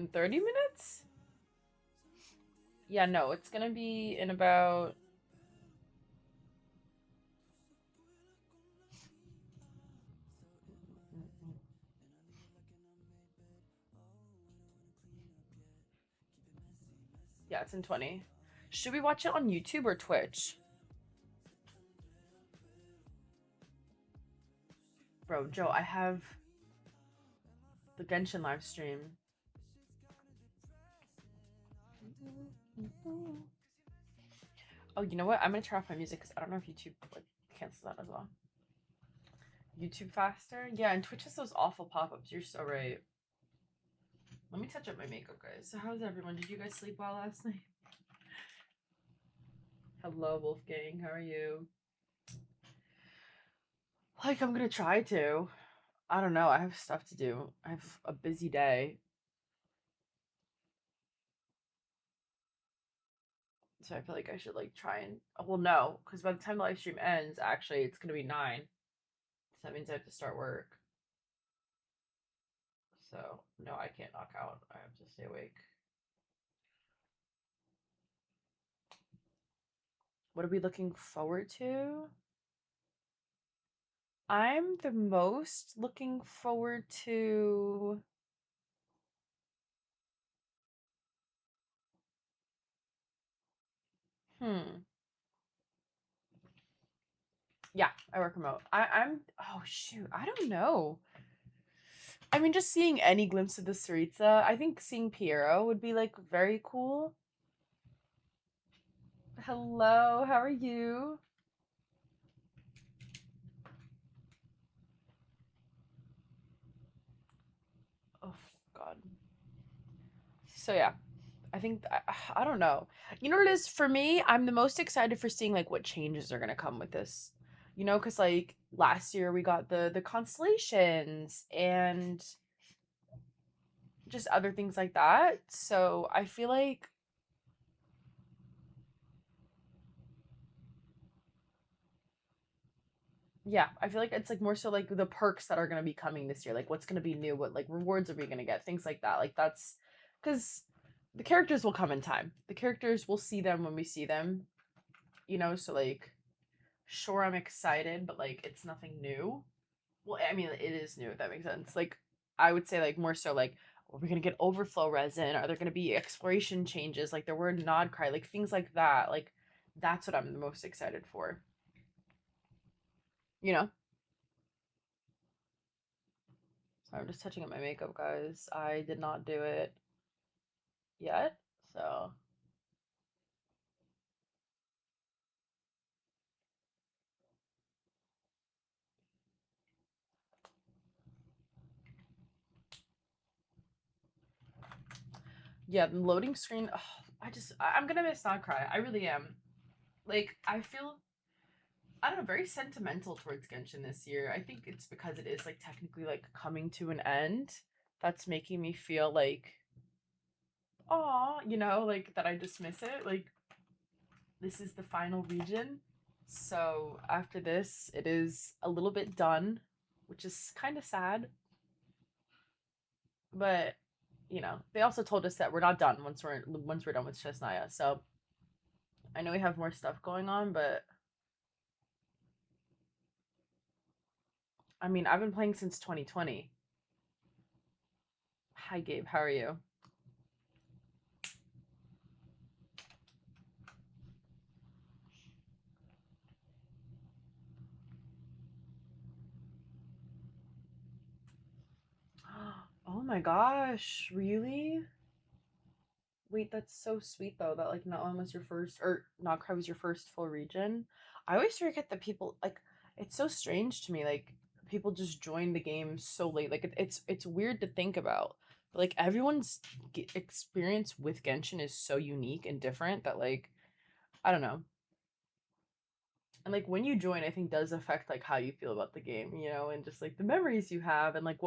In 30 minutes? Yeah, no, it's gonna be in about... Yeah, it's in 20. Should we watch it on YouTube or Twitch? Bro, Joe, I have the Genshin live stream. Oh, you know what? I'm gonna turn off my music because I don't know if YouTube like cancels that as well. YouTube faster? Yeah, and Twitch has those awful pop-ups. You're so right. Let me touch up my makeup, guys. So how's everyone? Did you guys sleep well last night? Hello, Wolfgang. How are you? Like, I'm gonna try to. I don't know. I have stuff to do. I have a busy day. So I feel like I should like try and well no, because by the time the live stream ends, actually it's gonna be 9. So that means I have to start work. So no, I can't knock out. I have to stay awake. What are we looking forward to? I'm the most looking forward to hmm. Yeah, I work remote. I'm oh shoot, I don't know. I mean, just seeing any glimpse of the Saritsa, I think seeing Piero would be like very cool. Hello, how are you? Oh God. So yeah, I think I don't know. You know what it is for me? I'm the most excited for seeing like what changes are gonna come with this. You know, because like last year we got the constellations and just other things like that. So I feel like yeah, I feel like it's like more so like the perks that are gonna be coming this year. Like what's gonna be new, what like rewards are we gonna get, things like that. Like that's because the characters will come in time. The characters will see them when we see them, you know, so like sure I'm excited, but like it's nothing new. Well, I mean it is new if that makes sense. Like I would say like more so like are we gonna get overflow resin? Are there gonna be exploration changes? Like there were nod cry, like things like that. Like that's what I'm the most excited for. You know? So I'm just touching up my makeup, guys. I did not do it yet. So yeah, the loading screen. Oh, I'm gonna miss Not Cry. I really am. Like I feel I don't know, very sentimental towards Genshin this year. I think it's because it is like technically like coming to an end. That's making me feel like, aw, you know, like that I dismiss it. Like this is the final region. So after this, it is a little bit done, which is kind of sad. But you know, they also told us that we're not done once we're done with Snezhnaya. So I know we have more stuff going on, but I mean, I've been playing since 2020. Hi, Gabe. How are you? Oh my gosh, really? Wait, that's so sweet though. That like not only was your first, or not Cry was your first full region. I always forget that people like. It's so strange to me. Like people just join the game so late. Like it's weird to think about. But like everyone's experience with Genshin is so unique and different that like I don't know. And like when you join, I think does affect like how you feel about the game, you know, and just like the memories you have and like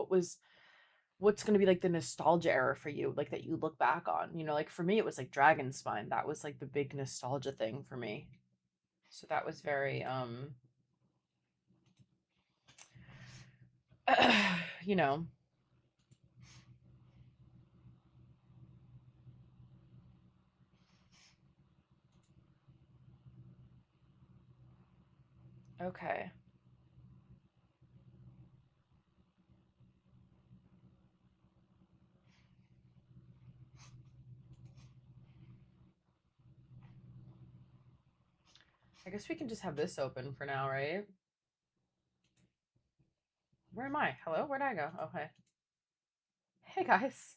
what's going to be like the nostalgia era for you, like that you look back on, you know, like for me it was like Dragon Spine. That was like the big nostalgia thing for me. So that was very you know, Okay. I guess we can just have this open for now, right? Where am I? Hello? Where'd I go? Okay. Hey guys.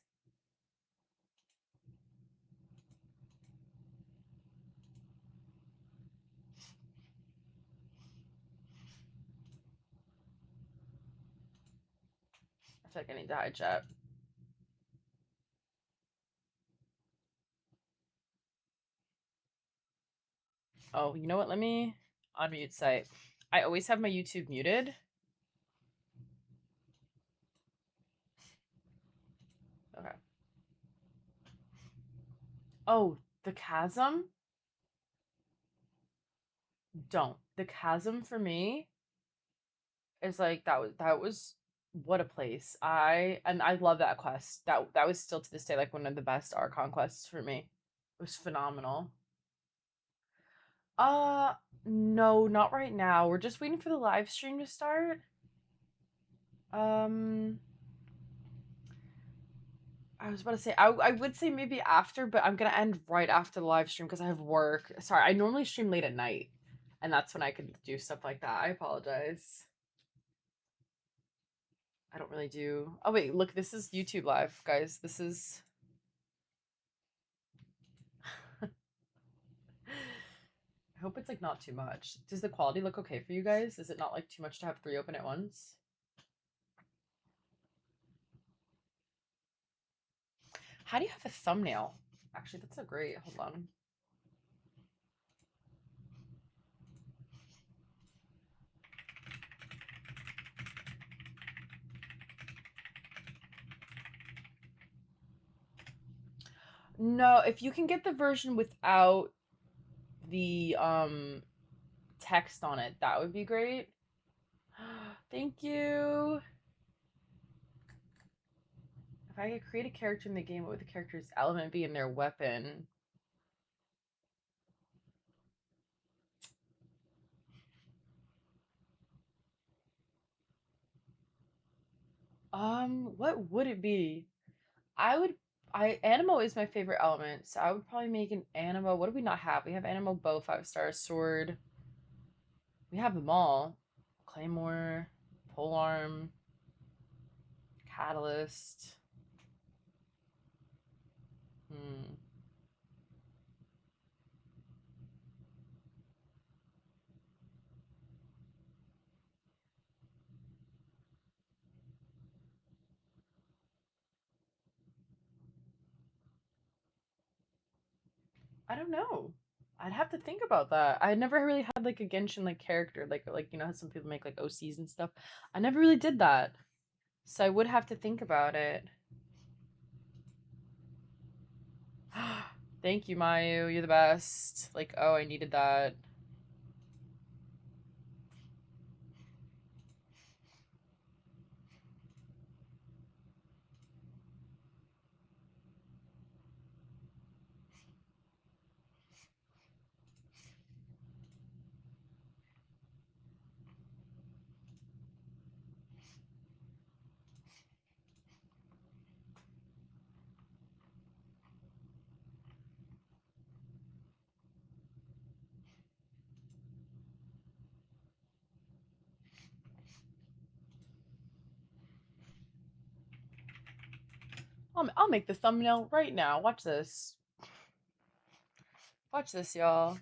I feel like I need to hide chat. Oh, you know what? Let me unmute site. I always have my YouTube muted. Okay. Oh, the chasm? Don't. The chasm for me is like that was what a place. I love that quest. That was still to this day like one of the best Archon quests for me. It was phenomenal. Uh no, not right now. We're just waiting for the live stream to start. Um I was about to say I would say maybe after, but I'm gonna end right after the live stream because I have work. Sorry, I normally stream late at night, and that's when I could do stuff like that. I apologize. I don't really do. Oh wait, look, this is YouTube live, guys. This is. I hope it's like not too much. Does the quality look okay for you guys? Is it not like too much to have 3 open at once? How do you have a thumbnail? Actually, that's a great. Hold on. No, if you can get the version without the text on it, that would be great. Thank you. If I could create a character in the game, what would the character's element be in their weapon? What would it be? Animo is my favorite element, so I would probably make an animo. What do we not have? We have animo bow, 5 star sword. We have them all. Claymore, polearm, catalyst. Hmm. I don't know. I'd have to think about that. I never really had like a Genshin like character, like you know how some people make like OCs and stuff. I never really did that. So I would have to think about it. Thank you, Mayu. You're the best. Like, oh, I needed that. I'll make the thumbnail right now. Watch this. Watch this, y'all.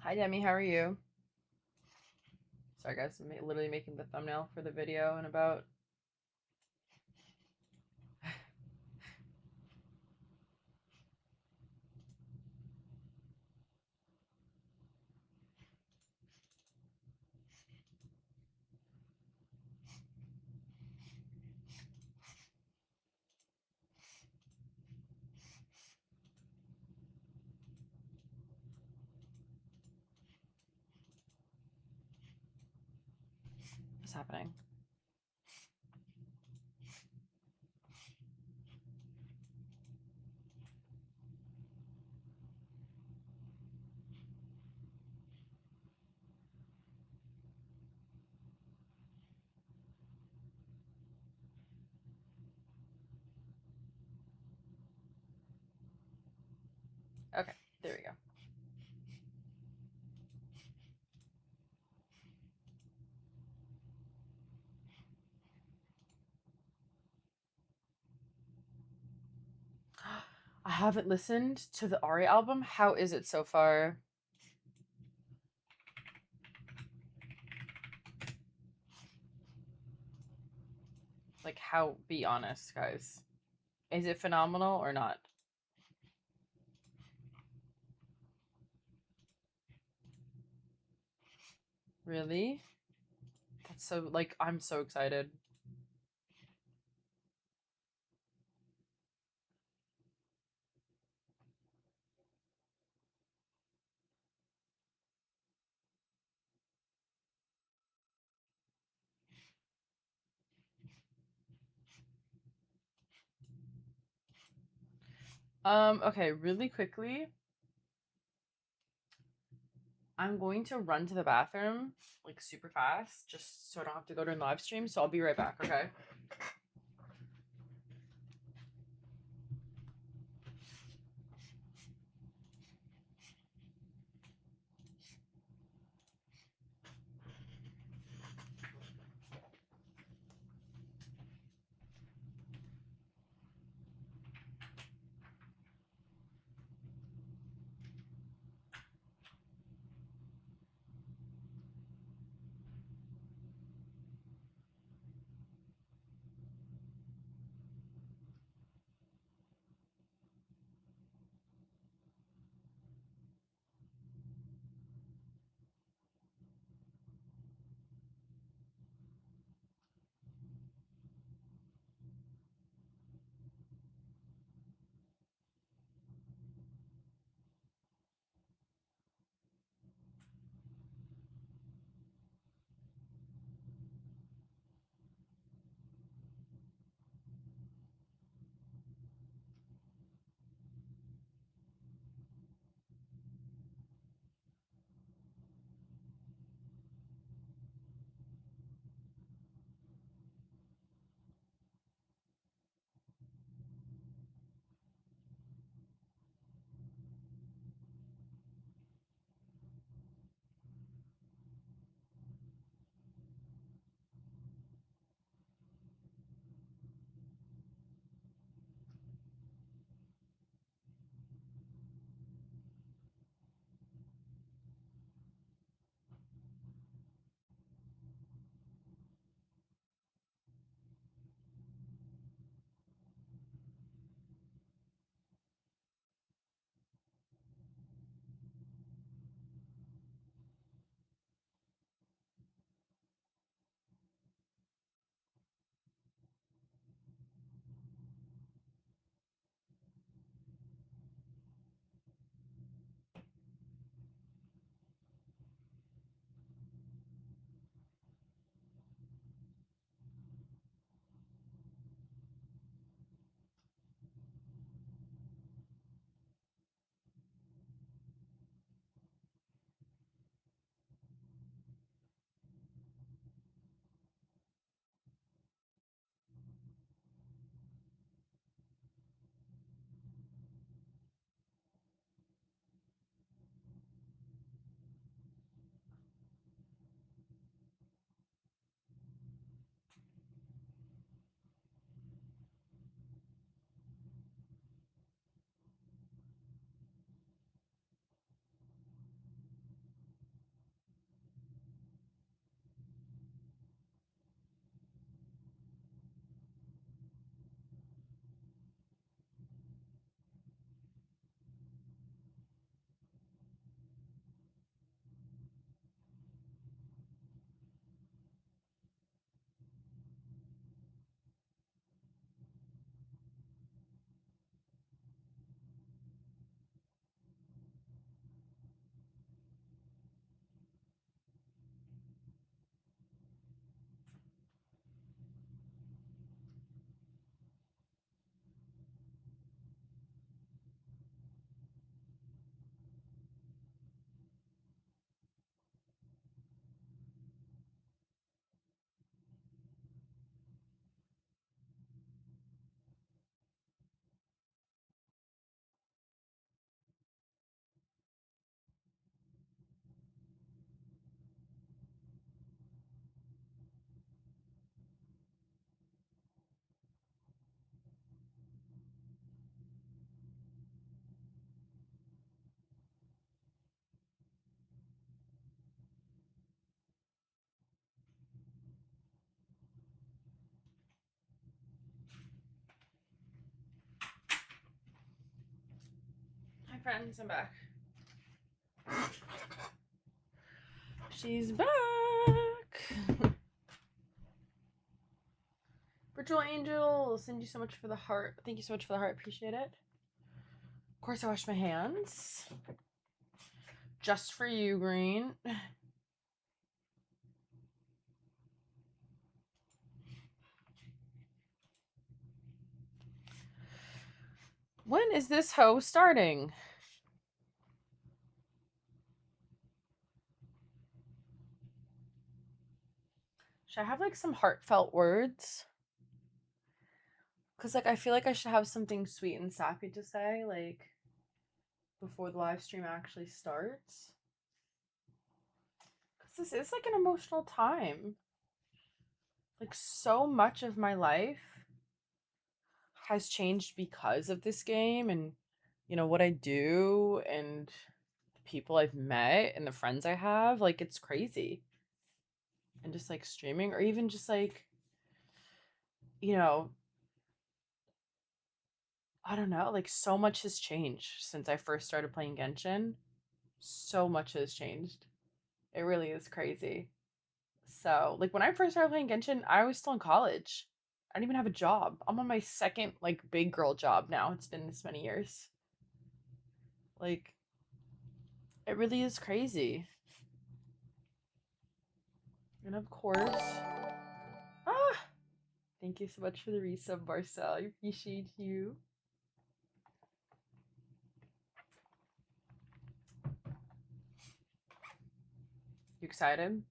Hi, Demi. How are you? Sorry, guys. I'm literally making the thumbnail for the video in about. What's happening? Okay, there we go. I haven't listened to the Ari album. How is it so far? Like, how? Be honest, guys. Is it phenomenal or not? Really? That's so, like, I'm so excited. Okay, really quickly, I'm going to run to the bathroom, like, super fast, just so I don't have to go during the live stream, so I'll be right back, okay? friends, I'm back. She's back. Virtual Angel, send you so much for the heart. Thank you so much for the heart. Appreciate it. Of course, I washed my hands. Just for you, Green. When is this hoe starting? Should I have like some heartfelt words? Because like I feel like I should have something sweet and sappy to say, like before the live stream actually starts. Because this is like an emotional time. Like so much of my life has changed because of this game, and you know what I do and the people I've met and the friends I have. Like it's crazy. And just like streaming, or even just like, you know, I don't know, like so much has changed since I first started playing Genshin. So much has changed. It really is crazy. So, like when I first started playing Genshin, I was still in college. I didn't even have a job. I'm on my second like big girl job now. It's been this many years. Like it really is crazy. And of course, thank you so much for the resub, Marcel. I appreciate you. You excited?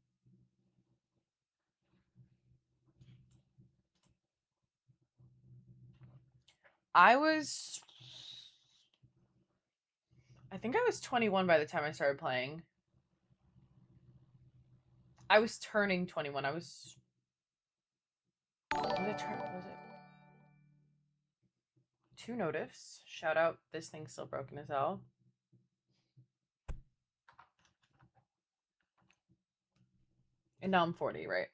I think I was 21 by the time I started playing. I was turning 21. Was it 2 notifs? Shout out, this thing's still broken as hell. And now I'm 40, right?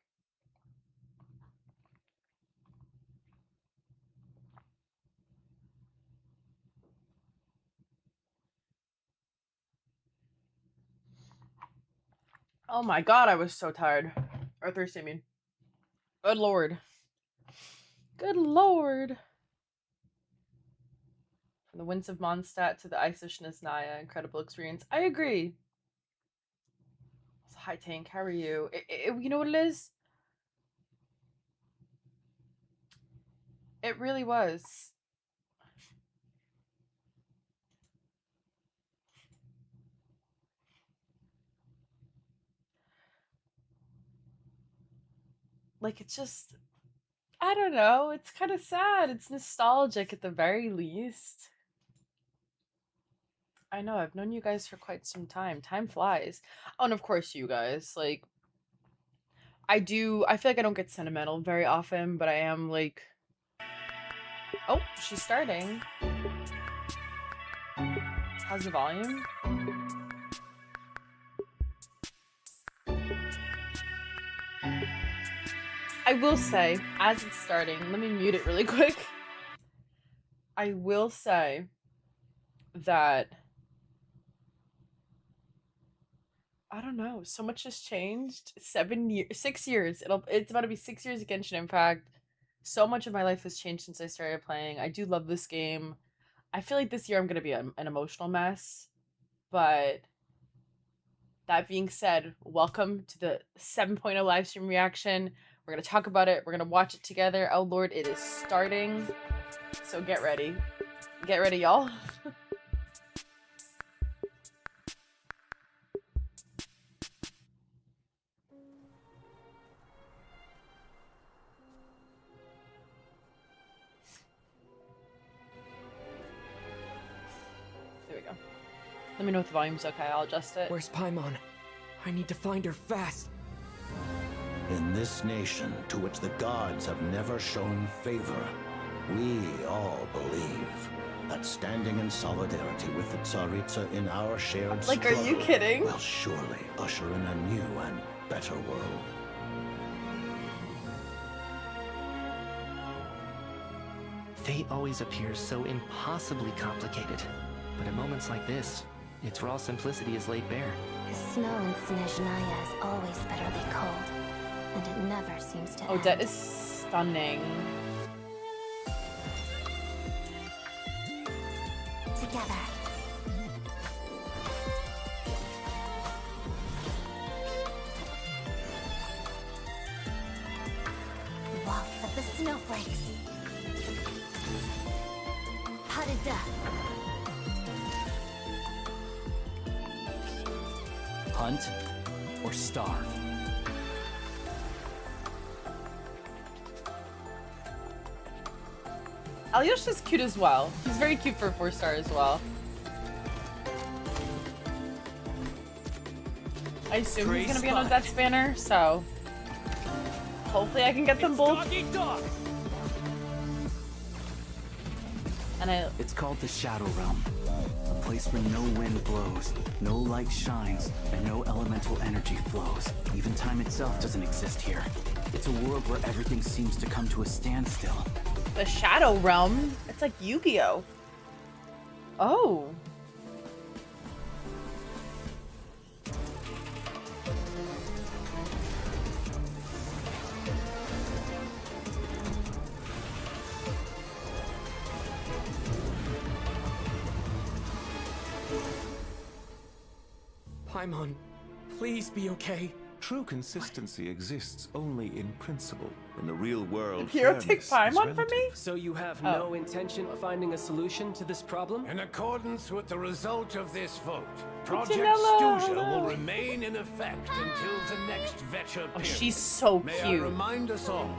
Oh my god, I was so tired. Or thirsty, I mean. Good lord. Good lord. From the winds of Mondstadt to the ice of Snezhnaya, incredible experience. I agree. Hi Tank, how are you? You know what it is? It really was. Like, it's just, I don't know, it's kind of sad. It's nostalgic at the very least. I know, I've known you guys for quite some time. Time flies. Oh, and of course you guys, like, I feel like I don't get sentimental very often, but I am like, oh, she's starting. How's the volume? I will say, as it's starting, let me mute it really quick. I will say that, I don't know, so much has changed. 6 years. It's about to be 6 years of Genshin Impact. So much of my life has changed since I started playing. I do love this game. I feel like this year I'm gonna be an emotional mess. But that being said, welcome to the 7.0 live stream reaction. We're gonna talk about it. We're gonna watch it together. Oh lord, it is starting. So get ready. Get ready, y'all. There we go. Let me know if the volume's okay. I'll adjust it. Where's Paimon? I need to find her fast. In this nation to which the gods have never shown favor, we all believe that standing in solidarity with the Tsaritsa in our shared struggle, are you kidding? Will surely usher in a new and better world. Fate always appears so impossibly complicated. But at moments like this, its raw simplicity is laid bare. The snow in Snezhnaya is always bitterly cold, and it never seems to end. Odette is stunning. Together. Waltz of the snowflakes. Pas de death. Hunt or starve. Alyosha's cute as well. He's very cute for a 4-star as well. I assume he's gonna be on Odette's banner, so hopefully I can get them both. And It's called the Shadow Realm. A place where no wind blows, no light shines, and no elemental energy flows. Even time itself doesn't exist here. It's a world where everything seems to come to a standstill. the Shadow Realm. It's like Yu-Gi-Oh! Oh. Paimon, please be okay. True consistency exists only in principle. In the real world, Hero fairness take is Paimon from me? relative. So you have Oh. no intention of finding a solution to this problem? In accordance with the result of this vote, Project Janella. Stuja will remain in effect until the next Vetcher Oh, period. she's so May I cute. remind us all,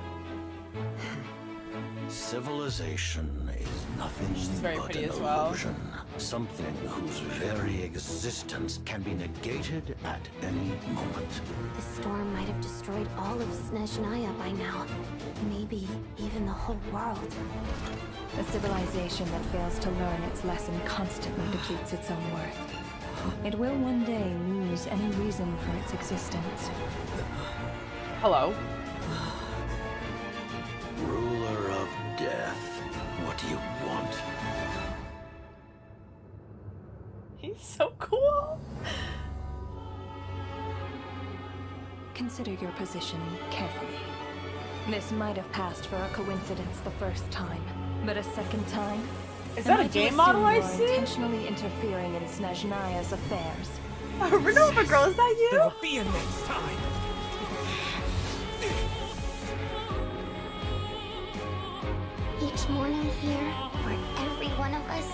Civilization is nothing very but pretty an as well. illusion. Something whose very existence can be negated at any moment. The storm might have destroyed all of Snezhnaya by now. Maybe even the whole world. A civilization that fails to learn its lesson constantly depletes its own worth. It will one day lose any reason for its existence. Hello. Ruler of death, what do you want? He's so cool. Consider your position carefully. This might have passed for a coincidence the first time, but a second time? Is that a Am I to game model I assume you're see? intentionally interfering in Snezhnaya's affairs? Renova girl, is that you? There'll be a next time. Each morning here, for every one of us,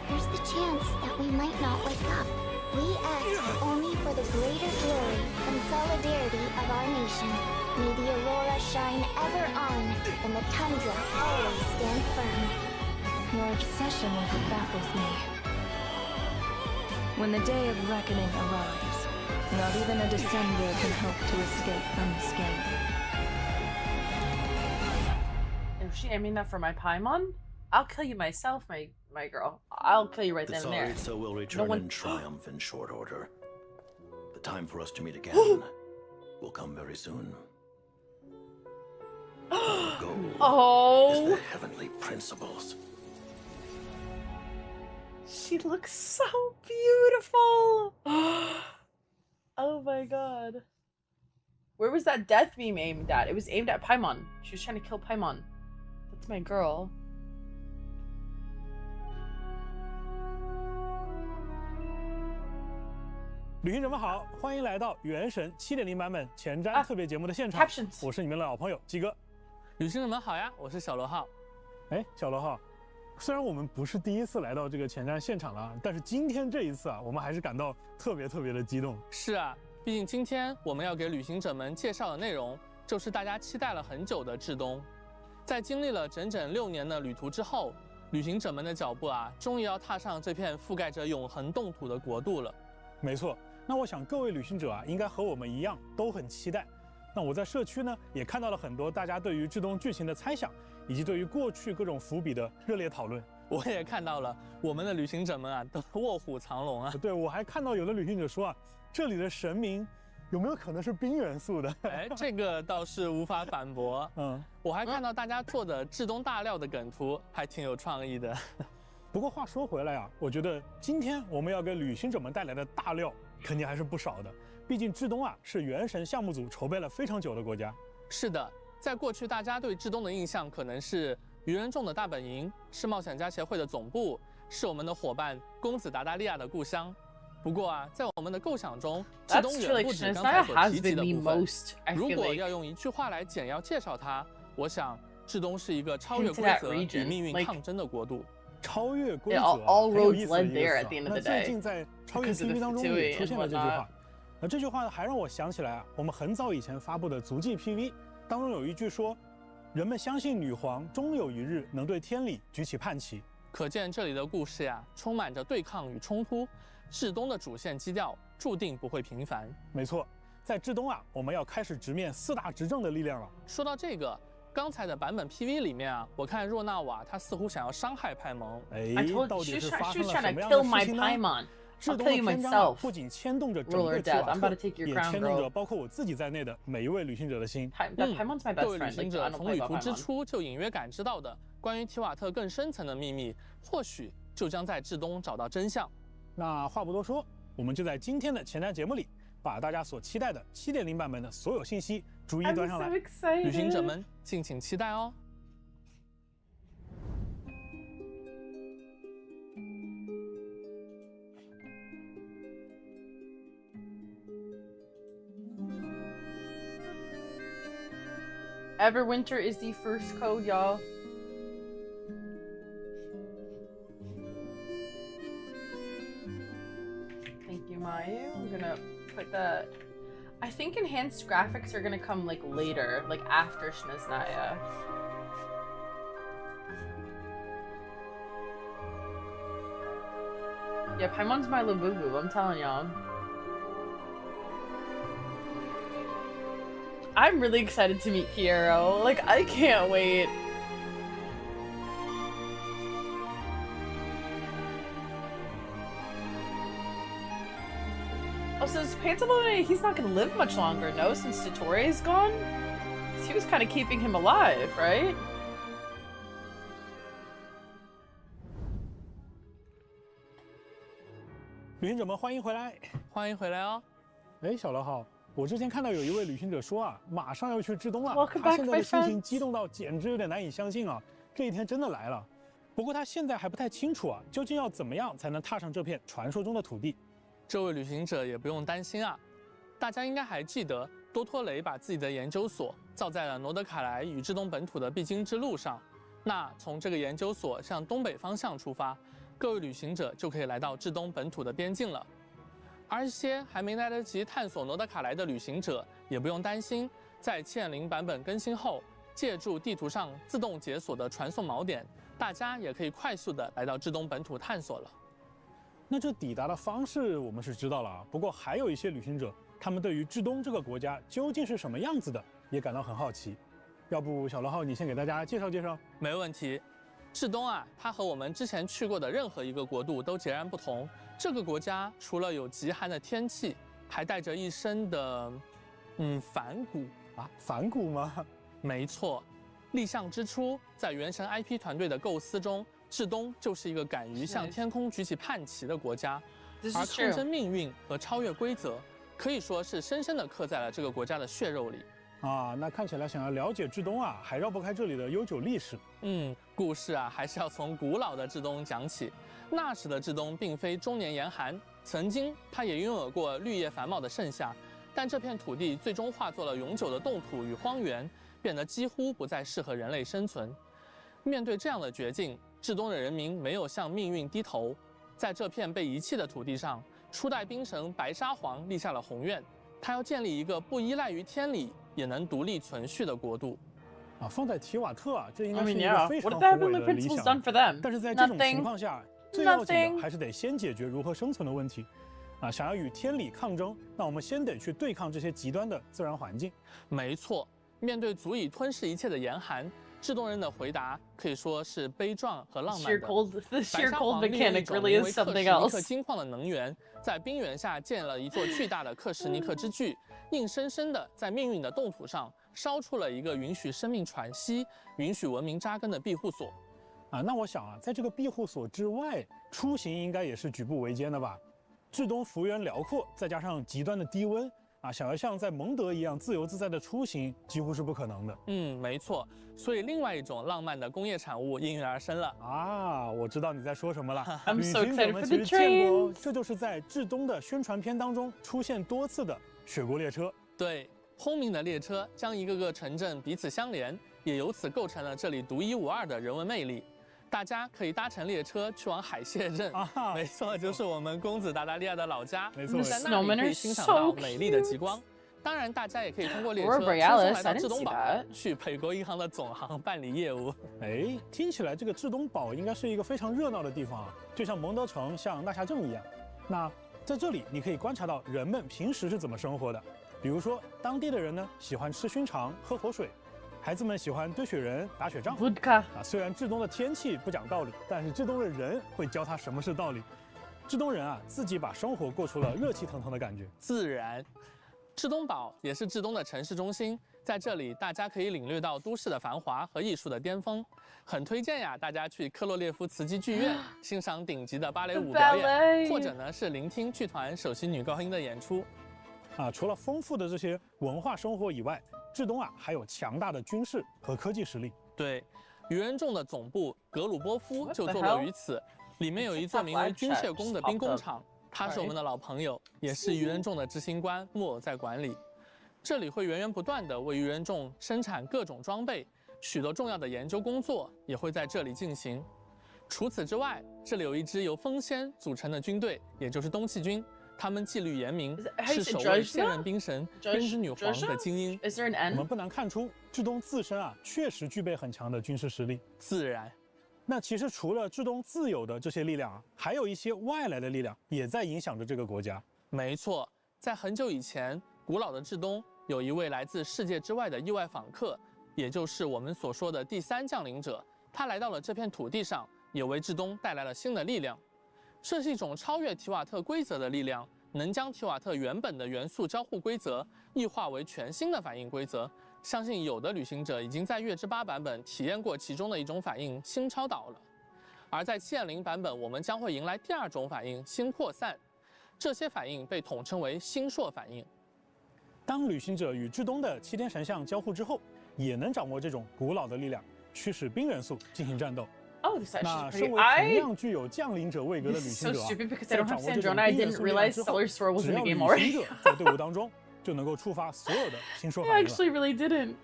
there's the chance that we might not wake up. We act only for the greater glory and solidarity of our nation. May the aurora shine ever on, and the tundra always stand firm. Your obsession with it baffles me. When the day of reckoning arrives, not even a descender can hope to escape unscathed. Is she aiming that for my Paimon? I'll kill you myself, my girl. I'll kill you right The then and there. Tsaritsa will return one- in triumph in short order. The time for us to meet again will come very soon. Our goal is Oh, the heavenly principles. she looks so beautiful. Oh my god. Where was that death beam aimed at? It was aimed at Paimon. She was trying to kill Paimon. That's my girl. 旅行者们好，欢迎来到《原神7.0》版本前瞻啊特别节目的现场。 Captions 我是你们的老朋友鸡哥。旅行者们好呀，我是小罗浩。哎，小罗浩，虽然我们不是第一次来到这个前瞻现场了，但是今天这一次啊，我们还是感到特别的激动。是啊，毕竟今天我们要给旅行者们介绍的内容，就是大家期待了很久的至东。在经历了整整6年的旅途之后，旅行者们的脚步啊，终于要踏上这片覆盖着永恒冻土的国度了。没错，那我想各位旅行者啊，应该和我们一样都很期待。那我在社区呢，也看到了很多大家对于至东剧情的猜想，以及对于过去各种伏笔的热烈讨论。我也看到了，我们的旅行者们啊，都卧虎藏龙啊。对，我还看到有的旅行者说啊，这里的神明有没有可能是冰元素的？哎，这个倒是无法反驳。嗯，我还看到大家做的至东大料的梗图，还挺有创意的。不过话说回来啊，我觉得今天我们要给旅行者们带来的大料肯定还是不少的。毕竟至东啊是原神项目组筹备了非常久的国家。是的，在过去大家对至东的印象可能是愚人众的大本营，是冒险家协会的总部，是我们的伙伴公子达达利亚的故乡。不过啊，在我们的构想中，至东远不止刚才所提及的部分。如果要用一句话来简要介绍它，我想至东是一个超越规则与命运抗争的国度。超越规则，很有意思的一个词。那最近在超越 TV 当中也出现了这句话。这句话还让我想起来啊，我们很早以前发布的足迹 PV 当中有一句说，人们相信女皇终有一日能对天理举起叛旗。可见这里的故事呀，充满着对抗与冲突。至东的主线基调注定不会平凡。没错，在至东啊，我们要开始直面4大执政的力量了。说到这个，刚才的版本 PV 里面啊，我看若纳瓦他似乎想要伤害派蒙。到底是发生了什么样的事情呢？至东的篇章啊，不仅牵动着整个提瓦特，也牵动着包括我自己在内的每一位旅行者的心。各位旅行者从旅途之初就隐约感知到的关于提瓦特更深层的秘密，或许就将在至东找到真相。那话不多说，我们就在今天的前瞻节目里，把大家所期待的7.0版本的所有信息逐一端上来。旅行者们敬请期待哦。Everwinter is the first code, y'all. Thank you, Mayu. I'm gonna put that. I think enhanced graphics are gonna come like later, like after Snezhnaya. Yeah, Paimon's my Labubu, I'm telling y'all. I'm really excited to meet Piero. Like, I can't wait. Oh, so is Pantalone, he's not gonna live much longer, no? Since Tottori's gone? He was kind of keeping him alive, right? 旅行者们，欢迎回来！欢迎回来哦！哎，小乐好。我之前看到有一位旅行者说啊，马上要去至东了， 他现在的心情激动到简直有点难以相信啊，这一天真的来了。不过他现在还不太清楚啊，究竟要怎么样才能踏上这片传说中的土地。这位旅行者也不用担心啊，大家应该还记得多托雷把自己的研究所造在了诺德卡莱与至东本土的必经之路上。那从这个研究所向东北方向出发，各位旅行者就可以来到至东本土的边境了。而一些还没来得及探索诺德卡莱的旅行者也不用担心，在7.0版本更新后，借助地图上自动解锁的传送锚点，大家也可以快速的来到至东本土探索了。那这抵达的方式我们是知道了啊，不过还有一些旅行者，他们对于至东这个国家究竟是什么样子的，也感到很好奇。要不小乐浩你先给大家介绍介绍？没问题。至东啊，它和我们之前去过的任何一个国度都截然不同。这个国家除了有极寒的天气，还带着一身的，反骨啊，反骨吗？没错，立项之初，在原神 IP 团队的构思中，至东就是一个敢于向天空举起叛旗的国家，而抗争命运和超越规则，可以说是深深地刻在了这个国家的血肉里。啊，那看起来想要了解至东啊，还绕不开这里的悠久历史。故事啊，还是要从古老的至东讲起。那时的至东并非终年严寒，曾经它也拥有过绿叶繁茂的盛夏，但这片土地最终化作了永久的冻土与荒原，变得几乎不再适合人类生存。面对这样的绝境，至东的人民没有向命运低头，在这片被遗弃的土地上，初代冰神白沙皇立下了宏愿，他要建立一个不依赖于天理，也能独立存续的国度。啊，放在提瓦特啊，这应该是一个非常宏伟的理想。但是在这种情况下，最要紧的还是得先解决如何生存的问题。啊，想要与天理抗争，那我们先得去对抗这些极端的自然环境。没错，面对足以吞噬一切的严寒，至东人的回答可以说是悲壮和浪漫的。白沙皇利用一种名为克什尼克金矿的能源，在冰原下建了一座巨大的克什尼克之巨，硬生生的在命运的冻土上烧出了一个允许生命喘息、允许文明扎根的庇护所。啊，那我想啊，在这个庇护所之外，出行应该也是举步维艰的吧？至东幅员辽阔，再加上极端的低温啊，想要像在蒙德一样自由自在的出行，几乎是不可能的。没错。所以另外一种浪漫的工业产物应运而生了啊！我知道你在说什么了。I'm so excited for the 其实见过， trains. 这就是在至东的宣传片当中出现多次的雪国列车。对，轰鸣的列车将一个个城镇彼此相连，也由此构成了这里独一无二的人文魅力。大家可以搭乘列车去往海蟹镇，没错，就是我们公子达达利亚的老家。没错，在那里可以欣赏到美丽的极光。当然，大家也可以通过列车轻松来到至东堡，去北国银行的总行办理业务。哎，听起来这个至东堡应该是一个非常热闹的地方啊，就像蒙德城、像纳夏镇一样。那在这里，你可以观察到人们平时是怎么生活的。比如说，当地的人呢喜欢吃熏肠、喝活水。孩子们喜欢堆雪人、打雪仗。啊，虽然至东的天气不讲道理，但是至东的人会教他什么是道理。至东人啊，自己把生活过出了热气腾腾的感觉。自然，至东堡也是至东的城市中心，在这里大家可以领略到都市的繁华和艺术的巅峰。很推荐呀，大家去科洛列夫茨基剧院欣赏顶级的芭蕾舞表演，或者呢是聆听剧团首席女高音的演出。啊，除了丰富的这些文化生活以外，至东啊还有强大的军事和科技实力。对，愚人众的总部格鲁波夫就坐落于此，里面有一座名为军械宫的兵工厂，他是我们的老朋友，也是愚人众的执行官木偶在管理。这里会源源不断地为愚人众生产各种装备，许多重要的研究工作也会在这里进行。除此之外，这里有一支由风仙组成的军队，也就是东契军。他们纪律严明，是守卫现任兵神冰之女皇的精英。我们不难看出，至东自身啊确实具备很强的军事实力。自然，那其实除了至东自有的这些力量啊，还有一些外来的力量也在影响着这个国家。没错，在很久以前，古老的至东有一位来自世界之外的意外访客，也就是我们所说的第三降临者。他来到了这片土地上，也为至东带来了新的力量。这是一种超越提瓦特规则的力量，能将提瓦特原本的元素交互规则异化为全新的反应规则。相信有的旅行者已经在月之8版本体验过其中的一种反应新超导了。而在7.0版本，我们将会迎来第二种反应新扩散，这些反应被统称为新硕反应。当旅行者与至东的7天神像交互之后，也能掌握这种古老的力量，驱使冰元素进行战斗。那身为同样具有降临者位格的旅行者在掌握这种冰元素力量之后，只要旅行者在队伍当中，就能够触发所有的新说反应了。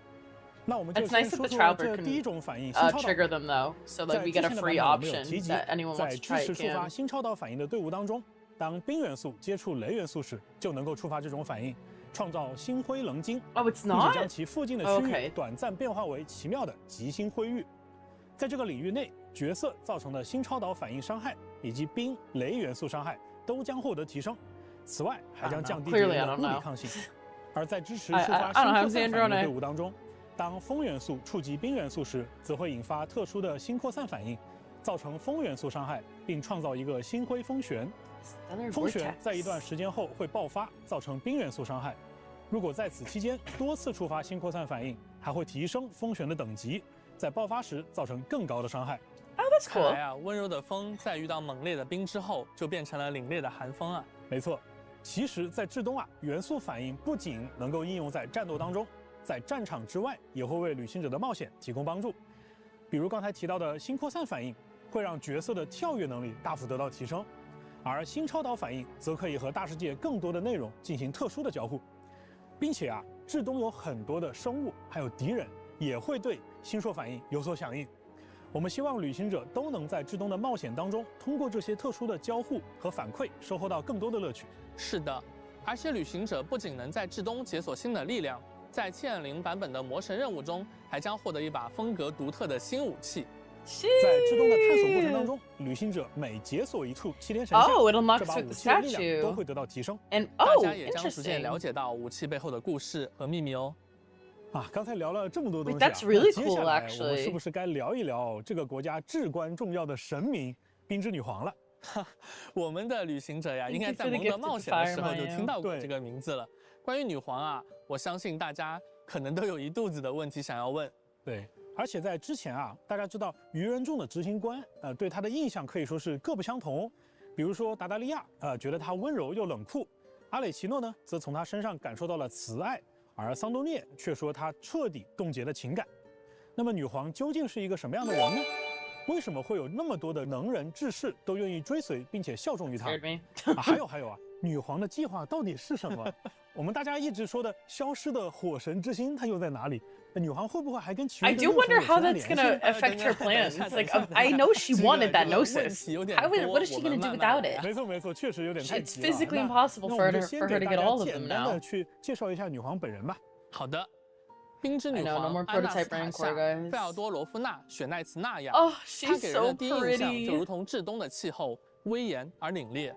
那我们就先说说这第一种反应新超导。在之前的版本我们有提及，在支持触发新超导反应的队伍当中，当冰元素接触雷元素时，就能够触发这种反应，创造星辉棱晶，并且将其附近的区域短暂变化为奇妙的极星辉域。在这个领域内，角色造成的新超导反应伤害以及冰、雷元素伤害都将获得提升。此外，还将降低敌人的物理抗性。而在支持触发新扩散反应的队伍当中，当风元素触及冰元素时，则会引发特殊的新扩散反应，造成风元素伤害，并创造一个星辉风旋。风旋在一段时间后会爆发，造成冰元素伤害。如果在此期间多次触发新扩散反应，还会提升风旋的等级，在爆发时造成更高的伤害。看来啊，温柔的风在遇到猛烈的冰之后，就变成了凛冽的寒风啊。没错，其实，在至东啊，元素反应不仅能够应用在战斗当中，在战场之外也会为旅行者的冒险提供帮助。比如刚才提到的新扩散反应，会让角色的跳跃能力大幅得到提升，而新超导反应则可以和大世界更多的内容进行特殊的交互，并且啊，至东有很多的生物还有敌人也会对新硕反应有所响应。我们希望旅行者都能在至东的冒险当中，通过这些特殊的交互和反馈，收获到更多的乐趣。是的，而且旅行者不仅能在至东解锁新的力量，在7.0版本的魔神任务中，还将获得一把风格独特的新武器。在至东的探索过程当中，旅行者每解锁一处7天神像，这把武器的力量都会得到提升。大家也将逐渐了解到武器背后的故事和秘密哦。啊，刚才聊了这么多东西，That's really 接 cool, 下来 actually. 我们是不是该聊一聊这个国家至关重要的神明冰之女皇了？我们的旅行者呀，应该在蒙德冒险的时候就听到过这个名字了。关于女皇啊，我相信大家可能都有一肚子的问题想要问。对，而且在之前啊，大家知道愚人众的执行官，对他的印象可以说是各不相同。比如说达达利亚，觉得他温柔又冷酷；阿磊奇诺呢，则从他身上感受到了慈爱，而桑多涅却说他彻底冻结了情感。那么女皇究竟是一个什么样的人呢？为什么会有那么多的能人志士都愿意追随并且效忠于她？还有啊，女皇的计划到底是什么？我们大家一直说的消失的火神之心，它又在哪里？女皇会不会还跟其余 I do wonder how that's gonna affect her plans. Like, I know she wanted that gnosis. What is she gonna do without it? 没错，确实有点太急了。 It's physically impossible for her to get all of them now. 简单的去介绍一下女皇本人吧。好的。冰之女皇安娜斯塔夏·费奥多罗夫娜·雪奈茨纳亚，她给人的第一印象就如同至东的气候，威严而凛冽。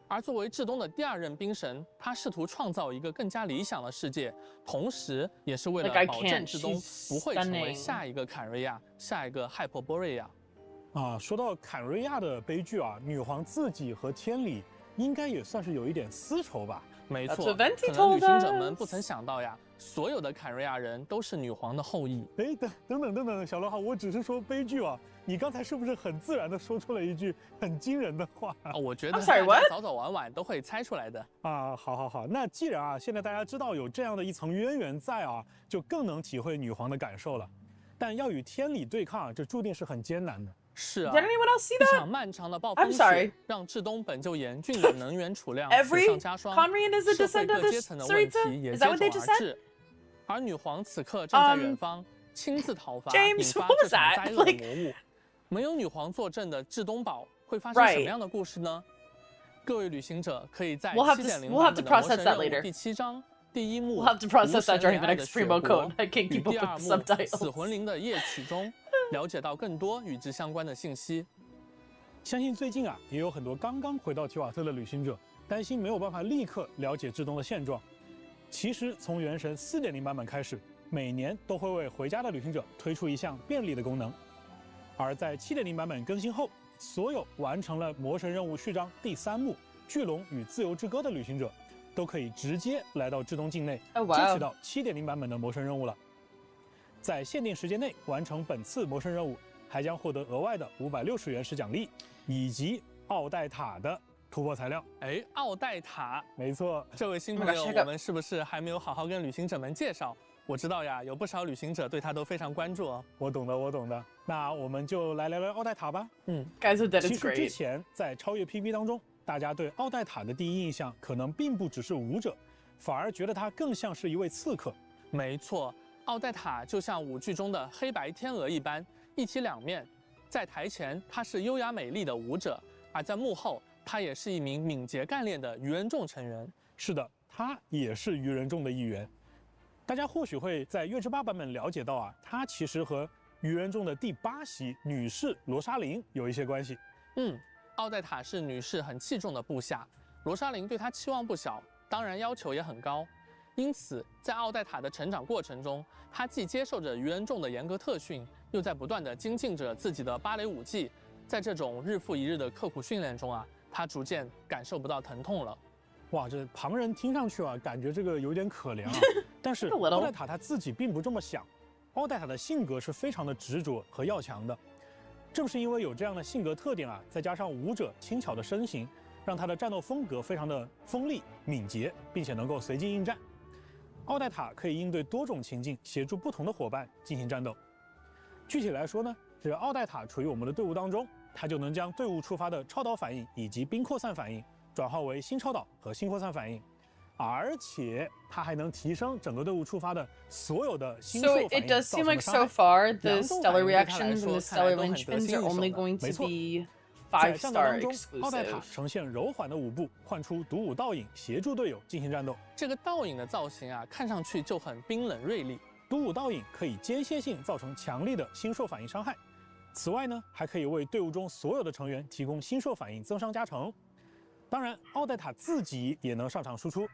而作为至东的第2任冰神，她试图创造一个更加理想的世界，同时也是为了保证至东不会成为下一个坎瑞亚、下一个害珀波瑞亚。说到坎瑞亚的悲剧啊，女皇自己和天理应该也算是有一点私仇吧。没错，可能旅行者们不曾想到呀，所有的坎瑞亚人都是女皇的后裔。等等，小罗哈，我只是说悲剧啊，你刚才是不是很自然的说出了一句很惊人的话？我觉得大家早早晚晚都会猜出来的啊。好，那既然啊，现在大家知道有这样的一层渊源在啊，就更能体会女皇的感受了。但要与天理对抗，这注定是很艰难的。是啊， Did anyone else see that? 一场漫长的暴风雪让至东本就严峻的能源储量雪上加霜，社会各阶层的问题也接踵而至。而女皇此刻正在远方，亲自讨伐，引发这场灾厄的魔物。没有女皇坐镇的至东堡会发生什么样的故事呢？各位旅行者可以在7.0版本的魔神任务第7章第1幕无神恋爱的雪国与第2幕死魂灵的夜曲中了解到更多与之相关的信息。相信最近啊，也有很多刚刚回到提瓦特的旅行者担心没有办法立刻了解至东的现状。其实从原神4.0版本开始，每年都会为回家的旅行者推出一项便利的功能。而在7.0版本更新后，所有完成了魔神任务序章第3幕巨龙与自由之歌的旅行者，都可以直接来到至东境内接取到7.0版本的魔神任务了。在限定时间内完成本次魔神任务，还将获得额外的560元时奖励，以及奥黛塔的突破材料。奥黛塔，没错。这位新朋友，我们是不是还没有好好跟旅行者们介绍？我知道呀，有不少旅行者对他都非常关注哦。我懂的。那我们就来聊聊奥黛塔吧。其实之前在超越 PB 当中，大家对奥黛塔的第一印象可能并不只是舞者，反而觉得她更像是一位刺客。没错。奥黛塔就像舞剧中的黑白天鹅一般，一体两面。在台前，她是优雅美丽的舞者，而在幕后，她也是一名敏捷干练的愚人众成员。是的，她也是愚人众的一员。大家或许会在月之8版本了解到啊，她其实和愚人众的第8席女士罗莎琳有一些关系。奥黛塔是女士很器重的部下，罗莎琳对她期望不小，当然要求也很高。因此，在奥黛塔的成长过程中，她既接受着愚人众的严格特训，又在不断地精进着自己的芭蕾舞技。在这种日复一日的刻苦训练中啊，她逐渐感受不到疼痛了。哇，这旁人听上去啊，感觉这个有点可怜啊。但是奥黛塔她自己并不这么想。奥黛塔的性格是非常的执着和要强的。正是因为有这样的性格特点啊，再加上舞者轻巧的身形，让她的战斗风格非常的锋利、敏捷，并且能够随机应战。奥黛塔可以应对多种情境，协助不同的伙伴进行战斗。具体来说呢，只要奥黛塔处于我们的队伍当中，她就能将队伍触发的超导反应以及冰扩散反应转化为新超导和新扩散反应，而且它还能提升整个队伍触发的所有的新受反应。So it does seem like so far the stellar reactions and the stellar linchpins are only going to be 在战斗当中，奥黛塔呈现柔缓的舞步，唤出独舞倒影，协助队友进行战斗。这个倒影的造型啊，看上去就很冰冷锐利。独舞倒影可以间歇性造成强力的新受反应伤害。此外呢，还可以为队伍中所有的成员提供新受反应增伤加成。当然，奥黛塔自己也能上场输出。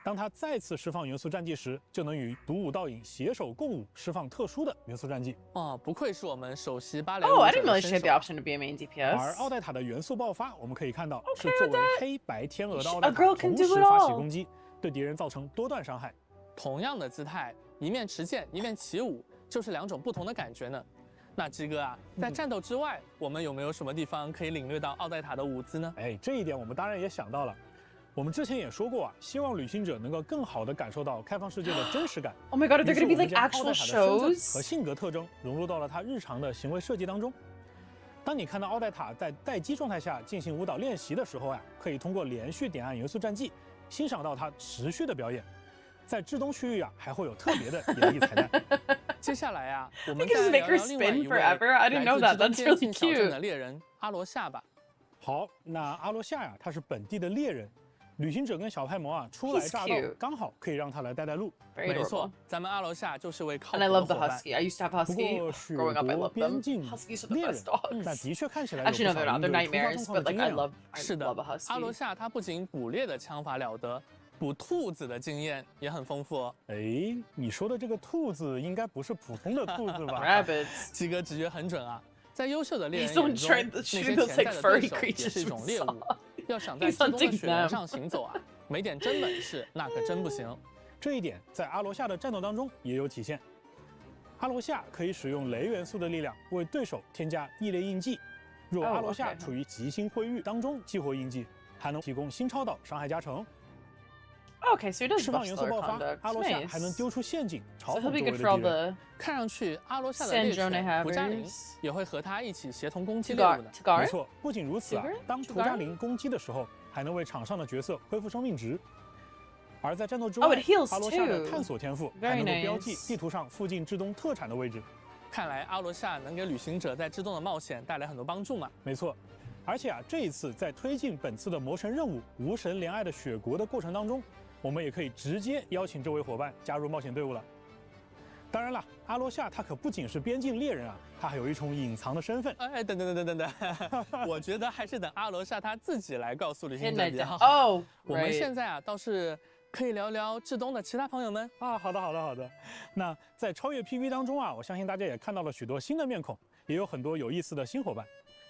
当他再次释放元素战技时，就能与独舞倒影携手共舞，释放特殊的元素战技。不愧是我们首席芭蕾舞者。I didn't really have the option to be a main DPS. 而奥黛塔的元素爆发，我们可以看到是作为黑白天鹅的奥黛塔同时发起攻击，对敌人造成多段伤害。同样的姿态，一面持剑，一面起舞，就是2种不同的感觉呢。那鸡哥啊，在战斗之外，我们有没有什么地方可以领略到奥黛塔的舞姿呢？哎，这一点我们当然也想到了。我们之前也说过啊，希望旅行者能够更好地感受到开放世界的真实感。Oh my god, are there gonna be like 于是我们将 actual 奥黛塔的身份 shows? 和性格特征融入到了他日常的行为设计当中。当你看到奥黛塔在待机状态下进行舞蹈练习的时候啊，可以通过连续点按元素战绩，欣赏到她持续的表演。在至东区域啊，还会有特别的演绎彩蛋。接下来啊，我们 Because 再 make 聊 her 聊另外 spin 一位 forever? I didn't know 来 that. 自 That's 至东边 really 境小镇的 cute. 猎人阿罗夏吧。好，那阿罗夏呀，他是本地的猎人。旅行者跟小派魔啊初来乍到 He's cute.，刚好可以让他来带路。 Very 没错 adorable. 咱们阿罗夏就是位靠谱 And I 的 love 伙 the 伴。 husky. I used to have 不 husky. 过雪 Growing up, I 国 loved 边 them. 境 Huskies are the 猎 best 人，那 dogs. 的确看起来 Actually, 有 no, 不 they're 少 not. 应 They're 对突发 nightmares. 状况 But 的 like, 经 I 验啊。 love 是的 a， 阿罗 husky. 夏他不仅捕猎的枪法了得，捕兔子的经验也很丰富哦。哎，你说的这个兔子应该不是普通的兔子吧？ Rabbits. 鸡哥直觉很准啊！在优秀的猎人 He's 眼 on 中， train 那 to 些 shoot 潜 those 在 like 的 furry 对手也是 creatures 一种 we 猎物 saw.。要想在 He's 至东的 hunting 雪原 them. 上行走啊，没点真本事那可真不行。这一点在阿罗夏的战斗当中也有体现。阿罗夏可以使用雷元素的力量为对手添加异类印记。若阿罗夏处于吉星会域当中激活印记，还能提供新超导伤害加成。 Okay, so he does 释放 buff 元素 slower 爆发， conduct. 阿罗夏 Nice. 还能丢出陷阱嘲 So 讽 he'll 周 be 围 good 的 for all 敌人。 the 看上去阿罗夏的猎 Snezhnaya 犬图加林 havers. 也会和他一起协同攻击猎物 Tugar 的。没 Tugar. 错，不仅如此啊 Tugar？，当图加林攻击的时候，还能为场上的角色恢复生命值。而在战斗之 Oh, 外 it heals 阿罗夏的 too. 探索天赋 Very 还能够标记 nice. 地图上附近至东特产的位置。看来阿罗夏能给旅行者在至东的冒险带来很多帮助嘛。没错，而且啊，这一次在推进本次的魔神任务“无神怜爱的雪国”的过程当中，我们也可以直接邀请这位伙伴加入冒险队伍了。当然了，阿罗夏他可不仅是边境猎人啊，他还有一重隐藏的身份。哎，等，我觉得还是等阿罗夏他自己来告诉旅行者 Hidden 比较 ident- 好。 Oh, 我们 right. 现在啊，倒是可以聊聊至东的其他朋友们。啊，好的。那在超越 PV 当中啊，我相信大家也看到了许多新的面孔，也有很多有意思的新伙伴。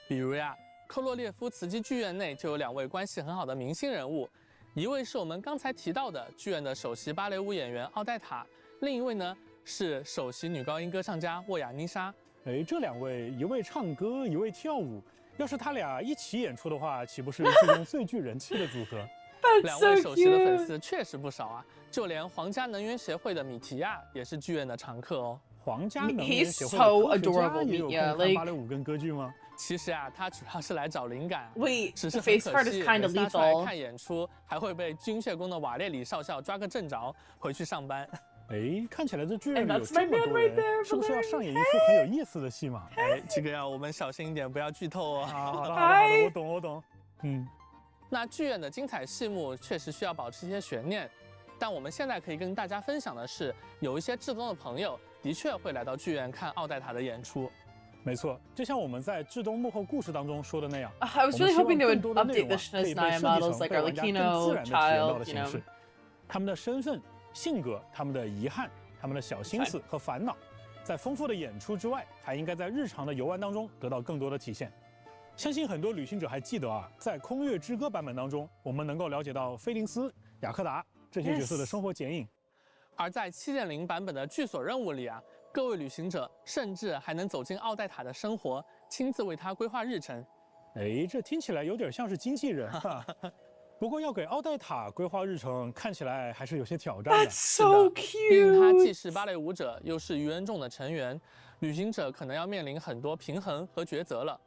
比如呀，科洛列夫茨基剧院内就有2位关系很好的明星人物，一位是我们刚才提到的剧院的首席芭蕾舞演员奥黛塔，另一位呢是首席女高音歌唱家沃亚妮莎。哎，这2位，一位唱歌，一位跳舞，要是他俩一起演出的话，岂不是剧中最具人气的组合？ 2 That's 位 so 首席的粉 cute. 丝确实不少啊，就连皇家能源协会的米提亚也是剧院的常客哦。皇家能源协会 He's 的 so 科学家 adorable, 也有 Mia, 空看 like- 芭蕾舞跟歌剧吗？其实啊，他主要是来找灵感， Wait, 只是 the 很 face 可 card 惜， is kind 每 of 次他出来 lethal. 看演出，还会被军械宫的瓦列里少校抓个正着，回去上班。哎，看起来这剧院 And 里有 that's 这 my 么 man 多 right 人， there, 是不是要上演一出很有意思的戏码？哎，这个要我们小心一点，不要剧透哦。啊，好的，嗨我懂。嗯，那剧院的精彩戏目确实需要保持一些悬念，但我们现在可以跟大家分享的是，有一些至东的朋友的确会来到剧院看奥黛塔的演出。没错，就像我们在至东幕后故事当中说的那样， I was 我们 really 希望 hoping they 更 would 多的内 update 容 the 啊可以被 Snezhnaya 设计 models 成 like 被 our 玩家更自 Lakino 然的体验到 child, 的 you 形 know. 式。他们的身份、性格、他们的遗憾、他们的小心思和烦恼，在丰富的演出之外，还应该在日常的游玩当中得到更多的体现。相信很多旅行者还记得啊，在《空月之歌》版本当中，我们能够了解到菲林斯、雅克达这些角色的生活剪影。而在 7.0 版本的剧所任务里啊，各位旅行者甚至还能走进奥黛塔的生活，亲自为她规划日程。哎，这听起来有点像是经纪人哈。不过要给奥黛塔规划日程，看起来还是有些挑战的。 That's so 毕竟她既 cute. 是芭蕾舞者，又是愚人众的成员，旅行者可能要面临很多平衡和抉择了。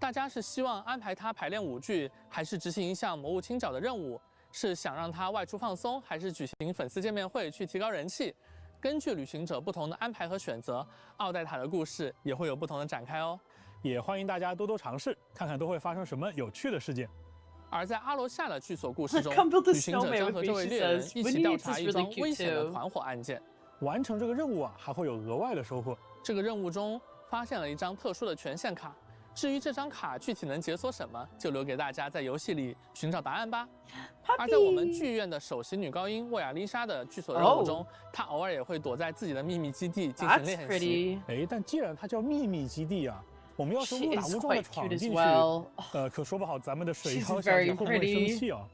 大家是希望安排她排练舞剧，还是执行一项魔物清剿的任务？是想让她外出放松，还是举行粉丝见面会去提高人气？根据旅行者不同的安排和选择，奥黛塔的故事也会有不同的展开哦。也欢迎大家多多尝试，看看都会发生什么有趣的事件。而在阿罗夏的剧所故事中 Come build a 旅行者 snowman 将 with 和 me, 这位 she 猎人 says. 一 When 起 you 调 eat 查 is 一 really 桩 cute 危险的 too. 团伙案件。完成这个任务啊，还会有额外的收获。这个任务中发现了一张特殊的权限卡，至于这张卡具体能解锁什么，就留给大家在游戏里寻找答案吧。而在我们剧院的首席女高音沃亚丽莎的剧所任务中，她偶尔也会躲在自己的秘密基地进行 That's 练习。 pretty. 哎，但既然它叫秘密基地啊，我们要是 She 误打 is 误撞的 quite 闯 cute 进 as 去， well. 可说不好咱们的水 She's 妖小姐 very 会不会生 pretty. 气啊？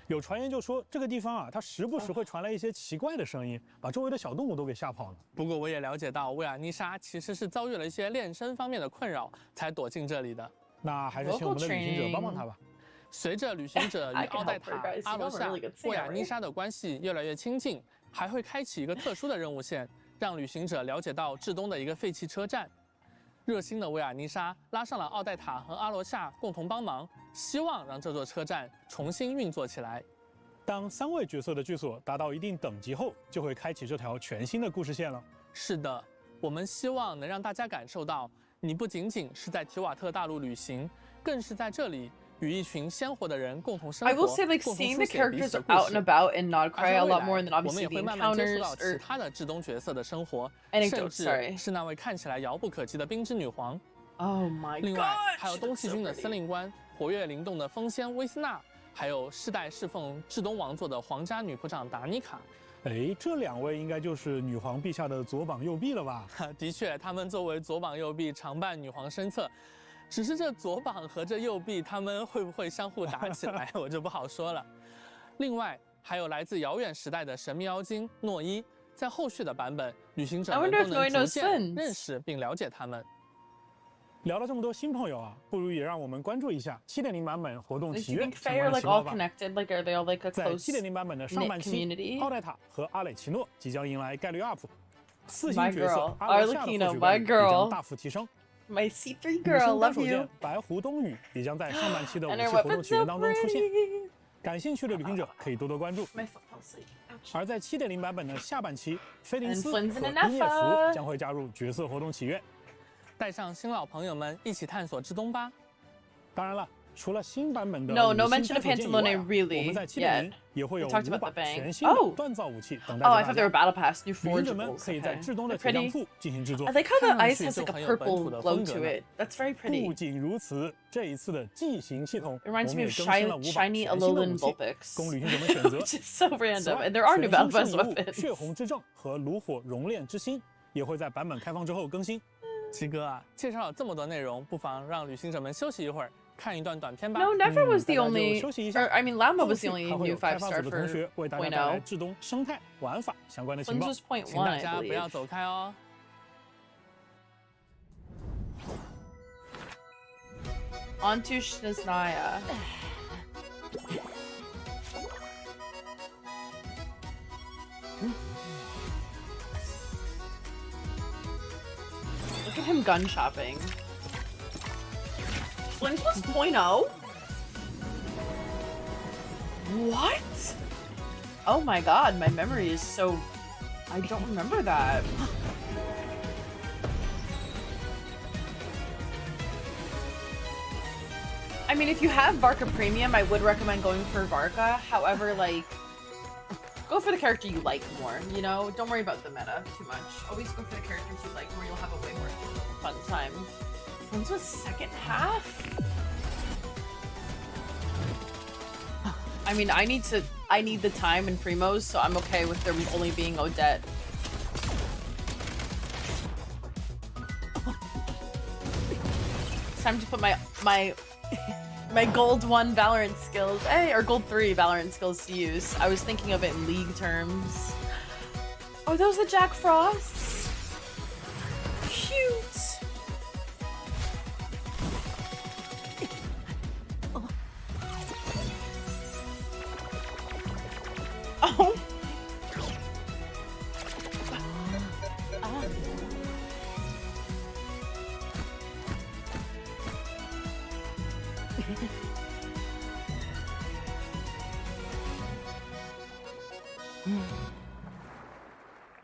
有传言就说这个地方啊，它时不时会传来一些奇怪的声音，把周围的小动物都给吓跑了。不过我也了解到，维尔妮莎其实是遭遇了一些炼身方面的困扰，才躲进这里的。那还是请我们的旅行者帮帮他吧。随着旅行者与奥黛塔、阿罗夏、维尔妮莎的关系越来越亲近，还会开启一个特殊的任务线，让旅行者了解到至东的一个废弃车站。热心的维尔妮莎拉上了奥黛塔和阿罗夏共同帮忙，希望让这座车站重新运作起来。当3位角色的剧所达到一定等级后，就会开启这条全新的故事线了。是的，我们希望能让大家感受到，你不仅仅是在提瓦特大陆旅行，更是在这里与一群鲜活的人共同生活。I will say, like, seeing the characters out and about in Nodcry a lot more than 我们 obviously 也 the 会慢慢接触 encounters 到其他的至东角色的生活， anecdotes. 甚 Sorry. 至是那位看起来遥不可及的冰之女皇。Oh my god! 另外，还有东西军的司令官，活跃灵动的风仙威斯娜，还有世代侍奉至东王座的皇家女仆长达妮卡。哎，这2位应该就是女皇陛下的左膀右臂了吧？的确，他们作为左膀右臂，常伴女皇身侧。只是这左膀和这右臂，他们会不会相互打起来，我就不好说了。另外，还有来自遥远时代的神秘妖精诺伊，在后续的版本，旅行者们都能逐渐认识并了解他们。聊了这么多新朋友啊，不如也让我们关注一下 7.0 版本活动祈愿 Faye are like all connected? Like are they all like a 在 close 7.0 版本的上半期， community? 奥黛塔和阿蕾奇诺即将迎来概率 up， 4星 My 角色 girl, 阿罗夏的获取 Arlecchino, 概 my 率也将 girl. 大幅提升。 My C3 女 girl, 生单 love 手 you. 剑白狐冬雨也将在上半期的武 And 器 her 活动 weapon's 祈愿 so 当中出现， pretty. 感兴趣的旅行者可以多多关注。 My foot fell asleep. Ouch. 而在7.0 版本的下半期，菲林斯 And 和 Flynn's in 伊涅 Anafa. 福将会加入角色活动祈愿。带上新老朋友们一起探索至东吧。当然了，除了新版本的 No 五 mention 星 of 单手剑以外 Pantalone 啊 really 我们在 yet. 7.0也会有 We talked 5 about 把 the bang. 全新的 Oh. 锻造武器等待 Oh, 着 I 大 thought they were 家。 battle pass, new 旅行者们 forgeables. 可以在 Okay. 至东的 They're 铁匠 pretty. 铺进行制作 I。like how the 看上 ice 去 has 就 like 很 a 有本 purple 土的 glow 风格 to 呢。 it. That's very 不 pretty. 仅如此，这一次的骑行系统， It 我们 reminds me 也 of 更新了5把 shiny 全新的武 Alolan 器， Vulpix. 供旅行者们选择。 Which is so 此 random. 外 And there are 全 new 新 battle pass 圣遗物 weapons. 血红之证和炉火熔炼之心也会在版本开放之后更新。七哥啊，介绍了这么多内容，不妨让旅行者们休息一会儿，看一段短片吧。 No, Never was the 大家就 only. 休息一下 Or, I mean, Lama 后 was 续 the only 还会 new 有开 5 发 star 组的 for 同学为大家 point 带来 0. 至东生态玩法相关的情 Flynn's 报。 was point 请 1, 大 I 家不要 believe. 走开哦。On to Snezhnaya. Look at him gun shopping. Flynn's was point 0? What? Oh my god, my memory is so... I don't remember that. I mean, if you have Varka Premium, I would recommend going for Varka. However, like, go for the character you like more, you know? Don't worry about the meta too much. Always go for the characters you like more, you'll have a way more fun time. When's the second half? I mean, I need the time in Primos, so I'm okay with there only being Odette. It's time to put my gold 1 Valorant skills, or gold 3 Valorant skills to use. I was thinking of it in League terms. Are those the Jack Frosts? Cute. Oh.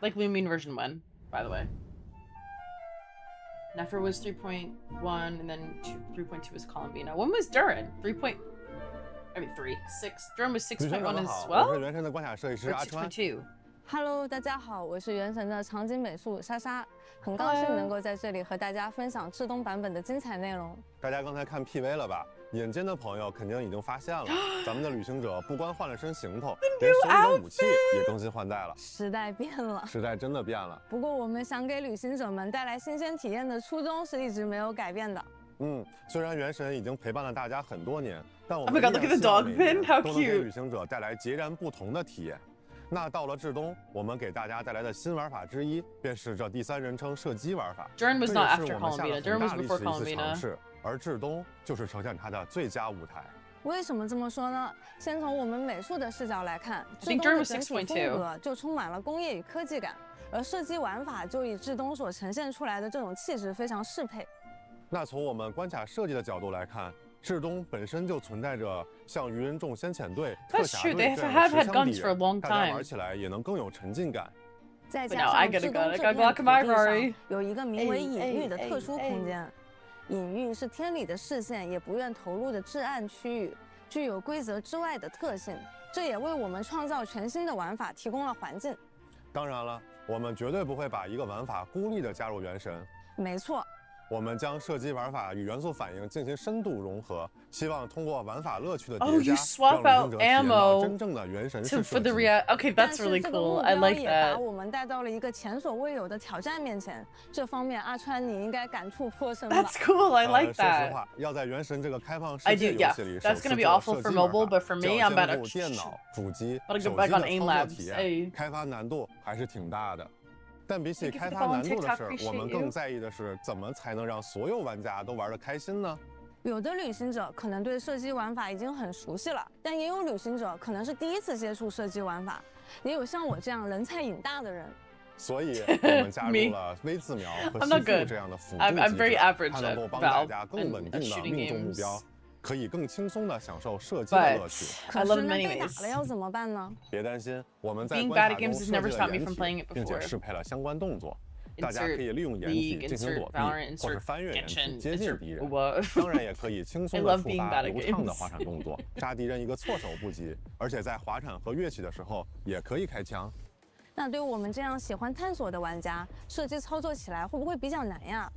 Like Lumine version 1, by the way. Nefer was 3.1, and then 3.2 was Columbina. When was Durin? 3. 6. Durin was 6.1 as well? 我是原神的关卡设计师阿川。 6.2. Hello， 大家好，我是原神的场景美术莎莎，很高兴能够在这里和大家分享至东版本的精彩内容。大家刚才看 PV 了吧？眼尖的朋友肯定已经发现了，咱们的旅行者不光换了身行头，连手里的武器也更新换代了。时代变了，时代真的变了。不过我们想给旅行者们带来新鲜体验的初衷是一直没有改变的。虽然原神已经陪伴了大家很多年，但我 Oh 们 my god, look at the dog pin, how 都能给 cute. 旅行者带来截然不同的体验。那到了至东，我们给大家带来的新玩法之一，便是这第三人称射击玩法。Durin was not after 这也是我们下了 Columbina. 很 Durin 大 was 力 before 气的一次尝 Columbina. 试，而至东就是呈现它的最佳舞台。为什么这么说呢？先从我们美术的视角来看， I 至 think 东 Durin 的 was 整体 6.2. 风格就充满了工业与科技感，而射击玩法就与至东所呈现出来的这种气质非常适配。那从我们关卡设计的角度来看，至东本身就存在着像鱼人众先遣队、特 That's 侠 true. 队 They 这样 have 的 had 持枪 guns 敌 for a 人， long 大家 time. 玩起来也能更有沉浸感。再 But 加 now I 上 gotta 至 go. 东 I 这 gotta 片 go 土 to my 地上 Rory. 有一个名为隐喻的哎特殊哎空间，隐喻是天理的视线也不愿投入的至暗区域，具有规则之外的特性，这也为我们创造全新的玩法提供了环境。当然了，我们绝对不会把一个玩法孤立地加入原神。没错。我们将射击玩法与元素反应进行深度融合，希望通过玩法乐趣的 Oh, 叠 you 加， swap 让 out 旅行者体验到 ammo 真正的原神式 for 射 the 击。 Okay, 但 that's 是 really 这个 cool. 目 I 标 like 也把 that. 我们带到了一个前所未有的挑战面前，这方面阿川你应该感触颇深吧 That's cool. I like 说实 that. 话，要在原神这个开放世 I 界 do, 游 yeah. 戏里 That's 首次 gonna be 做 awful 射 for 击玩 mobile, 法 but for 就 me, 要 I'm 兼 about 顾 to 电脑、主机、 Gotta 手 go 机 back 的 on 操 aim 作 labs. 体验， Hey. 开发难度还是挺大的。但比起 Thank you 开 for the 发 follow 难 on 度的 TikTok, 事儿，我 appreciate 们 you. 更在意的是怎么才能让所有玩家都玩得开心呢？有的旅行者可能对射击玩法已经很熟悉了，但也有旅行者可能是第一次接触射击玩法，也有像我这样人菜瘾大的人。所以我们加入了微自瞄和 I'm 吸 not 附 good. 这样的辅助 I'm 机 very 制， average 它能 at 够帮大 Valve 家更稳 and 定的 shooting 命中目 games. 标，可以更轻松地享受射击的乐 But 趣。 I 可 love 是 them 那被打 anyways. 了要怎么办呢？别担心，我们在 Being 关 bad 卡 at 中 games has 设 never 计 stopped 了 me 掩 from 体 playing it，并且 before. 适配了相关动作。大家 Insert 可以利用掩体 League, 进行 insert 躲避， Valorant, 或是 insert 翻越掩体 Genshin, 接近 insert 敌人。 what? 当然也可以轻松 I 地 love 触 being 发 bad at 流畅的 games. 滑铲动作，杀敌人一个措手不及。而且在滑铲和跃起的时候也可以开枪。那对我们这样喜欢探索的玩家，射击操作起来会不会比较难呀？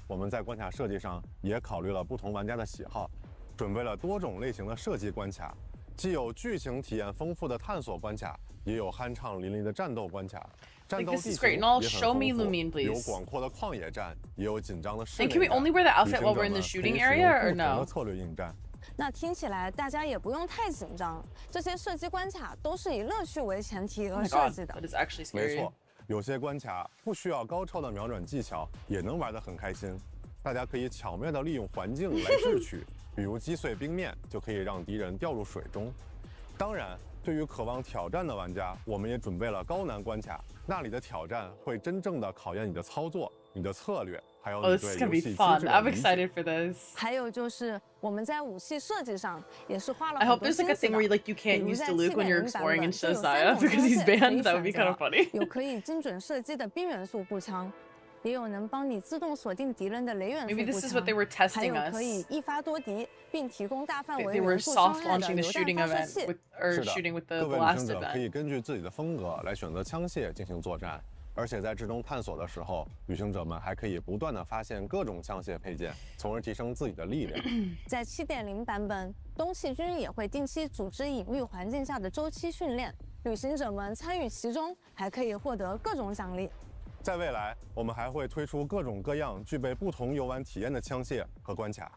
我们在关卡设计上也考虑了不同玩家的喜好，准备了多种类型的射击关卡，既有剧情体验丰富的探索关卡，也有酣畅淋漓的战斗关卡。战斗 this 地 is 形 great, 也 and all 很 show me 丰富， Lumine, 有 please. 广阔的旷野战，也有紧张的室 And 内 can we 战。 only wear the 旅 outfit 行 while 者 we're in 们 the 可以 shooting 使用 area, 不 or 同的 no? 策略应战。那听起来大家也不用太紧张，这些射击关卡都是以乐趣为前提 Oh 而 my 设 god, 计的。 that is actually 没 scary. 错，有些关卡不需要高超的瞄准技巧，也能玩得很开心。大家可以巧妙地利用环境来智取，比如击碎冰面就可以让敌人掉入水中。当然，对于渴望挑战的玩家，我们也准备了高难关卡，那里的挑战会真正的考验你的操作、你的策略，还有 Oh, 你 this 对 is gonna 游 be 戏机 fun. 制的 I'm 理解。 excited for this. 还有就是我们在武器设计上也是花了 I 很 hope 多 there's 心 like a 思 thing 的。 where like you 比 can't 如 use 在 Diluc when you're 7.0 版 exploring 本 in 就有 Snezhnaya 3种 because he's 装备可 banned. 以 That would be 选 kind of 择 funny. 有可以精准射击的冰元素步枪，也有能帮你自动锁定敌人的雷元素 Maybe 步 this is what they were 枪，还 testing 有可以 us. 一发多敌，并提供大范 They 围 were 元素伤 soft 害的 launching the 榴弹 shooting 发射 event 器。 with or 是的， shooting with the 各位旅 last 行者可 event. 以根据自己的风格来选择枪械进行作战。而且在至中探索的时候，旅行者们还可以不断地发现各种枪械配件，从而提升自己的力量。在7.0版本，东气军也会定期组织隐喻环境下的周期训练，旅行者们参与其中，还可以获得各种奖励。在未来，我们还会推出各种各样具备不同游玩体验的枪械和关卡。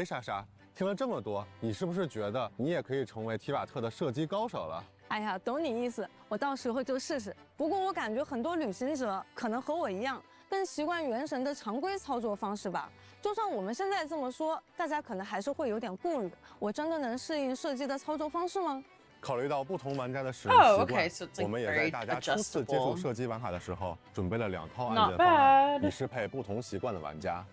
莎莎，听了这么多，你是不是觉得你也可以成为提瓦特的射击高手了？哎呀，懂你意思，我到时候就试试。不过我感觉很多旅行者可能和我一样，更习惯原神的常规操作方式吧。就算我们现在这么说，大家可能还是会有点顾虑。我真的能适应射击的操作方式吗？考虑到不同玩家的使用习惯，我们也在大家初次接触射击玩法的时候，准备了2套按键方案，以适配不同习惯的玩家。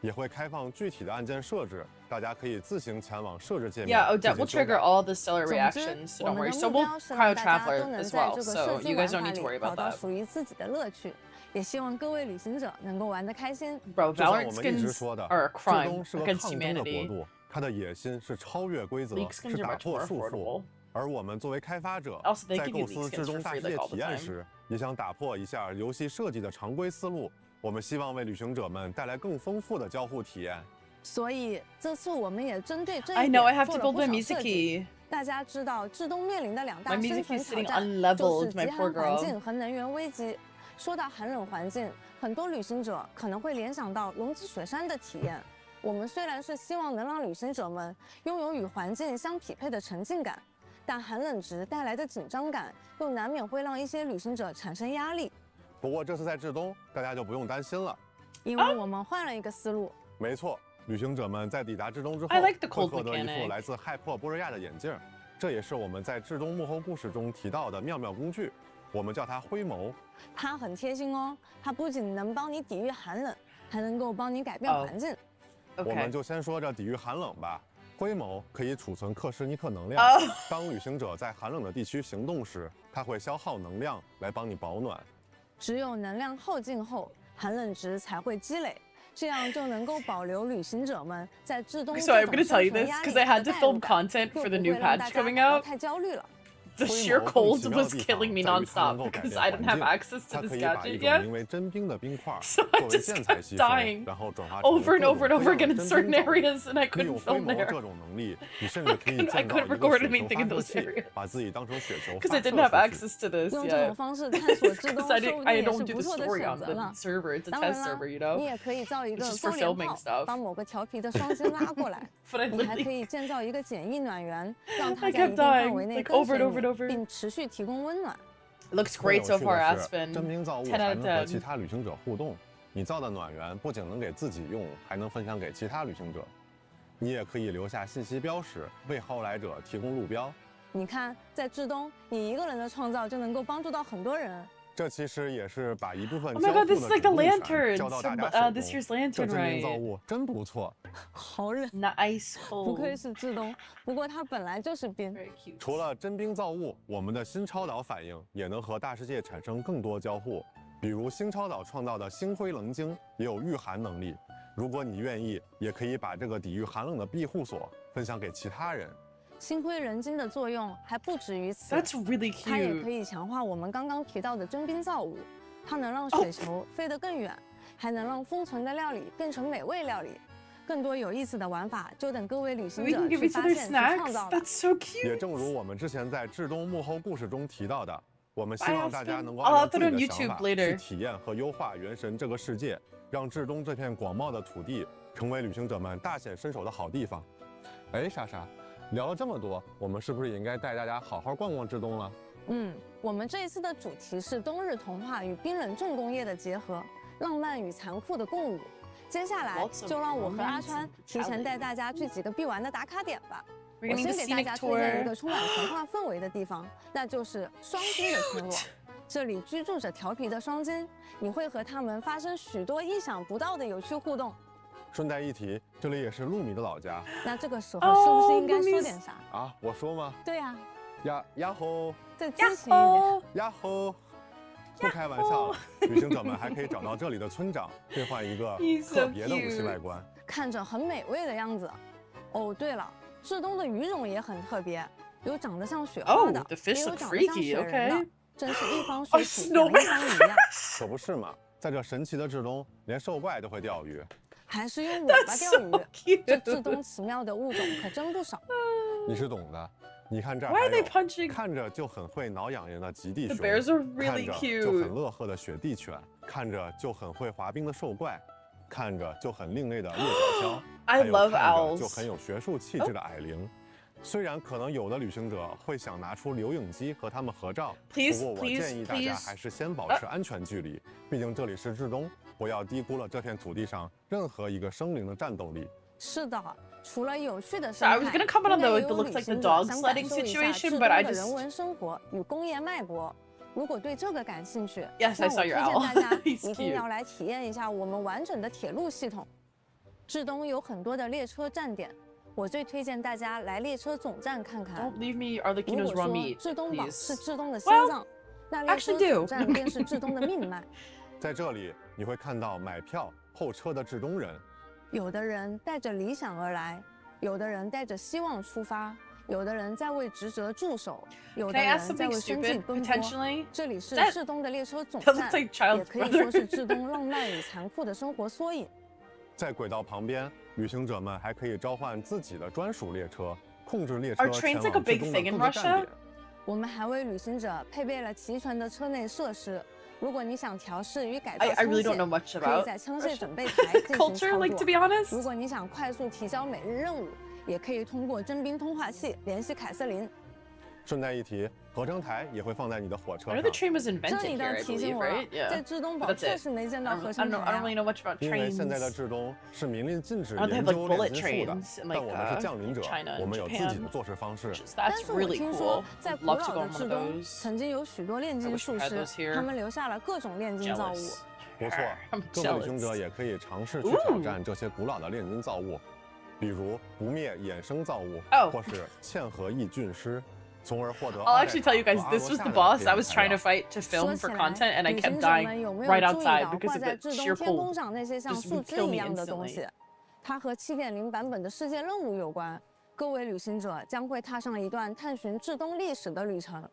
也会开放具体的按键设置，大家可以自行前往设置界面。 Yeah, Odette will trigger all the stellar reactions, so don't worry. So we'll cryo traveler as well, so you guys don't need to worry about that. 属于自己的乐趣，也希望各位旅行者能够玩得开心。Bro, 就像 Valorant 我们一直 skins 说的， are a 至 crime 东是个 against 抗争的国 humanity. 度，它的野心是超越规则， League skins 是 are 打 much 破 more 束缚。 affordable. 而我们作为开发者， Also, they 在 give you 构 league 思至 skins 东 for 大 free 世 like 界 all 体 the 验 time. 时，也想打破一下游戏设计的常规思路。我们希望为旅行者们带来更丰富的交互体验。所以这次我们也针对这 I 一 know I 点 have 做 to 了 build 不 my 少 music 设计。 key. 大家知道，至东面临的2大 My 生 music 存 key is 挑 sitting 战 unleveled, 就是极 my 寒 poor 环 girl. 境和能源危机。说到寒冷环境，很多旅行者可能会联想到龙之雪山的体验。我们虽然是希望能让旅行者们拥有与环境相匹配的沉浸感，但寒冷值带来的紧张感又难免会让一些旅行者产生压力。不过这次在至东，大家就不用担心了，因为我们换了一个思路。没错，旅行者们在抵达至东之后，会获得一副来自害破波瑞亚的眼镜，这也是我们在至东幕后故事中提到的妙妙工具，我们叫它灰眸。它很贴心哦，它不仅能帮你抵御寒冷，还能够帮你改变环境。我们就先说这抵御寒冷吧。灰眸可以储存克什尼克能量，当旅行者在寒冷的地区行动时，它会消耗能量来帮你保暖。只有能量耗尽后，寒冷值才会积累，这样就能够保留旅行者们在至东。So I'm going to tell you this because I had to film content for the new patch coming out. 太焦虑了。The sheer cold was killing me nonstop because I didn't have access to this gadget yet. So I just kept dying over and over and over again in certain areas, and I couldn't film there. I couldn't record anything in those areas because I didn't have access to this yet. Because I don't do the story on the server; it's a test server, you know. 你也可以造一个 It's just for filming stuff. 把某个调皮的双星拉过来。你还可以建造一个简易暖源，让它在一定范围内跟随你，并持续提供温暖。Looks great so far, Aspen. 真冰造物还能和其他旅行者互动。你造的暖源不仅能给自己用，还能分享给其他旅行者。你也可以留下信息标识，为后来者提供路标。你看，在至东，你一个人的创造就能够帮助到很多人。这其实也是把一部分 Oh my god, this is like the lantern from this year's lantern, 这真冰造物真不错。好冷 ，nice cold。不愧是至东，不过它本来就是冰。除了真冰造物，我们的新超导反应也能和大世界产生更多交互。比如星超导创造的星辉棱晶也有御寒能力。如果你愿意，也可以把这个抵御寒冷的庇护所分享给其他人。星辉人晶的作用还不止于此 ，That's really cute。它也可以强化我们刚刚提到的真冰造物，它能让雪球飞得更远，还能让封存的料理变成美味料理。更多有意思的玩法，就等各位旅行者去发现、去创造吧。That's so cute。也正如我们之前在至东幕后故事中提到的，我们希望大家能够按照自己的想法去体验和优化原神这个世界，让至东这片广袤的土地成为旅行者们大显身手的好地方。哎，莎莎。聊了这么多，我们是不是也应该带大家好好逛逛至东了？我们这一次的主题是冬日童话与冰冷重工业的结合，浪漫与残酷的共舞。接下来就让我和阿川提前带大家去几个必玩的打卡点吧。我先给大家推荐一个充满童话氛围的地方，那就是双金的村落。这里居住着调皮的双金，你会和他们发生许多意想不到的有趣互动。顺带一提，这里也是露米的老家。那这个时候是不是应该说点啥啊？我说吗？对呀。呀吼！再激情一点。呀吼！不开玩笑了，旅行者们还可以找到这里的村长，兑换一个特别的武器外观，看着很美味的样子。哦，对了，至东的鱼种也很特别，有长得像雪花的，也有长得像雪人的，真是一方水土养一方鱼呀。可不是嘛，在这神奇的至东，连兽怪都会钓鱼。还是用尾巴钓鱼，这至东奇妙的物种可真不少。你是懂的，你看这儿看着就很会挠痒痒的极地熊，看着就很乐呵的雪地犬，看着就很会滑冰的兽怪，看着就很另类的猎角枭，还有看着就很有学术气质的矮灵。虽然可能有的旅行者会想拿出留影机和他们合照，不过我建议大家还是先保持安全距离，毕竟这里是至东。不要低估了这片土地上任何一个生灵的战斗力。是的，除了有趣的生态， I was gonna comment on the looks like the dog sledding situation, but I just 人文生活与工业脉搏。如果对这个感兴趣， Yes, I saw your owl. 那我推荐大家一定要来体验一下我们完整的铁路系统。至东有很多的列车站点，我最推荐大家来列车总站看看。Don't leave me Arlecchino's raw meat. 至东堡是至东的心脏，那列车总站便是至东的命脉。在这里，你会看到买票候车的至东人，有的人带着理想而来，有的人带着希望出发，有的人在为职责驻守，有的人在为生计奔波。这里是至东的列车总站，也可以说是至东浪漫与残酷的生活缩影。在轨道旁边，旅行者们还可以召唤自己的专属列车，控制列车前往至东的各个站点。我们还为旅行者配备了齐全的车内设施。如果你想调试与改造 I 枪 really 械， don't know much 可以 about 在枪械准备台进行 culture, 操 like to 作。 be honest. 如果你想快速提交每日任务，也可以通过征兵通话器联系凯瑟琳。顺带一提，合成台也会放在你的火车 I know 上 the。train was 这 invented 里 here, 倒 I 提醒 believe, 我了 right? Yeah. 在至东堡 That's 确 it. 实没见到合 I 成 don't 台 really 啊。 know much about 因为 trains. 现在的制东是明令禁止 I don't think 研 they have, 究 like, 炼 bullet 金术的 trains in, 但 like, 我们是降临者 China，我们有自 Japan 己的做事方式。 但 That's 是我 really 听说 cool. 在 I'd 古 love 老 to go 的 on one 至 of 东， those. 曾经有许多炼 I 金 wish 术 we had 师 those，here. 他们留下了各种炼金造物。 Jealous. 不错 I'm，各位旅行 jealous. 者也可以尝试去挑战这些古老的炼金造物，比如不灭衍生造物， Oh 或是嵌合异菌师，从而获得。 I'll actually tell you guys, this was the boss I was trying to fight to 说 film 起 for 来， content, and I 旅 kept 行者 dying 们有没 right 有注意 outside 到 because 挂 of 在 the 至 sheer 东天空 cold. 上那些像 Just 树 would 枝 kill 一 me 样的东 instantly. 西？它和 7.0 版本的世界任务有关。各位旅行者将会踏上一段探寻至东历史的旅程。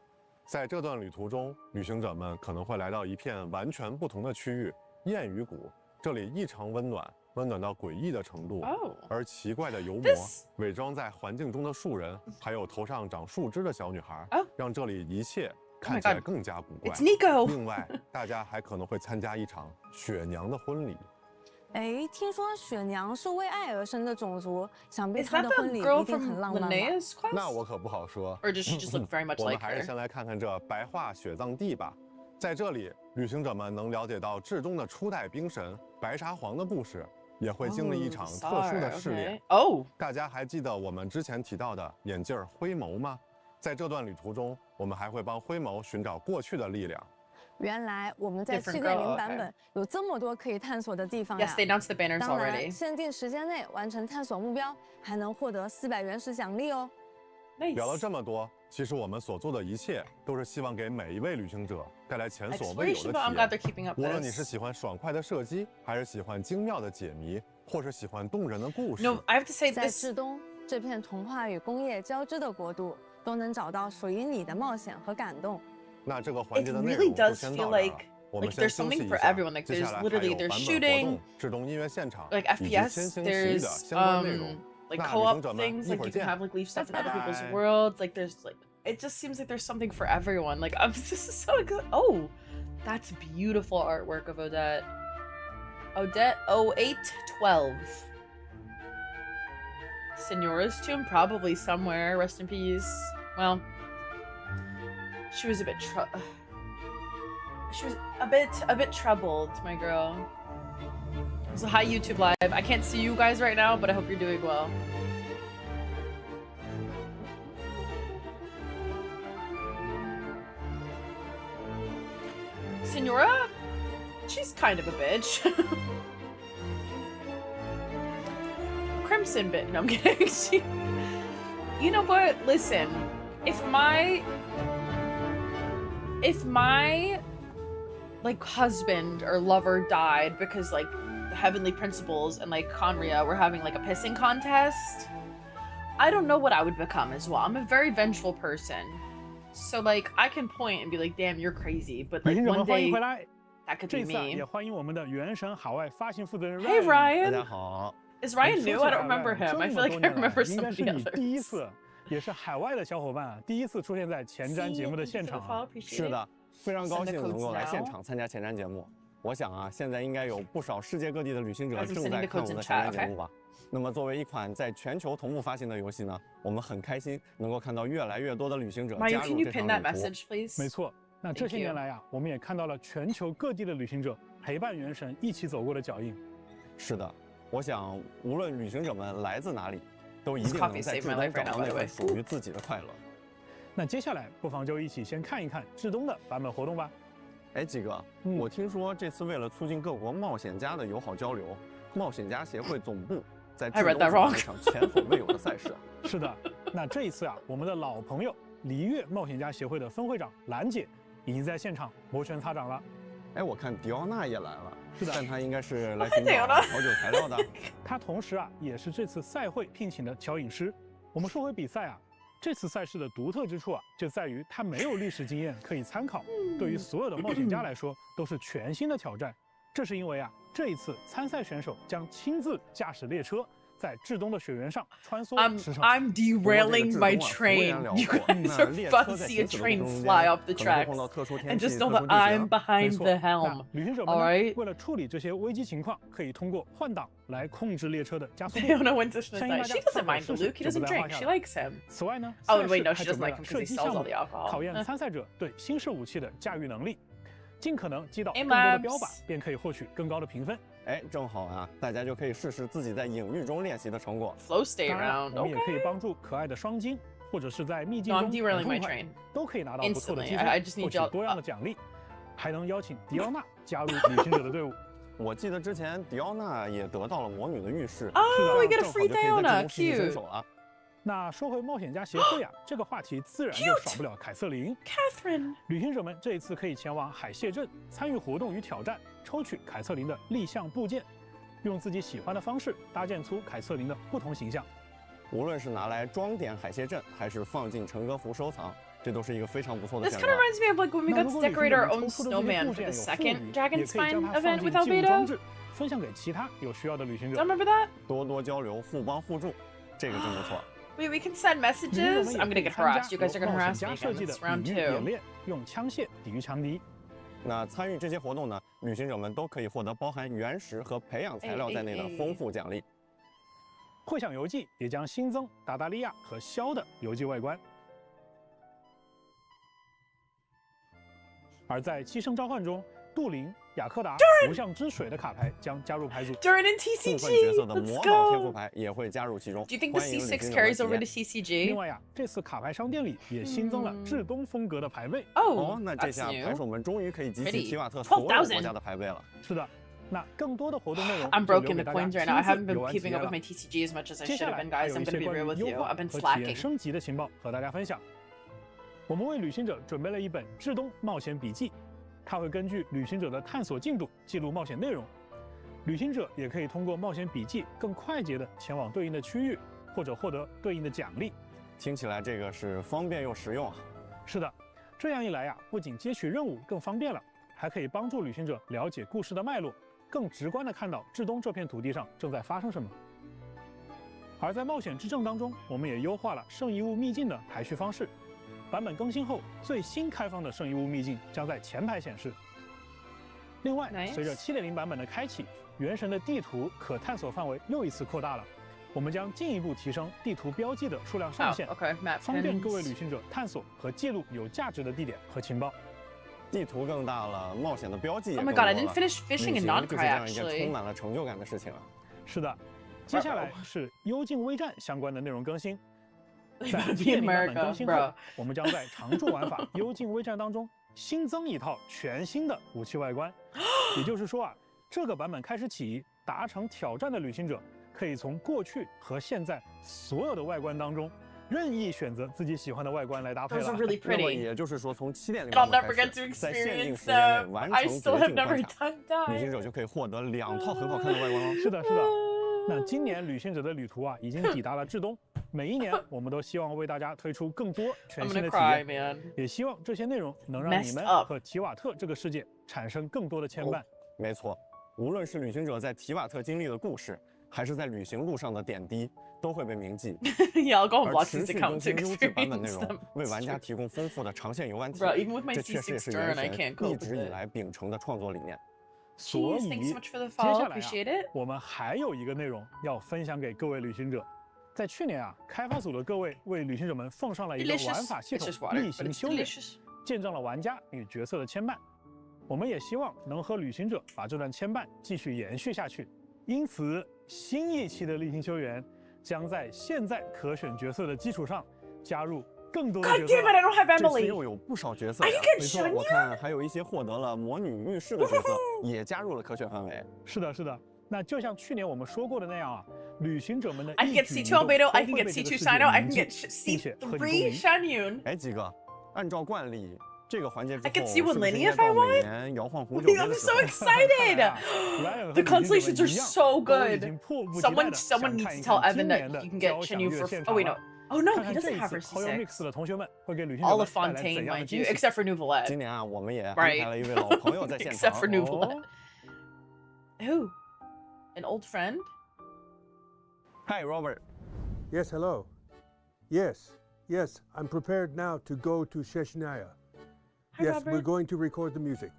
在这段旅途中，旅行者们可能会来到一片完全不同的区域——谚语谷。这里异常温暖，温暖到诡异的程度。Oh 而奇怪的油膜、 This- 伪装在环境中的树人，还有头上长树枝的小女孩 Oh 让这里一切 my 看起来 God 更加古怪。 It's Nico. 另外，大家还可能会参加一场雪娘的婚礼。哎，听说雪娘是为爱而生的种族，想必 Is 她 that 的 the 婚礼 girl 一定 from 很浪漫吧？ Linnea's quest? 那我可不好说。 Or does she just look very much 我们 like 还是 her? 先来看看这白桦雪葬地吧。在这里，旅行者们能了解到至东的初代冰神白沙皇的故事，也会经历一场 Oh, 特殊的 Tsar, 试炼。 okay. Oh 大家还记得我们之前提到的眼镜灰眸吗？在这段旅途中，我们还会帮灰眸寻找过去的力量。原来我们在 Different 7.0 girl, 版 okay. 本有这么多可以探索的地方呀 Yes, they announced the banners 当然， already. 限定时间内完成探索目标，还能获得400原石奖励哦。聊了 Nice. 这么多，其实我们所做的一切都是希望给每一位旅行者带来前所未有 Exploration, 的 but I'm 体 glad they're 验。 keeping up 无论你是 this. 喜欢爽快的射击，还是喜欢精妙的解谜，或是喜欢动人的故事， No, I have to say 在 this. 至东这片童话与工业交织的国度，都能找到属于你的冒险和感动。那这个环 It 节的内 really 容就 does 先 feel 到这儿了 like 我们 like 先 there's 休息 something 一 for 下 everyone. Like 接 there's 下来还 literally 有 there's 版本活 shooting, 动、至东音乐现场 like 以及 FPS. 千星奇遇的 There's 相关内容。 like 那旅 co-op 行者们 things. 一 Like 会儿 you can 见。 have like leave stuff in other people's Bye. worlds. Like there's like it just seems like there's something for everyone. Like I'm this is so good. Oh, that's beautiful artwork of Odette. Odette 0812. Senora's tomb probably somewhere. Rest in peace. Well, she was a bit she was a bit troubled, my girl. So hi YouTube Live. I can't see you guys right now, but I hope you're doing well. Senora? She's kind of a bitch. Crimson bit. No, I'm kidding. You know what? Listen, if my like husband or lover died because like the heavenly principles and like Conria were having like a pissing contest, I don't know what I would become as well. I'm a very vengeful person. So like I can point and be like, damn, you're crazy, but 旅 like 行者 one 们欢迎 day 回来。 that could 这 be 次啊，也 me. 欢迎我们的原神海外发行负责人 Hey 大 Ryan. 家好。 Is Ryan 说 new? 起 I 海 don't 外 remember 这 him. 么 I feel 多 like I 年来 remember 应该 some 是 of 你 the 第一 others. 次，也是海外的小伙伴啊，第一次出现在前瞻节目的现场啊。是的，非常高兴能够来现场参加前瞻节目。我想啊，现在应该有不少世界各地的旅行者正在看我们的前瞻节目吧。那么，作为一款在全球同步发行的游戏呢，我们很开心能够看到越来越多的旅行者加 Mayu, 入 can you 这 pin 场 that 旅途。 message, please? 没错，那这些 Thank you. 年来呀，我们也看到了全球各地的旅行者陪伴原神一起走过的脚印。是的，我想无论旅行者们来自哪里，都一定 This 能 coffee 在 saved 至 my 东 life 找 right now, 到 by 那 the way. 份属于自己的快乐。那接下来不妨就一起先看一看至东的版本活动吧。哎，几哥，我听说这次为了促进各国冒险家的友好交流，冒险家协会总部在至 I read 东 that 举办 wrong. 了一场前所未有的赛事。是的，那这一次啊，我们的老朋友璃月冒险家协会的分会长兰姐已经在现场摩拳擦掌了。哎，我看迪奥娜也来了，是的，但她应该是来寻找调酒材料的。她同时啊，也是这次赛会聘请的调饮师。我们说回比赛啊，这次赛事的独特之处啊，就在于它没有历史经验可以参考，对于所有的冒险家来说都是全新的挑战。这是因为啊，这一次参赛选手将亲自驾驶列车，在至东的雪原上穿梭驰骋。I'm derailing my train. You guys are about to see a train fly off the tracks, and just know that I'm behind the helm. 旅行者们为了处理这些危机情况，可以通过换挡来控制列车的加速度。 I don't know when Snezhnaya. She doesn't mind the Luke. He doesn't drink. She likes him. 此外呢 ，Oh wait, no, she doesn't like him because he 射击 sells 项 all 目 the alcohol. 考验参赛者对新式武器的驾驭能力，尽可能击倒更多的标靶，便可以获取更高的评分。哎，正好啊，大家就可以试试自己在影域中练习的成果。 Flow stay 当然， around. 我们也可以帮助可爱的双金，或者是在秘境 No, 中 I'm derailing 痛 my 快 train. 都可以拿到不错的 Instantly. 积 I 分， just 获 need 取 y'all. 多样的奖励，还能邀请迪奥娜加入旅行者的队伍。我记得之前迪奥娜也得到了魔女的玉饰， Oh, we get a 正好 free 就可以在这 Diona. 中实际身 Cute. 手了。那说回冒险家协会啊，这个话题自然就少不了凯瑟琳。Catherine. 旅行者们这一次可以前往海蟹镇参与活动与挑战，抽取凯瑟琳的立项部件，用自己喜欢的方式搭建出凯瑟琳的不同形象。无论是拿来装点海蟹镇，还是放进成歌服收藏，这都是一个非常不错的 This 选 kind 择。 of reminds me of like when we got to decorate our own snowman for the second Dragon Spine event with Albedo. 分享给其他有需要的旅行者。 Do you remember that? 多多交流，互帮互助，这个真不错。Wait, we can send messages. I'm gonna get harassed. You guys are gonna harass me 设 again. 计的 It's round 比喻演 2. 练，用枪械抵御强敌。那参与这些活动呢，旅行者们都可以获得包含原石和培养材料在内的丰富奖励。会想游记也将新增达达利亚和肖的游记外观。而在寄生召唤中，杜林、雅克达、无相之水的卡牌将加入牌组。Durin and 部分角色 TCG. 的 Let's 魔导天赋 go. 牌也会加入其中。 Do you think the 欢迎 C6 旅行者们 carries 体 over 验 to CCG? 另外呀，这次卡牌商店里也新增了至东风格的牌位。Oh, 那这 that's 下 new. 牌手们终于可以集齐 Pretty. 提瓦特所有国 12,000. 家的牌位了。是的，那更多的活动内容 I'm 就留 broken 给 the 大家 coins right now. I 亲 haven't 自 been 游玩体 keeping 验 up 了 with my TCG as much as I 接 should 下 have 来 been, 还 guys. 有 I'm 一 gonna 些 be 关 real 于 with 优 you. 化 I've been 和体验 slacking. 升级的情报和大家分享。我们为旅行者准备了一本至东冒险笔记，它会根据旅行者的探索进度记录冒险内容。旅行者也可以通过冒险笔记更快捷地前往对应的区域，或者获得对应的奖励。听起来这个是方便又实用啊！是的，这样一来呀，不仅接取任务更方便了，还可以帮助旅行者了解故事的脉络，更直观地看到至东这片土地上正在发生什么。而在冒险之证当中，我们也优化了圣遗物秘境的排序方式。版本更新后，最新开放的圣遗物秘境将在前排显示。另外， Nice. 随着 7.0 版本的开启，原神的地图可探索范围又一次扩大了。我们将进一步提升地图标记的数量上限， Oh, okay. Map 方便各位 pins. 旅行者探索和记录有价值的地点和情报。地图更大了，冒险的标记也 Oh 更 my 多 god, I 了。 didn't finish fishing 旅 in 行 Noncry 就是这样一件 actually. 充满了成就感的事情啊！是的，接下来是幽静微战相关的内容更新。在 Be 7.0版本 America, 更新后 bro.，我们将在常驻玩法幽静微战当中新增一套全新的武器外观。也就是说啊，这个版本开始起，达成挑战的旅行者可以从过去和现在所有的外观当中任意选择自己喜欢的外观来搭配 Those 了 are。really 那么 pretty. 也就是说，从7.0 And I'll 版 never 本 get to 开始，在限定 experience 时间内 them. 完 I 成 still 绝 have 境 never 关卡， done 旅行 that. 者就可以获得2套很好看的外观哦。是的，是的。那今年旅行者的旅途啊，已经抵达了至东。每一年，我们都希望为大家推出更多全 I'm 新 gonna 的体 cry, 验， man. 也希望这些内容能让你 Messed 们 up. 和提瓦特这个世界产生更多的牵绊。没错，无论是旅行者在提瓦特经历的故事，还是在旅行路上的点滴，都会被铭记。Yeah, I'll go and 而 block 持 these 续更 accounts 新 to 优质版本内 experience 容 them.，为玩家提供丰富的长线游玩体 Bro, 验。 even with my 这确实也 C6 是 Stern, 原 I can't 神 cope 一 with 直以 it. 来秉承的创作理念。所 Jeez, 以， thanks so much for the 接 follow. 下来啊 Appreciate it. 我们还有一个内容要分享给各位旅行者。在去年啊，开发组的各位为旅行者们奉上了一个 Delicious. 玩法系 It's 统 just water, 例 but 行 it's 修炼， delicious. 见证了玩家与角色的牵绊。我们也希望能和旅行者把这段牵绊继续延续下去。因此，新一期的例行修缘将在现在可选角色的基础上加入更多的 God 角色。 damn it, I don't have 这次 Emily. 又有不少角色呀 Are you getting 没错， Shania? 我看还有一些获得了魔女浴室的角色也加入了可选范围。是的，是的。那就像去年我们说过的那样啊，旅行者们的 I can 一 get 举一 C2 动 Albedo, 都 I 会 can 被 get 这个 C2 世界 Sino, I 铭 can 记 get 并且和你共 C3 鸣。 Shanyun. 哎，几个，按照惯例，这个环节之 I 后 can 是 see 不 one 是 Lenny 应 if 该 I 到每 want. 年摇晃红酒杯 I'm 的时 so 候？ excited. The constellations are so 都已 good. 经迫不及待 Someone 地 someone 想 needs 看 to 一 tell 看 Evan 今 that 年的 you can 交 get 响 Shanyu 乐 for. 现 Oh 场 wait, no. 了。 Oh no, 看 he 看这 doesn't 一 have 次 her 好友 C6. mix 的同学们会给旅行者 All 们 of 带来怎 Fontaine, 样的 mind 惊 you, 喜？ except for Nouvelette. 今年啊，我们也安 Right. 排了一位老朋友在现 Except 场 for。Nouvelette. 哦， Who? An old friend? Hi, Robert. Yes, hello. Yes, I'm prepared now to go to Snezhnaya. Hi, yes, Robert. we're going to record the music.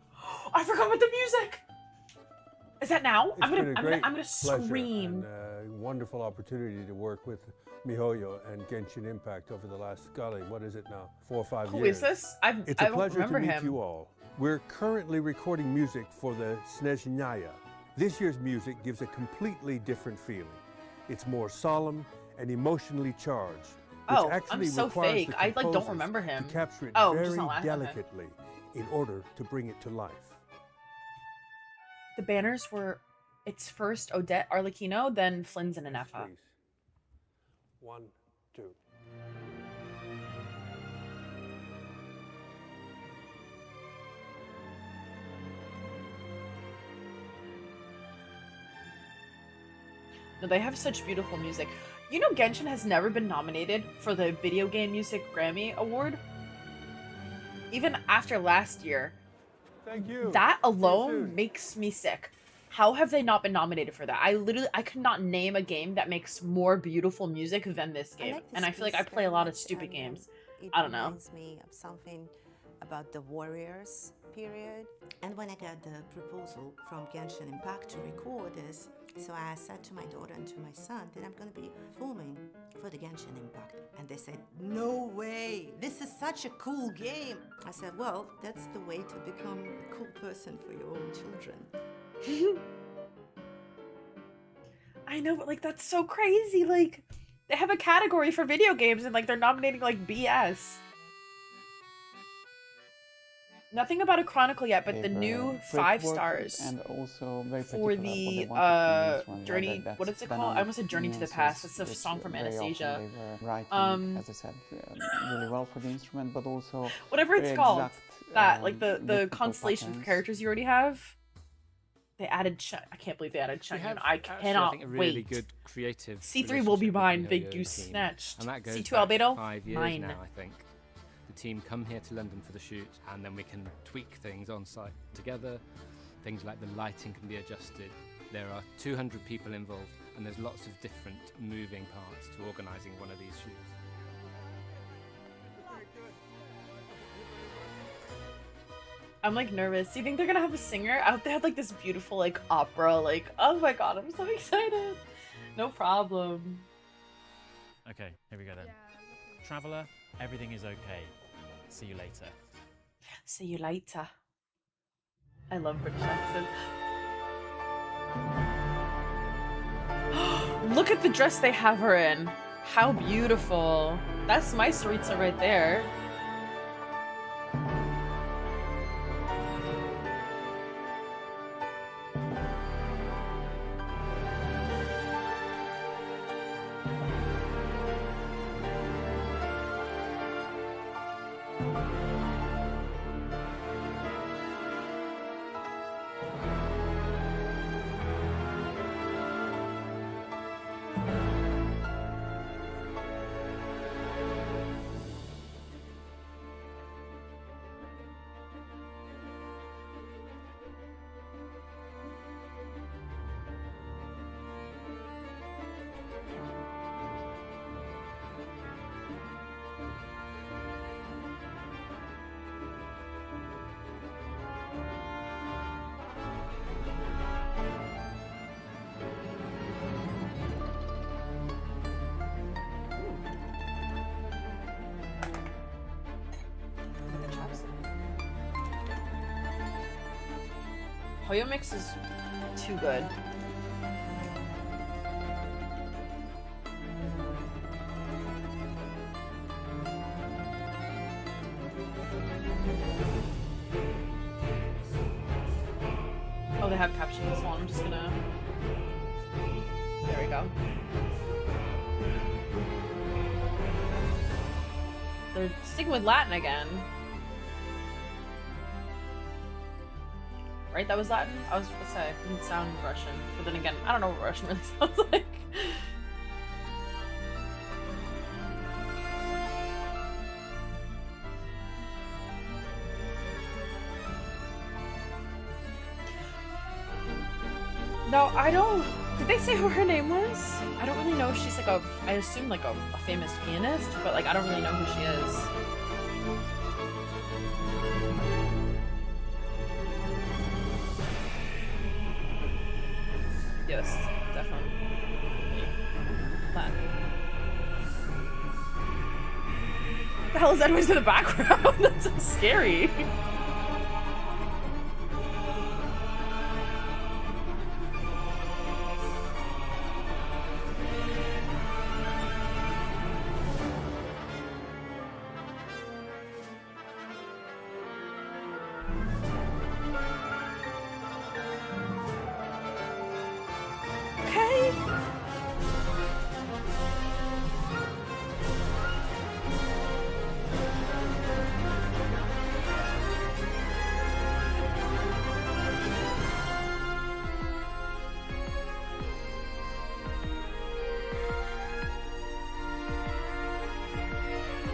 I forgot about the music. Is that now? I'm gonna scream. And a wonderful opportunity to work with MiHoYo and Genshin Impact over the last, golly, what is it now? 4 or 5 years. Who is this? It's a pleasure to meet you all. We're currently recording music for the Snezhnaya. This year's music gives a completely different feeling. It's more solemn and emotionally charged, which actually I'm so requires fake. the I like don't composers remember him. to capture it I'm very just not laughing at him. delicately in order to bring it to life. The banners were, it's first Odette Arlecchino, then Flynn's and Anefa. Please. 1, 2. No, they have such beautiful music. You know, Genshin has never been nominated for the Video Game Music Grammy Award? Even after last year. Thank you. That alone makes me sick. How have they not been nominated for that? I could not name a game that makes more beautiful music than this game. And I feel like I play a lot of stupid games. I don't know. It reminds me of something about the Warriors period. And when I got the proposal from Genshin Impact to record this, so I said to my daughter and to my son that I'm going to be filming for the Genshin Impact. And they said, no way, this is such a cool game. I said, well, that's the way to become a cool person for your own children. I know, but like that's so crazy. Like they have a category for video games and like they're nominating like BS. Nothing about a Chronicle yet, but the new 5 stars and also very for the Journey. What is it called? I almost said Journey to the Past. It's a song from Anastasia. Writing, as I said, really well for the instrument, but also whatever it's called. That like the constellation of characters you already have. They added. I can't believe they added Chunhyun. I cannot a really wait. Good creative. C3 will be mine. Thank you, Snatched. And that goes C2 back Albedo. 5 years mine. now, I think. The team come here to London for the shoot, and then we can tweak things on site together. Things like the lighting can be adjusted. There are 200 people involved, and there's lots of different moving parts to organising one of these shoots. I'm like nervous. Do you think they're gonna have a singer? I hope they have like this beautiful like opera. Like, oh my god, I'm so excited. No problem. Okay, here we go then. Traveller, everything is okay. See you later. See you later. I love British accent. Look at the dress they have her in. How beautiful. That's my Saritsa right there. Hoyo mix is too good. Oh, they have captions as well. I'm just gonna... There we go. They're sticking with Latin again. Right? That was Latin? I was going to say, it didn't sound Russian. But then again, I don't know what Russian really sounds like. No, I don't Did they say who her name was? I don't really know if she's like I assume like a famous pianist, but like I don't really know who she is. Yes, definitely. Latin. What the hell is anyways in the background? That's so scary.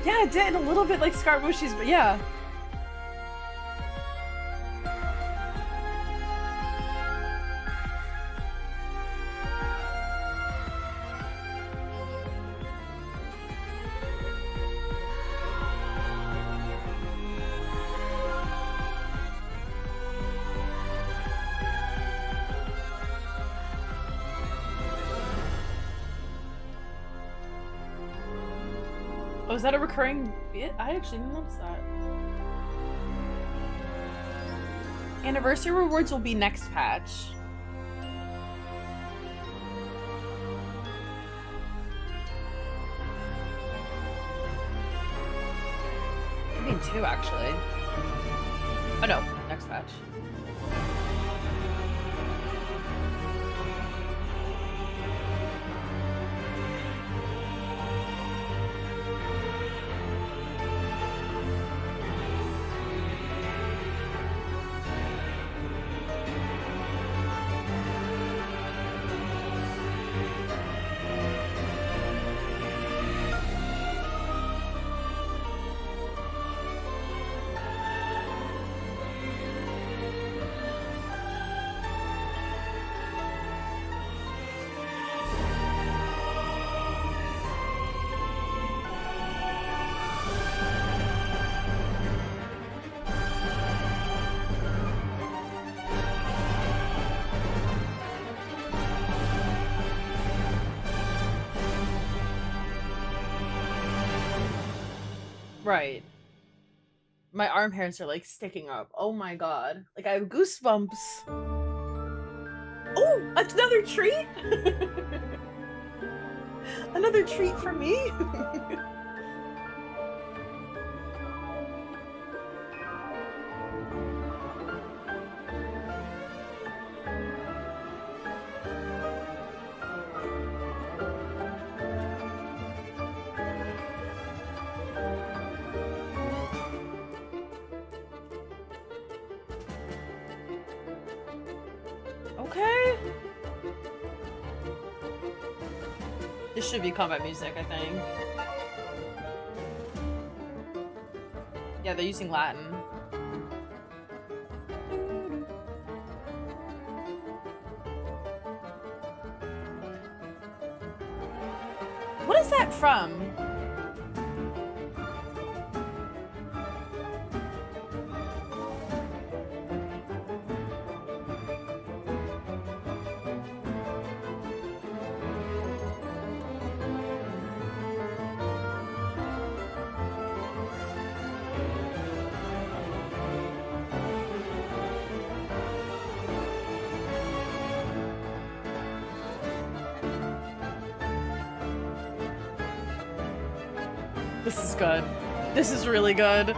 Yeah, it did a little bit like Scarabushi's, but yeah. Oh, is that a recurring bit? I actually didn't notice that. Anniversary rewards will be next patch. I mean 2 actually. Oh no, next patch. Right. My arm hairs are like sticking up. Oh my god. Like I have goosebumps. Oh, another treat? Another treat for me? Okay. This should be combat music, I think. Yeah, they're using Latin. What is that from? This is good. This is really good.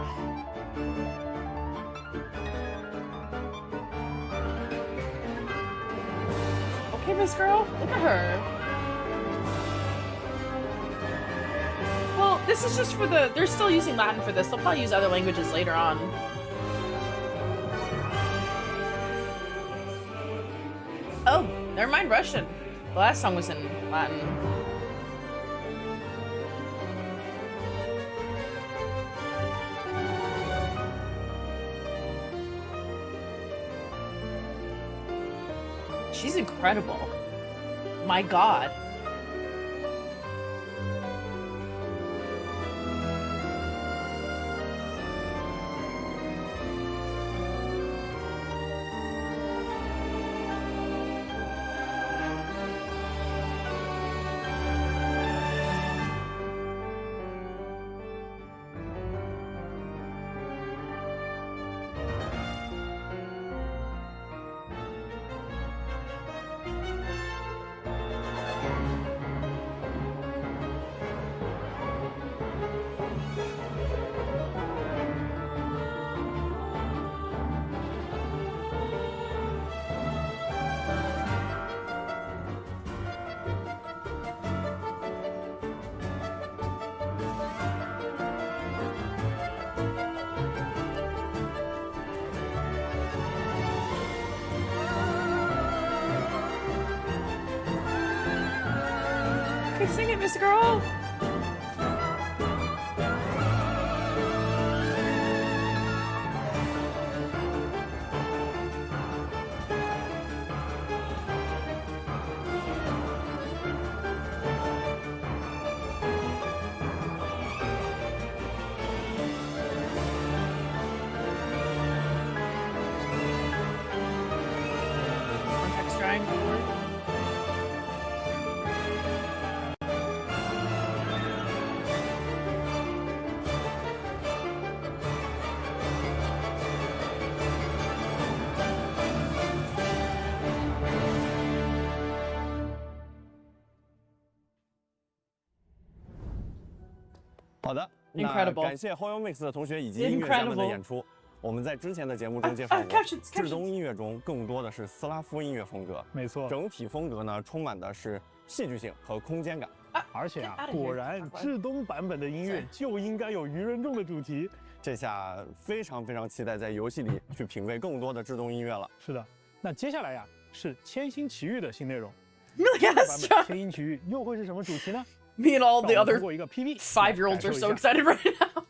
Okay, Miss Girl, look at her. Well, this is just for the... They're still using Latin for this. They'll probably use other languages later on. Oh, never mind Russian. The last song was in Latin. She's incredible. my god. Okay, sing it, Miss Girl. Context triangle.好的， Incredible 感谢 HoYoMix 的同学以及音乐家们的演出。我们在之前的节目中介绍过，至东音乐中更多的是斯拉夫音乐风格，没错，整体风格呢充满的是戏剧性和空间感。而且啊，果然至东版本的音乐就应该有愚人众的主题。这下非常非常期待在游戏里去品味更多的至东音乐了。是的，那接下来呀是千星奇遇的新内容。 Yes, 版本千星奇遇又会是什么主题呢？ Me and all the other 5-year-olds are so excited right now.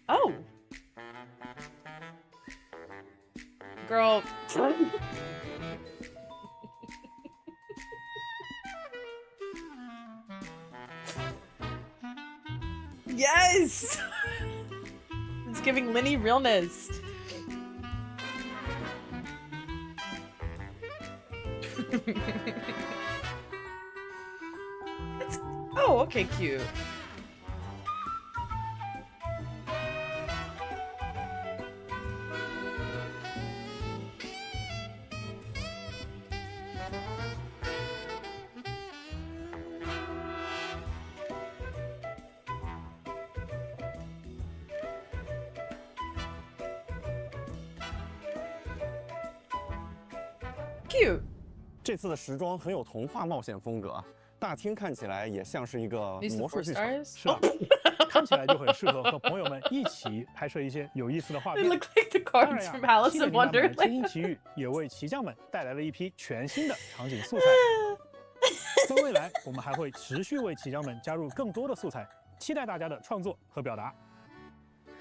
Oh. Girl. Yes! It's giving Linny realness. It's, oh, okay, cute. Cute. 这次的时装很有童话冒险风格啊，大厅看起来也像是一个 These 魔 the 术 four 剧场。 stars? 是啊，看起来就很适合和朋友们一起拍摄一些有意思的画 They 面。 look like the 当 cards 然 from 呀， Alice 7.0 in 版本的千星 Wonderland. 奇遇也为骑将们带来了一批全新的场景素材。在未来，我们还会持续为骑将们加入更多的素材，期待大家的创作和表达。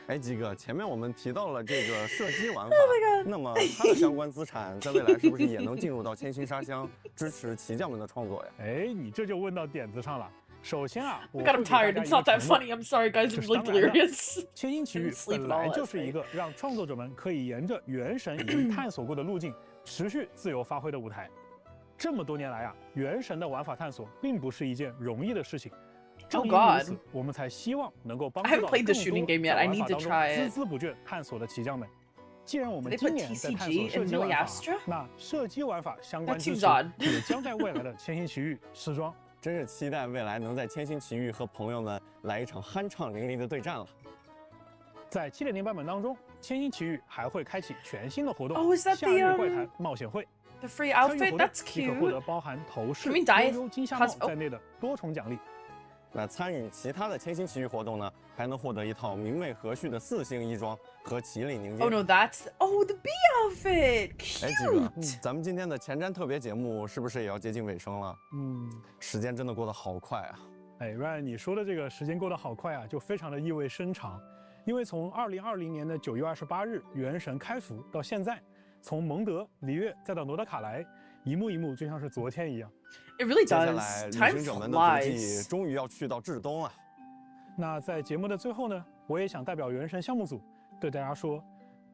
哎，鸡哥，前面我们提到了这个射击玩 Oh 法，那么它的相关资产在未来是不是也能进入到千星沙箱，支持骑将们的创作呀？哎，你这就问到点子上了。首先啊，我 God, I'm tired. It's not that funny. I'm sorry, guys. I'm really delirious. 千星奇遇本来就是一个让创作者们可以沿着原神已经探索过的路径，持续自由发挥的舞台。这么多年来啊，原神的玩法探索并不是一件容易的事情。正因如此，我们才希望能够帮助到更多在玩法当中孜孜不倦探索的骑将们。既然我们今年在探索射击玩法，那射击玩法相关知识也将在未来的千星奇遇时装。真是期待未来能在千星奇遇和朋友们来一场酣畅淋漓的对战了。在7.0版本当中，千星奇遇还会开启全新的活动 Oh, is that 夏日 the 怪谈冒险会。 The free outfit? That's 即可获得 cute. 包含头饰、 Can we dye 悠悠金项帽在内的多重奖励。那参与其他的千星奇遇活动呢，还能获得一套名为和煦的4星衣装和麒麟凝结。Oh no, that's the bee outfit. 哎，几哥，咱们今天的前瞻特别节目是不是也要接近尾声了？时间真的过得好快啊！哎 ，Ryan， 你说的这个时间过得好快啊，就非常的意味深长。因为从2020年的9月28日《原神》开服到现在，从蒙德、里约再到诺德卡莱，一幕一幕就像是昨天一样。It really 接下 does. 来，旅 Time 行者们的足迹 flies. 终于要去到至东啊！那在节目的最后呢，我也想代表原神项目组对大家说，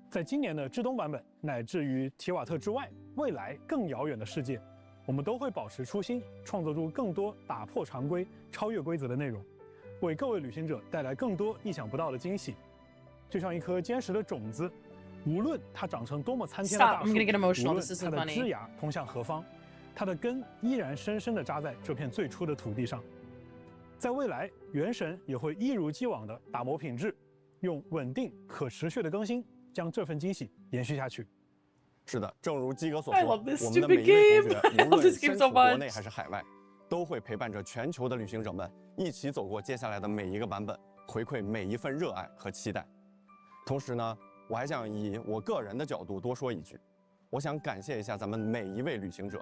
在今年的至东版本，乃至于提瓦特之外，未来更遥远的世界，我们都会保持初心，创作出更多打破常规、超越规则的内容，为各位旅行者带来更多意想不到的惊喜。就像一颗坚实的种子，无论它长成多么参天的大树，无论它的枝芽通向何方，它的根依然深深地扎在这片最初的土地上。在未来，原神也会一如既往地打磨品质，用稳定可持续的更新将这份惊喜延续下去。是的，正如基哥所说，我们的 stupid 每一位同学， game. 无论 this game 身 so 处国 much. 内还是海外，都会陪伴着全球的旅行者们一起走过接下来的每一个版本，回馈每一份热爱和期待。同时呢，我还想以我个人的角度多说一句，我想感谢一下咱们每一位旅行者，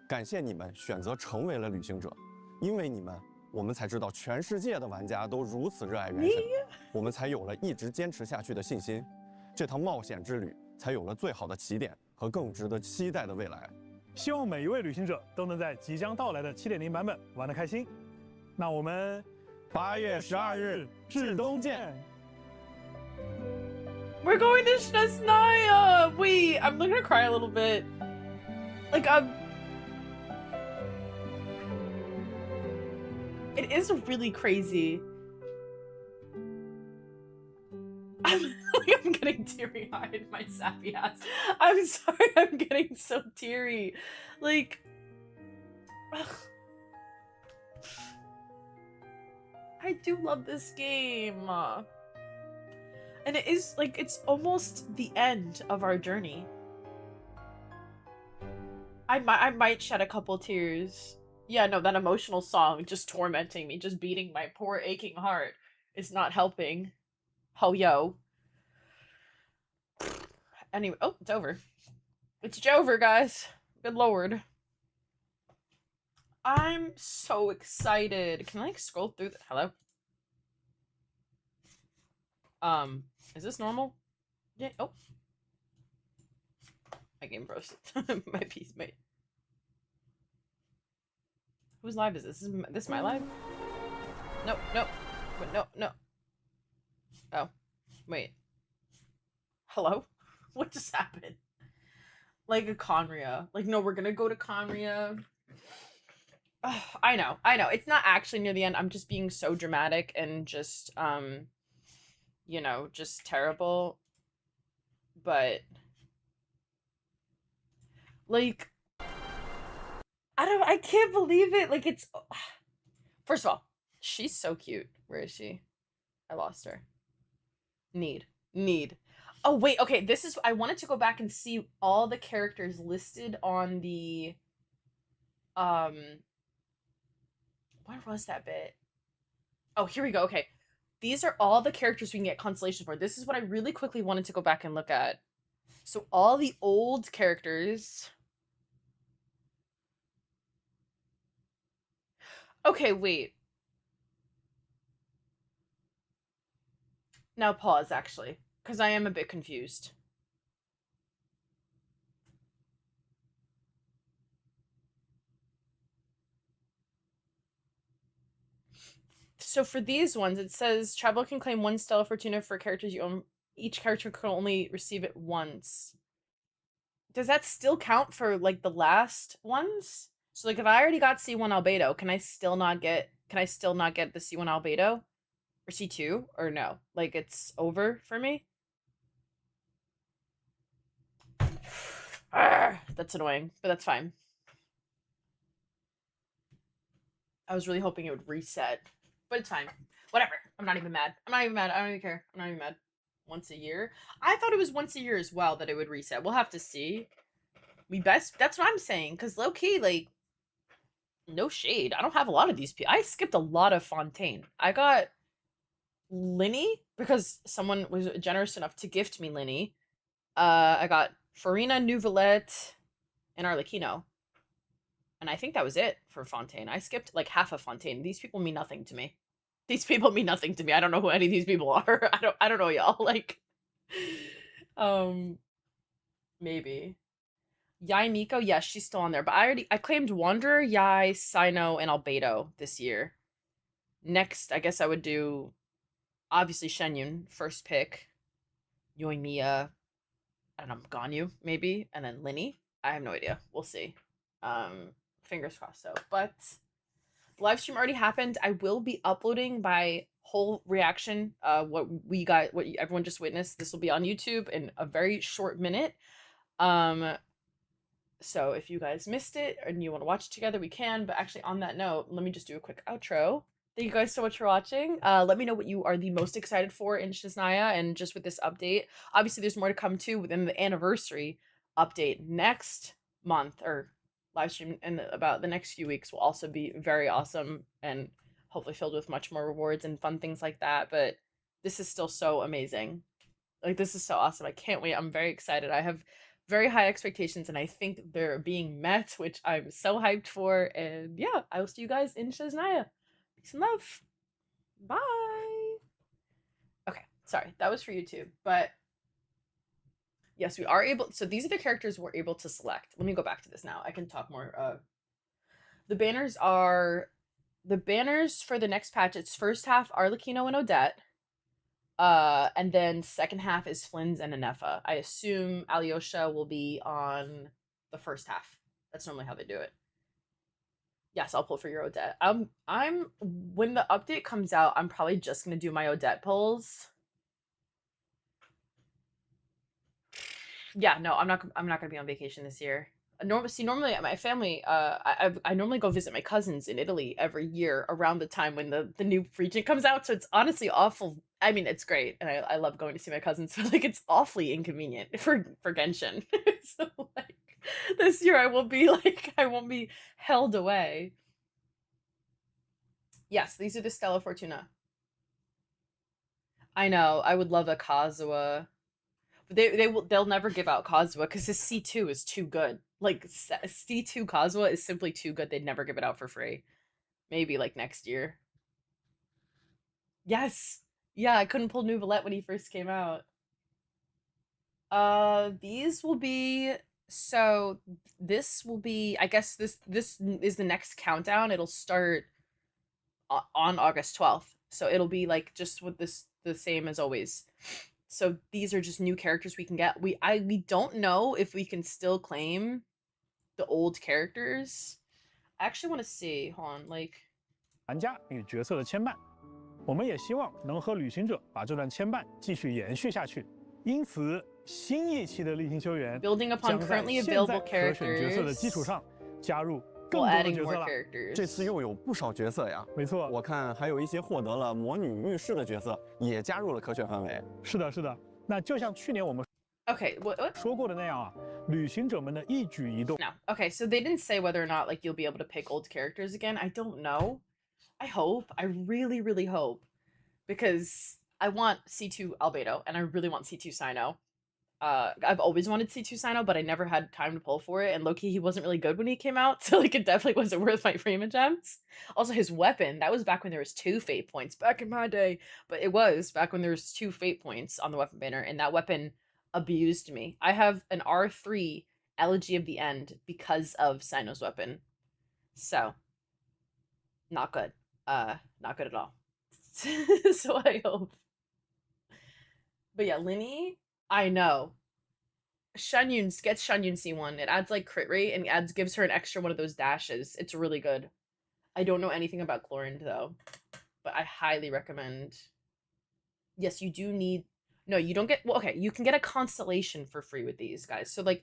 感谢你们选择成为了旅行者，因为你们，我们才知道全世界的玩家都如此热爱原神，我们才有了一直坚持下去的信心，这趟冒险之旅才有了最好的起点和更值得期待的未来。希望每一位旅行者都能在即将到来的7.0版本玩得开心。那我们8月12日至东见。We're going to Snezhnaya! Wait, I'm gonna cry a little bit. Like, it is really crazy. I'm getting teary-eyed, my sappy ass. I'm sorry, I'm getting so teary. Like, I do love this game. And it is, like, it's almost the end of our journey. I might shed a couple tears. Yeah, no, that emotional song just tormenting me, just beating my poor aching heart is not helping. Ho yo. Anyway, oh, it's over. It's Jover, guys. Good lord. I'm so excited. Can I, like, scroll through the... Hello? Is this normal? Yeah, oh. My game froze. My piece, mate. Whose live is this? Is this my live? No, no. Wait, no, no. Oh. Wait. Hello? What just happened? Like a Conria. Like, no, we're gonna go to Conria. Oh, I know. It's not actually near the end. I'm just being so dramatic and just, you know, just terrible. But, like, I can't believe it. Like, it's, first of all, she's so cute. Where is she? I lost her. Need. Oh, wait, okay, this is, I wanted to go back and see all the characters listed on the, where was that bit? Oh, here we go, okay. These are all the characters we can get constellations for. This is what I really quickly wanted to go back and look at. So all the old characters. Okay, wait. Now pause, actually, because I am a bit confused. So for these ones, it says Traveler can claim 1 Stella Fortuna for characters you own. Each character can only receive it once. Does that still count for, like, the last ones? So, like, if I already got C1 Albedo, can I still not get the C1 Albedo? Or C2? Or no? Like, it's over for me? Arrgh, that's annoying, but that's fine. I was really hoping it would reset. But it's fine. Whatever. I'm not even mad. I don't even care. I'm not even mad. Once a year? I thought it was once a year as well that it would reset. We'll have to see. That's what I'm saying. Because low-key, like, no shade. I don't have a lot of these people. I skipped a lot of Fontaine. I got Linny because someone was generous enough to gift me Linny. I got Farina, Nouvelette, and Arlecchino. And I think that was it for Fontaine. I skipped like half of Fontaine. These people mean nothing to me. I don't know who any of these people are. I don't know y'all. Like, Maybe. Yai Miko, yes, she's still on there. But I claimed Wanderer, Yai, Sino, and Albedo this year. Next, I guess I would do, obviously, Shenyun, first pick. Yoimiya, and Ganyu, maybe. And then Linny. I have no idea. We'll see. Fingers crossed, though. But the live stream already happened. I will be uploading my whole reaction, what everyone just witnessed. This will be on YouTube in a very short minute. So if you guys missed it and you want to watch it together, we can. But actually, on that note, let me just do a quick outro. Thank you guys so much for watching. Let me know what you are the most excited for in Snezhnaya and just with this update. Obviously, there's more to come too within the anniversary update next month, or live stream in about the next few weeks will also be very awesome and hopefully filled with much more rewards and fun things like that. But this is still so amazing. Like, this is so awesome. I can't wait. I'm very excited. I have very high expectations and I think they're being met, which I'm so hyped for. And yeah, I will see you guys in Snezhnaya. Peace and love. Bye. Okay, sorry, that was for YouTube, but yes, we are able. So these are the characters we're able to select. Let me go back to this now. I can talk more. The banners for the next patch. It's first half Arlecchino and Odette. And then second half is Flynn's and Anefa. I assume Alyosha will be on the first half. That's normally how they do it. Yes, I'll pull for your Odette. When the update comes out, I'm probably just gonna do my Odette pulls. Yeah, no, I'm not gonna be on vacation this year. Normally my family, I normally go visit my cousins in Italy every year around the time when the new region comes out. So it's honestly awful. I mean, it's great, and I love going to see my cousins, but like it's awfully inconvenient for Genshin. So like this year I won't be held away. Yes, these are the Stella Fortuna. I know. I would love a Kazuha. But they'll never give out Kazuha because his C2 is too good. Like C2 Kazuha is simply too good. They'd never give it out for free. Maybe like next year. Yes. Yeah, I couldn't pull Nouvelette when he first came out. These will be, so this will be, I guess this is the next countdown. It'll start on August 12th. So it'll be like just with this the same as always. So these are just new characters we can get. We don't know if we can still claim the old characters. I actually want to see, hold on, like 玩家与角色的牵绊，我们也希望能和旅行者把这段牵绊继续延续下去。因此，新一期的例行修园 Building upon currently available 可选角色的基础上，加入更多的角色了。这次又有不少角色呀。没错，我看还有一些获得了魔女浴室的角色也加入了可选范围。是的，是的。那就像去年我们 what 说过的那样啊，旅行者们的一举一动。No. Okay, so they didn't say whether or not like you'll be able to pick old characters again. I don't know. I hope. I really, really hope. Because I want C2 Albedo and I really want C2 Sino. I've always wanted C2 Sino, but I never had time to pull for it. And low-key, he wasn't really good when he came out, so like it definitely wasn't worth my frame gems. Also, his weapon, that was back when there was 2 fate points, back in my day. But it was back when there was 2 fate points on the weapon banner, and that weapon abused me. I have an R3 Elegy of the End because of Sino's weapon. So, not good. Not good at all. So I hope. But yeah, Linny, I know. Shenyun gets Shenyun C1. It adds like crit rate and gives her an extra one of those dashes. It's really good. I don't know anything about Chlorind though, but I highly recommend. Yes, you do need. No, you don't get. Well, okay, you can get a constellation for free with these guys. So like,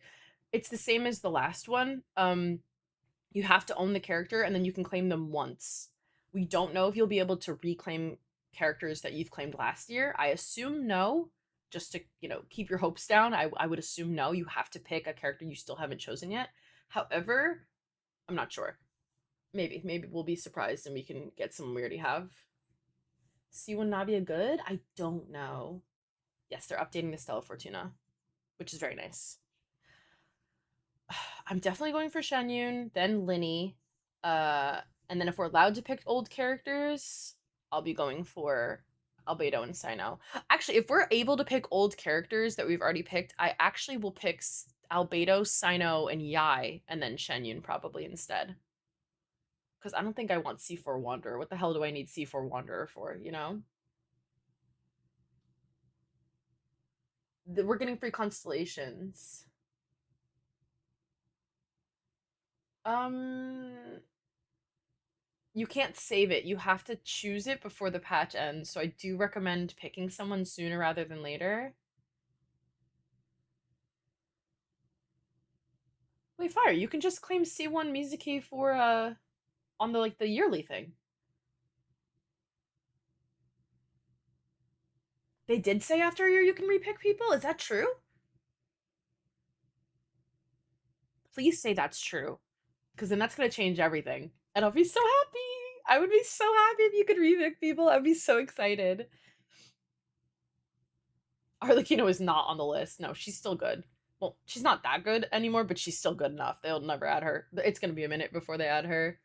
it's the same as the last one. You have to own the character and then you can claim them once. We don't know if you'll be able to reclaim characters that you've claimed last year. I assume no. Just to, keep your hopes down, I would assume no. You have to pick a character you still haven't chosen yet. However, I'm not sure. Maybe we'll be surprised and we can get someone we already have. C1 Navia good? I don't know. Yes, they're updating the Stella Fortuna, which is very nice. I'm definitely going for Shenyun, then Linny, and then if we're allowed to pick old characters, I'll be going for Albedo and Sino. Actually, if we're able to pick old characters that we've already picked, I actually will pick Albedo, Sino, and Yai, and then Shenyun probably instead. Because I don't think I want C4 Wanderer. What the hell do I need C4 Wanderer for, you know? We're getting free constellations. You can't save it. You have to choose it before the patch ends, so I do recommend picking someone sooner rather than later. Wait, Fire, you can just claim C1 Mizuki for, on the, like, the yearly thing. They did say after a year you can repick people? Is that true? Please say that's true. Because then that's going to change everything. And I'll be so happy! I would be so happy if you could repick people. I'd be so excited. Arlecchino is not on the list. No, she's still good. Well, she's not that good anymore, but she's still good enough. They'll never add her. It's going to be a minute before they add her.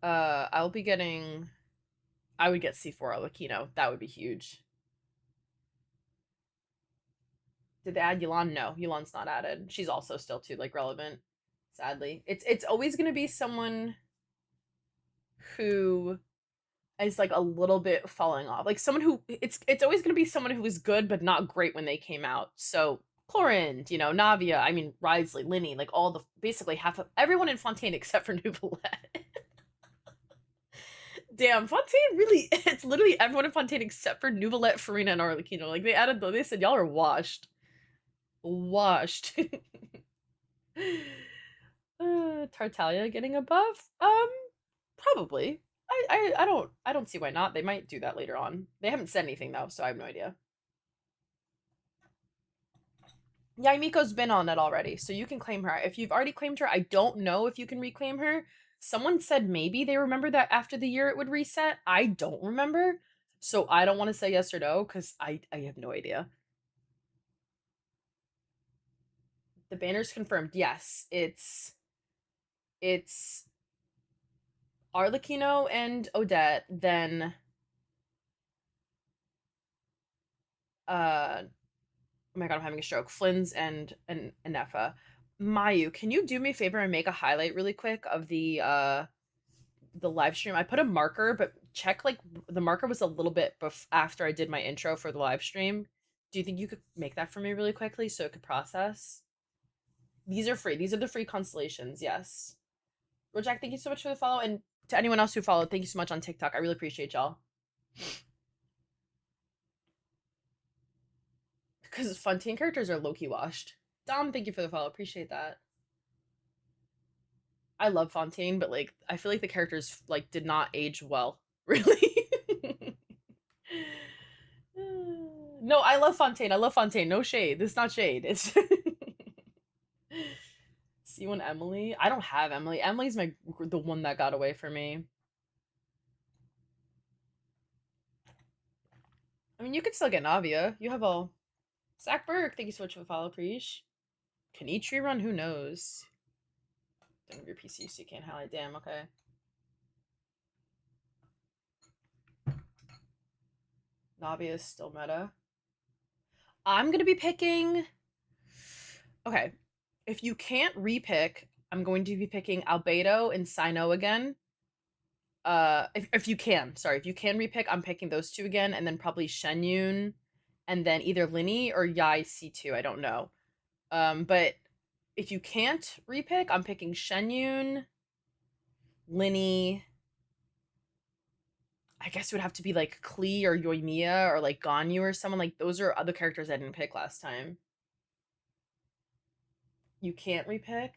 I'll be getting... I would get C4 Arlecchino. That would be huge. Did they add Yulan? No, Yulan's not added. She's also still too, like, relevant. Sadly. It's always going to be someone who is, like, a little bit falling off. Like, someone who... It's always going to be someone who was good, but not great when they came out. So, Clorind, you know, Navia, I mean, Risley, Linny, like, all the... Basically half of... Everyone in Fontaine except for Nouvellette. Damn, Fontaine really... It's literally everyone in Fontaine except for Nouvellette, Farina, and Arlecchino. Like, they added... They said, y'all are washed. Washed. Tartaglia getting a buff? Probably. I don't see why not. They might do that later on. They haven't said anything though, so I have no idea. Yeah, Miko's been on it already, so you can claim her. If you've already claimed her, I don't know if you can reclaim her. Someone said maybe they remember that after the year it would reset. I don't remember, so I don't want to say yes or no because I have no idea. The banner's confirmed. Yes, it's Arlecchino and Odette, then oh my god, I'm having a stroke. Flynn's and Nefa. Mayu, can you do me a favor and make a highlight really quick of the live stream? I put a marker, but check, like, the marker was a little bit after I did my intro for the live stream. Do you think you could make that for me really quickly so it could process? These are free. These are the free constellations, yes. Rojak, thank you so much for the follow, and to anyone else who followed, thank you so much on TikTok. I really appreciate y'all. Because Fontaine characters are low-key washed. Dom, thank you for the follow. Appreciate that. I love Fontaine, but, like, I feel like the characters, like, did not age well. Really? No, I love Fontaine. I love Fontaine. No shade. This is not shade. It's... C1 Emily? I don't have Emily. Emily's the one that got away from me. I mean, you could still get Navia. You have all... Zach Burke, thank you so much for the follow, Preesh. Can Ichi run? Who knows? Don't have your PC so you can't highlight. Damn, okay. Navia is still meta. I'm gonna be picking... Okay. If you can't repick, I'm going to be picking Albedo and Sino again. If you can, sorry, if you can repick, I'm picking those two again, and then probably Shenyun, and then either Linny or Yai C2, I don't know. But if you can't repick, I'm picking Shenyun, Linny. I guess it would have to be like Klee or Yoimiya or like Ganyu or someone. Like, those are other characters I didn't pick last time. You can't repick?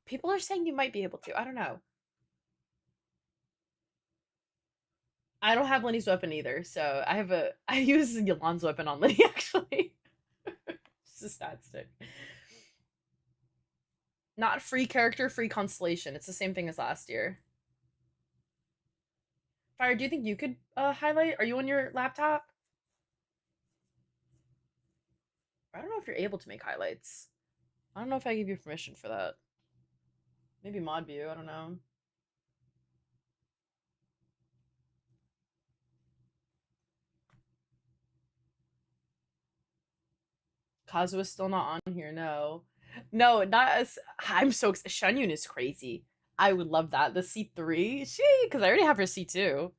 People are saying you might be able to. I don't know. I don't have Linny's weapon either, so I use Yolan's weapon on Linny, actually. It's a stat stick. Not free character, free constellation. It's the same thing as last year. Fire, do you think you could highlight? Are you on your laptop? I don't know if you're able to make highlights. I don't know if I give you permission for that. Maybe mod view, I don't know. Kazua's still not on here. No, no, not as. I'm so excited. Shunyun is crazy. I would love that. The C3, because I already have her C2.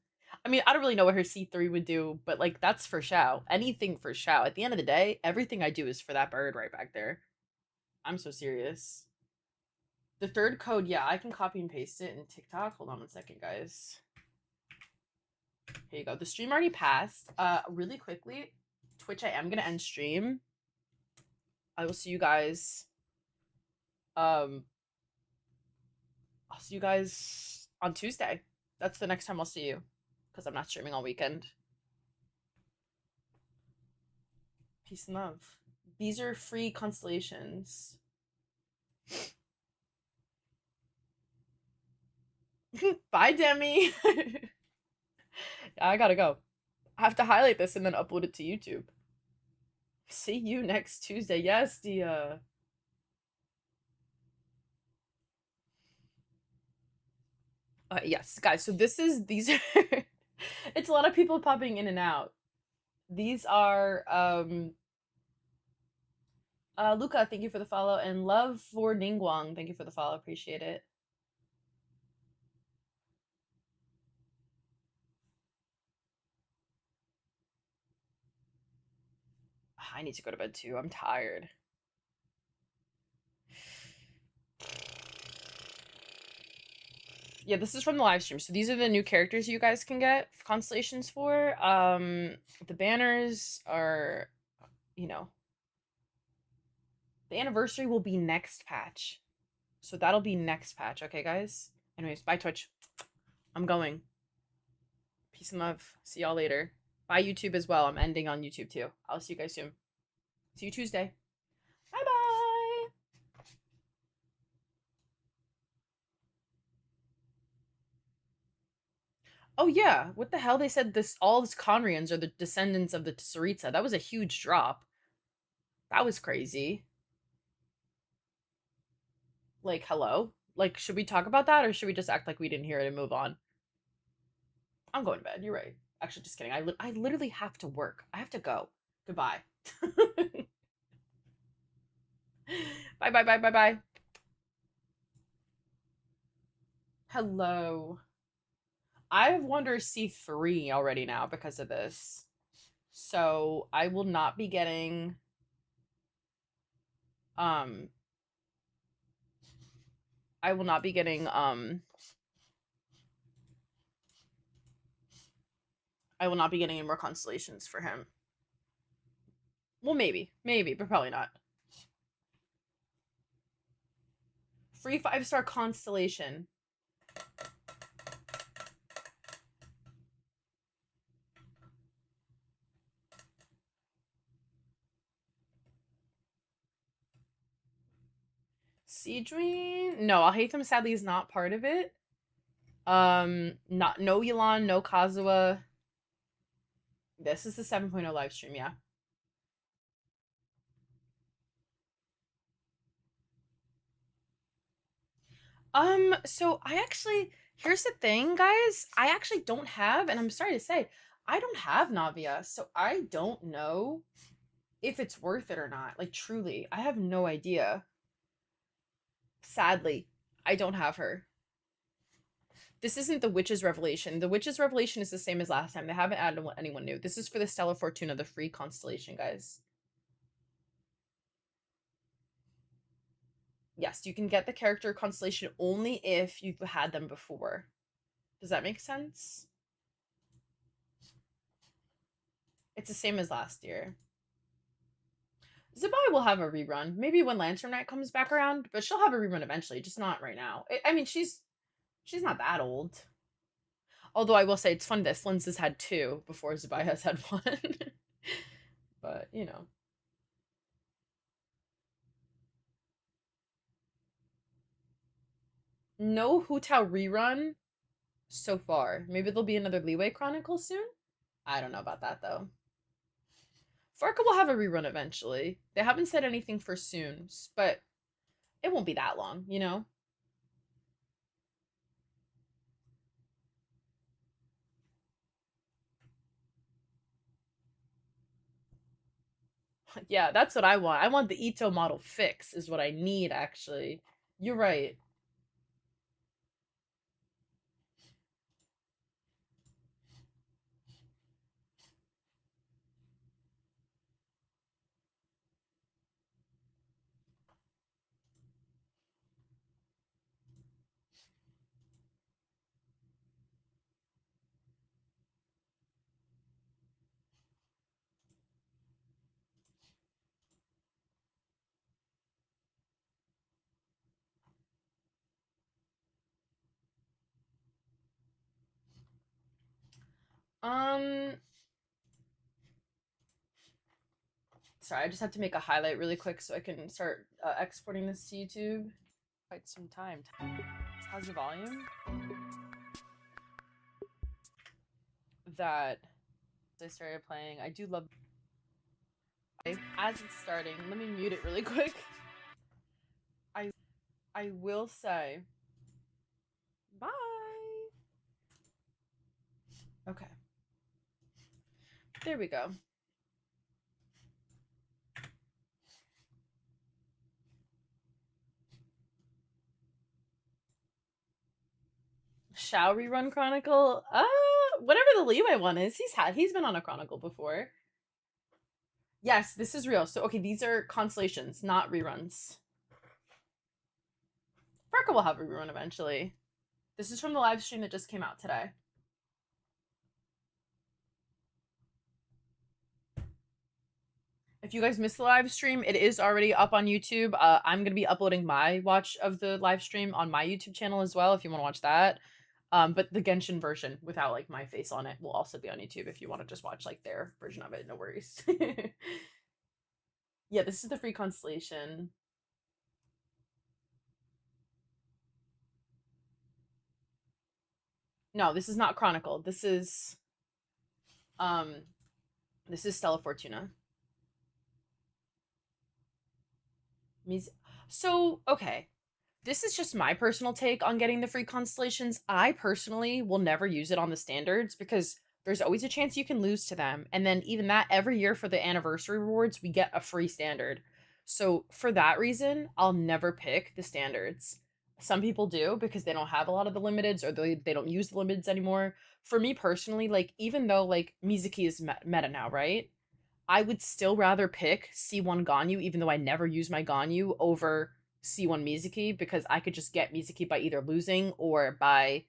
I mean, I don't really know what her C3 would do, but like that's for Shao. Anything for Shao. At the end of the day, everything I do is for that bird right back there. I'm so serious. The third code, yeah, I can copy and paste it in TikTok. Hold on 1 second, guys. Here you go. The stream already passed. Really quickly, Twitch, I am gonna end stream. I will see you guys. I'll see you guys on Tuesday. That's the next time I'll see you, because I'm not streaming all weekend. Peace and love. These are free constellations. Bye, Demi. I gotta go. I have to highlight this and then upload it to YouTube. See you next Tuesday. Yes, Dia. Yes, guys. So these are. It's a lot of people popping in and out. These are Luca, thank you for the follow, and love for Ningguang, thank you for the follow. Appreciate it. I need to go to bed too. I'm tired. Yeah, this is from the live stream. So these are the new characters you guys can get constellations for. The banners are, you know, the anniversary will be next patch. So that'll be next patch, okay, guys? Anyways, bye, Twitch. I'm going. Peace and love. See y'all later. Bye, YouTube as well. I'm ending on YouTube too. I'll see you guys soon. See you Tuesday. Bye-bye. Oh yeah, what the hell? They said all these Conrians are the descendants of the Tsaritsa. That was a huge drop. That was crazy. Like, hello? Like, should we talk about that, or should we just act like we didn't hear it and move on? I'm going to bed. You're right. Actually, just kidding. I literally have to work. I have to go. Goodbye. Bye, bye, bye, bye, bye. Hello. I have Wonder C3 already now because of this. So I will not be getting I will not be getting any more constellations for him. Well, maybe, but probably not. Free 5-star constellation. Seedream? No, Alhaitham sadly is not part of it. No Yelan, no Kazuha. This is the 7.0 live stream, yeah. So here's the thing, guys. I actually don't have, and I'm sorry to say, I don't have Navia, so I don't know if it's worth it or not. Like, truly, I have no idea. Sadly, I don't have her. This isn't the Witch's Revelation. The Witch's Revelation is the same as last time. They haven't added anyone new. This is for the Stellar Fortuna, the free constellation, guys. Yes, you can get the character constellation only if you've had them before. Does that make sense? It's the same as last year. Zabai will have a rerun. Maybe when Lantern Knight comes back around, but she'll have a rerun eventually, just not right now. I mean, she's not that old. Although I will say it's fun that Flynn's has had 2 before Zabai has had 1. But, you know. No Hu Tao rerun so far. Maybe there'll be another Leeway Chronicle soon? I don't know about that, though. Farka will have a rerun eventually. They haven't said anything for soon, but it won't be that long, you know? Yeah, that's what I want. I want the Ito model fix is what I need, actually. You're right. Sorry, I just have to make a highlight really quick so I can start exporting this to YouTube. Quite some time. How's the volume? That I started playing. I do love. As it's starting, let me mute it really quick. I will say. Bye. Okay. There we go. Shall rerun Chronicle? Whatever the Leeway one is, he's been on a Chronicle before. Yes, this is real. So okay, these are constellations, not reruns. Farka will have a rerun eventually. This is from the live stream that just came out today. If you guys missed the live stream, it is already up on YouTube. I'm going to be uploading my watch of the live stream on my YouTube channel as well if you want to watch that. But the Genshin version without like my face on it will also be on YouTube if you want to just watch like their version of it. No worries. Yeah, this is the free constellation. No, this is not Chronicle. This is Stella Fortuna. So, okay. This is just my personal take on getting the free constellations. I personally will never use it on the standards because there's always a chance you can lose to them. And then even that, every year for the anniversary rewards, we get a free standard. So for that reason, I'll never pick the standards. Some people do because they don't have a lot of the limiteds or they don't use the limiteds anymore. For me personally, like, even though, like, Mizuki is meta now, right? I would still rather pick C1 Ganyu, even though I never use my Ganyu, over C1 Mizuki, because I could just get Mizuki by either losing or by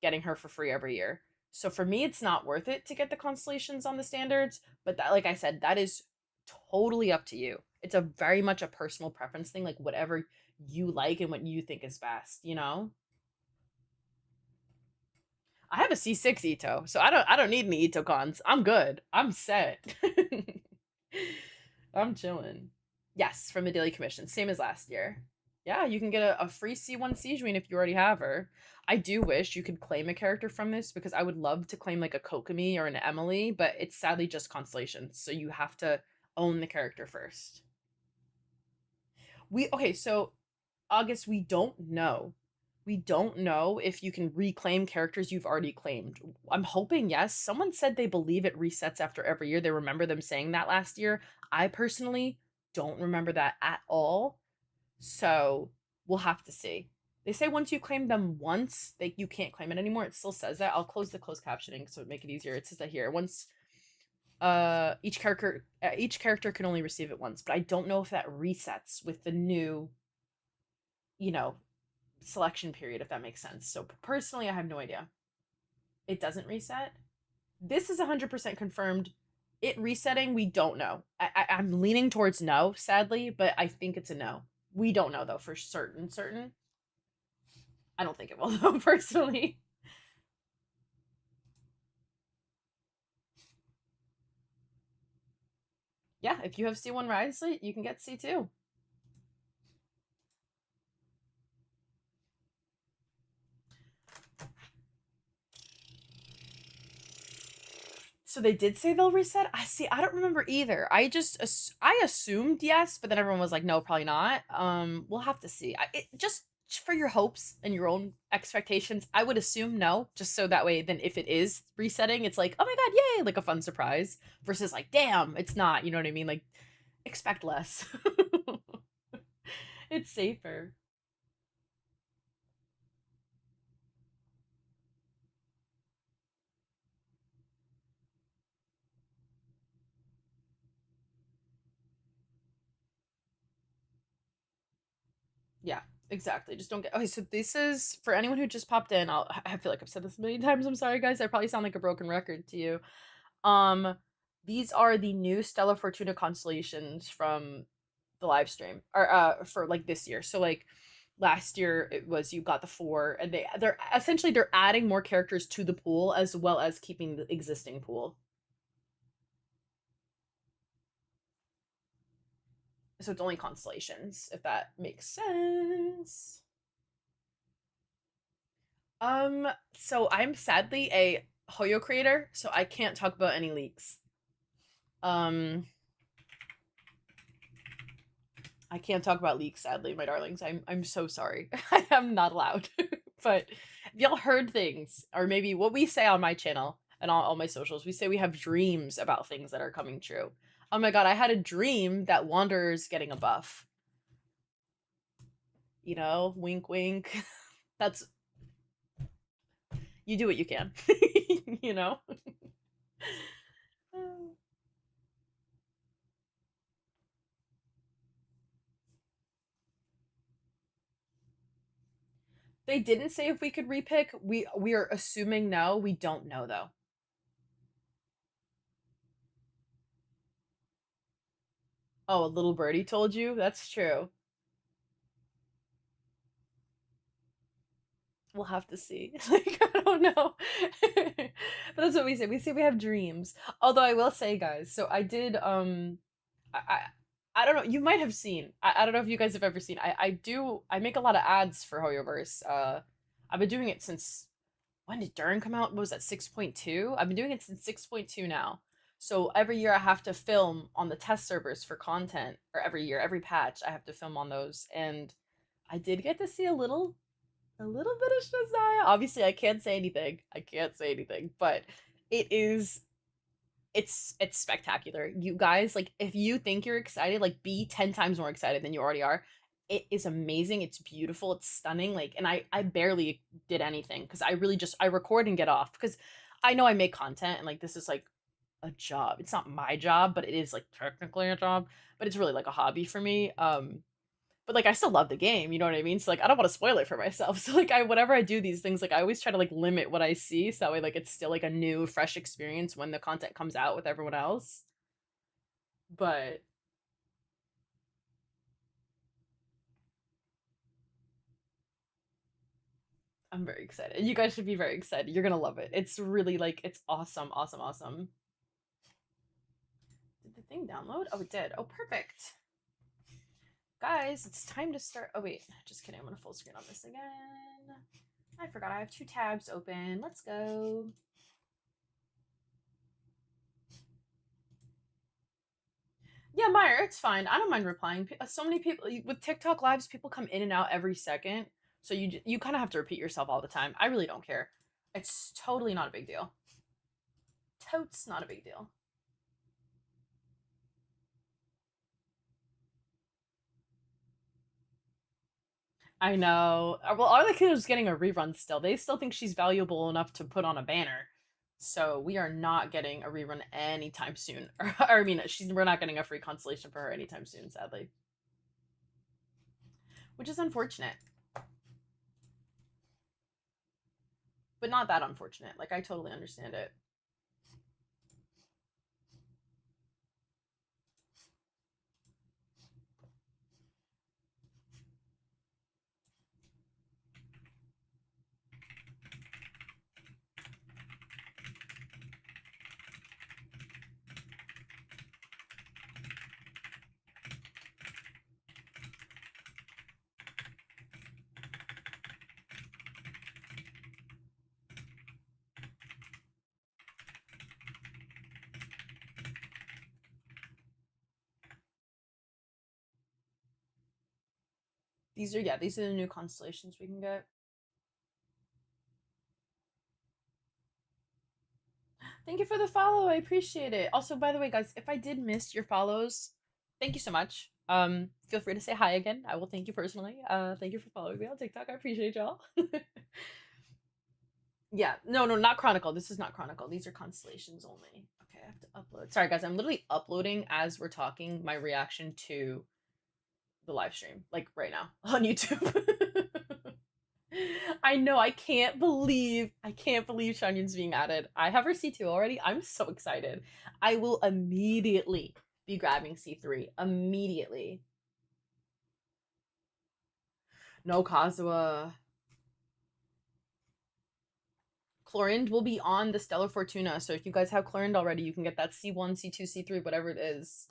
getting her for free every year. So for me, it's not worth it to get the constellations on the standards, but that, like I said, that is totally up to you. It's a very much a personal preference thing, like whatever you like and what you think is best, you know? I have a C6 Ito, so I don't need any Ito cons. I'm good. I'm set. I'm chilling. Yes, from the daily commission, same as last year. Yeah, you can get a free C1 Sigewinne if you already have her. I do wish you could claim a character from this because I would love to claim like a Kokomi or an Emily, but it's sadly just constellations, so you have to own the character first. Okay, so August, we don't know. We don't know if you can reclaim characters you've already claimed. I'm hoping yes. Someone said they believe it resets after every year. They remember them saying that last year. I personally don't remember that at all. So we'll have to see. They say once you claim them once, you can't claim it anymore. It still says that. I'll close the closed captioning so it make it easier. It says that here. Once each character can only receive it once, but I don't know if that resets with the new, you know, selection period, if that makes sense. So personally, I have no idea. It doesn't reset. This is 100% confirmed. It resetting, we don't know. I'm leaning towards no, sadly, but I think it's a no. We don't know though for certain. I don't think it will though, personally. Yeah, if you have C1 Risley, you can get C2. So they did say they'll reset? I don't remember either. I assumed yes, but then everyone was like, no, probably not. We'll have to see. Just for your hopes and your own expectations, I would assume no, just so that way then if it is resetting, it's like, oh my god, yay, like a fun surprise, versus like, damn, it's not, you know what I mean? Like, expect less. It's safer. Yeah, exactly. Just don't get. Okay, so this is for anyone who just popped in. I feel like I've said this a million times. I'm sorry, guys. I probably sound like a broken record to you. These are the new Stellar Fortuna constellations from the live stream, or for like this year. So like last year it was you got the 4, and they're essentially they're adding more characters to the pool as well as keeping the existing pool. So it's only constellations, if that makes sense. So I'm sadly a Hoyo creator, so I can't talk about any leaks. I can't talk about leaks, sadly, my darlings. I'm so sorry. I am not allowed. But if y'all heard things, or maybe what we say on my channel and all my socials, we say we have dreams about things that are coming true. Oh my god, I had a dream that Wanderer's getting a buff. You know, wink wink. That's you do what you can. You know? They didn't say if we could repick. We are assuming no. We don't know though. Oh, a little birdie told you? That's true. We'll have to see. Like, I don't know. But that's what we say. We say we have dreams. Although I will say, guys, so I did I don't know, you might have seen. I don't know if you guys have ever seen. I make a lot of ads for Hoyoverse. I've been doing it since when did Durin come out? What was that, 6.2? I've been doing it since 6.2 now. So every year I have to film on the test servers for content, or every year, every patch I have to film on those. And I did get to see a little bit of Snezhnaya. Obviously, I can't say anything. But it's spectacular. You guys, like, if you think you're excited, like, be 10 times more excited than you already are. It is amazing. It's beautiful. It's stunning. Like, and I barely did anything because I record and get off because I know I make content and like this is like a job. It's not my job, but it is like technically a job, but it's really like a hobby for me. But like I still love the game, you know what I mean? So like I don't want to spoil it for myself. So like whenever I do these things, like I always try to like limit what I see so that way like it's still like a new fresh experience when the content comes out with everyone else. But I'm very excited. You guys should be very excited. You're gonna love it. It's really like it's awesome. Did the thing download? Oh, it did. Oh, perfect. Guys, it's time to start. Oh, wait. Just kidding. I'm going to full screen on this again. I forgot I have 2 tabs open. Let's go. Yeah, Meyer, it's fine. I don't mind replying. So many people, with TikTok lives, people come in and out every second. So you kind of have to repeat yourself all the time. I really don't care. It's totally not a big deal. Totes not a big deal. I know. Well, Arlecchino is getting a rerun still. They still think she's valuable enough to put on a banner. So we are not getting a rerun anytime soon. Or I mean, we're not getting a free constellation for her anytime soon, sadly. Which is unfortunate. But not that unfortunate. Like, I totally understand it. These are the new constellations we can get. Thank you for the follow. I appreciate it. Also, by the way, guys, if I did miss your follows, thank you so much. Feel free to say hi again. I will thank you personally. Thank you for following me on TikTok. I appreciate y'all. Yeah, no, not Chronicle. This is not Chronicle. These are constellations only. Okay, I have to upload. Sorry, guys. I'm literally uploading as we're talking my reaction to the live stream, like right now on YouTube. I know. I can't believe Shunyun's being added. I have her C2 already. I'm so excited. I will immediately be grabbing C3. Immediately. No Kazuha. Chlorind will be on the Stellar Fortuna, so if you guys have Chlorind already, you can get that C1, C2, C3, whatever it is.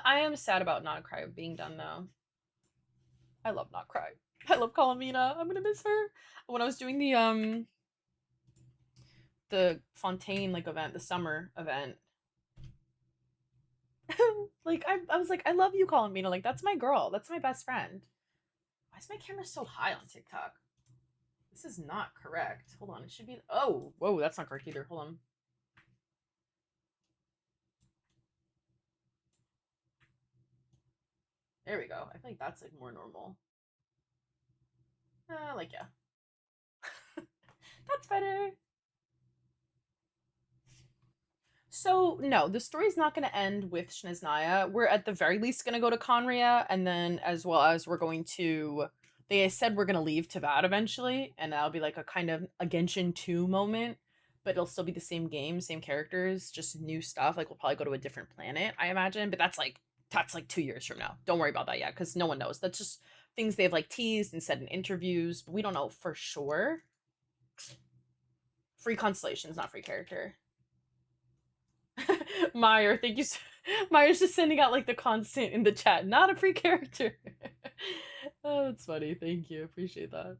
I am sad about Not Cry being done though. I love Not Cry. I love Colomina. I'm gonna miss her. When I was doing the Fontaine like event, the summer event, like I was like, I love you, Colomina. Like that's my girl. That's my best friend. Why is my camera so high on TikTok? This is not correct. Hold on, it should be. Oh, whoa, that's not correct either. Hold on. There we go. I feel like that's like more normal. Like yeah. That's better. So no, the story's not going to end with Snezhnaya. We're at the very least going to go to Conria, and then as well as we're going to. They said we're going to leave Teyvat eventually, and that'll be like a kind of a Genshin 2 moment, but it'll still be the same game, same characters, just new stuff. Like we'll probably go to a different planet, I imagine, but that's like 2 years from now. Don't worry about that yet, because no one knows. That's just things they've like teased and said in interviews, but we don't know for sure. Free constellations, not free character. Meyer, thank you. Meyer's just sending out like the constant in the chat. Not a free character. Oh, that's funny. Thank you. Appreciate that.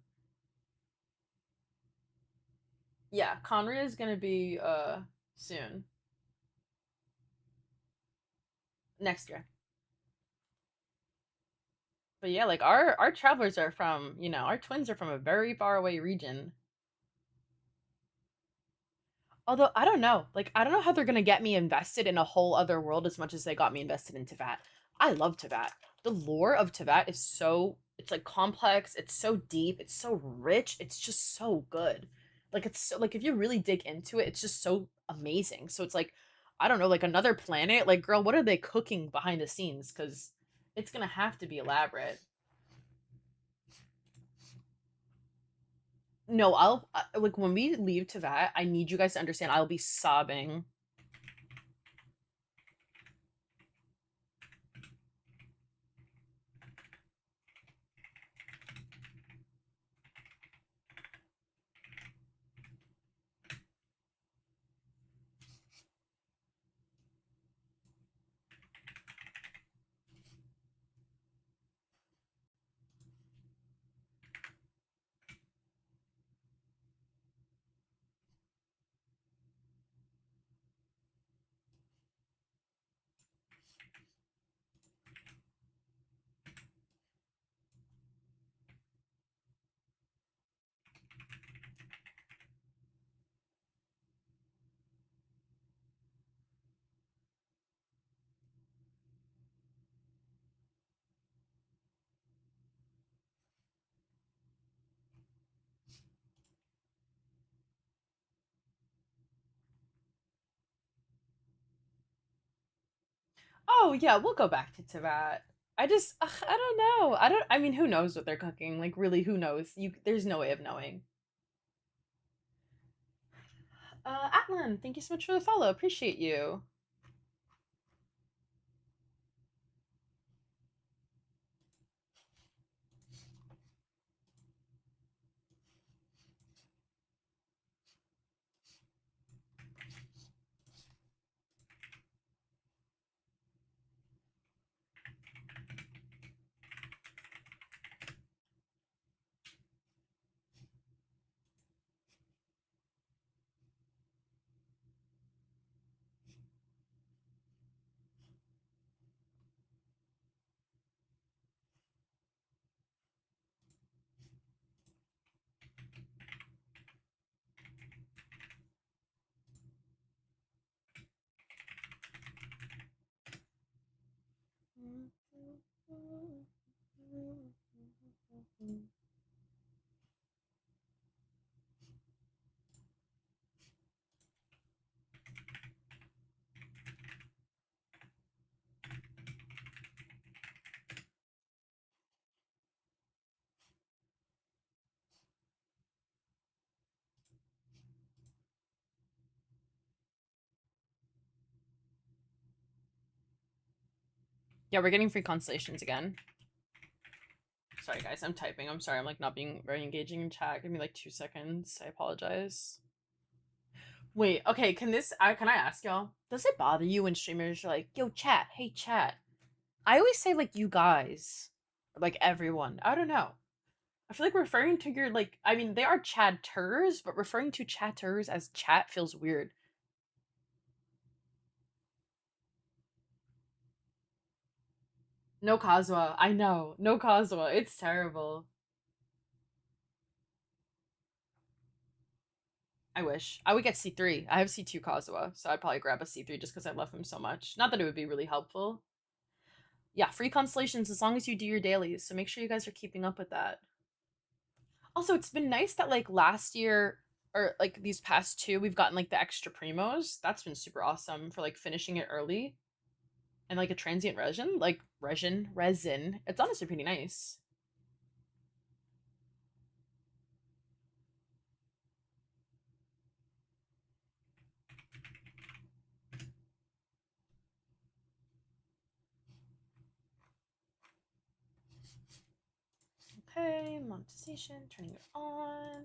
Yeah, Conria is gonna be soon. Next year. But yeah, like our travelers are from, you know, our twins are from a very far away region. Although, I don't know. Like, I don't know how they're going to get me invested in a whole other world as much as they got me invested in Teyvat. I love Teyvat. The lore of Teyvat is so... It's, like, complex. It's so deep. It's so rich. It's just so good. Like, it's so... Like, if you really dig into it, it's just so amazing. So it's, like, I don't know, like, another planet? Like, girl, what are they cooking behind the scenes? Because it's going to have to be elaborate. No, I'll like when we leave Teyvat, I need you guys to understand I'll be sobbing. Oh yeah, we'll go back to Teyvat. I just I don't know. I mean, who knows what they're cooking? Like really, who knows? There's no way of knowing. Atlan, thank you so much for the follow. Appreciate you. Yeah, we're getting free constellations again. Sorry, guys, I'm typing. I'm sorry, I'm like not being very engaging in chat. Give me like 2 seconds. I apologize. Wait, okay, can I ask y'all? Does it bother you when streamers are like, yo, chat, hey, chat? I always say, like, you guys. Or, like, everyone. I don't know. I feel like referring to your, like, I mean, they are chatters, but referring to chatters as chat feels weird. No Kazuha. I know. No Kazuha. It's terrible. I wish. I would get C3. I have C2 Kazuha, so I'd probably grab a C3 just because I love him so much. Not that it would be really helpful. Yeah, free constellations as long as you do your dailies, so make sure you guys are keeping up with that. Also, it's been nice that, like, last year, or, like, these past 2, we've gotten, like, the extra primos. That's been super awesome for, like, finishing it early. And, like, a transient resin. Like, resin. It's honestly pretty nice. Okay, monetization, turning it on.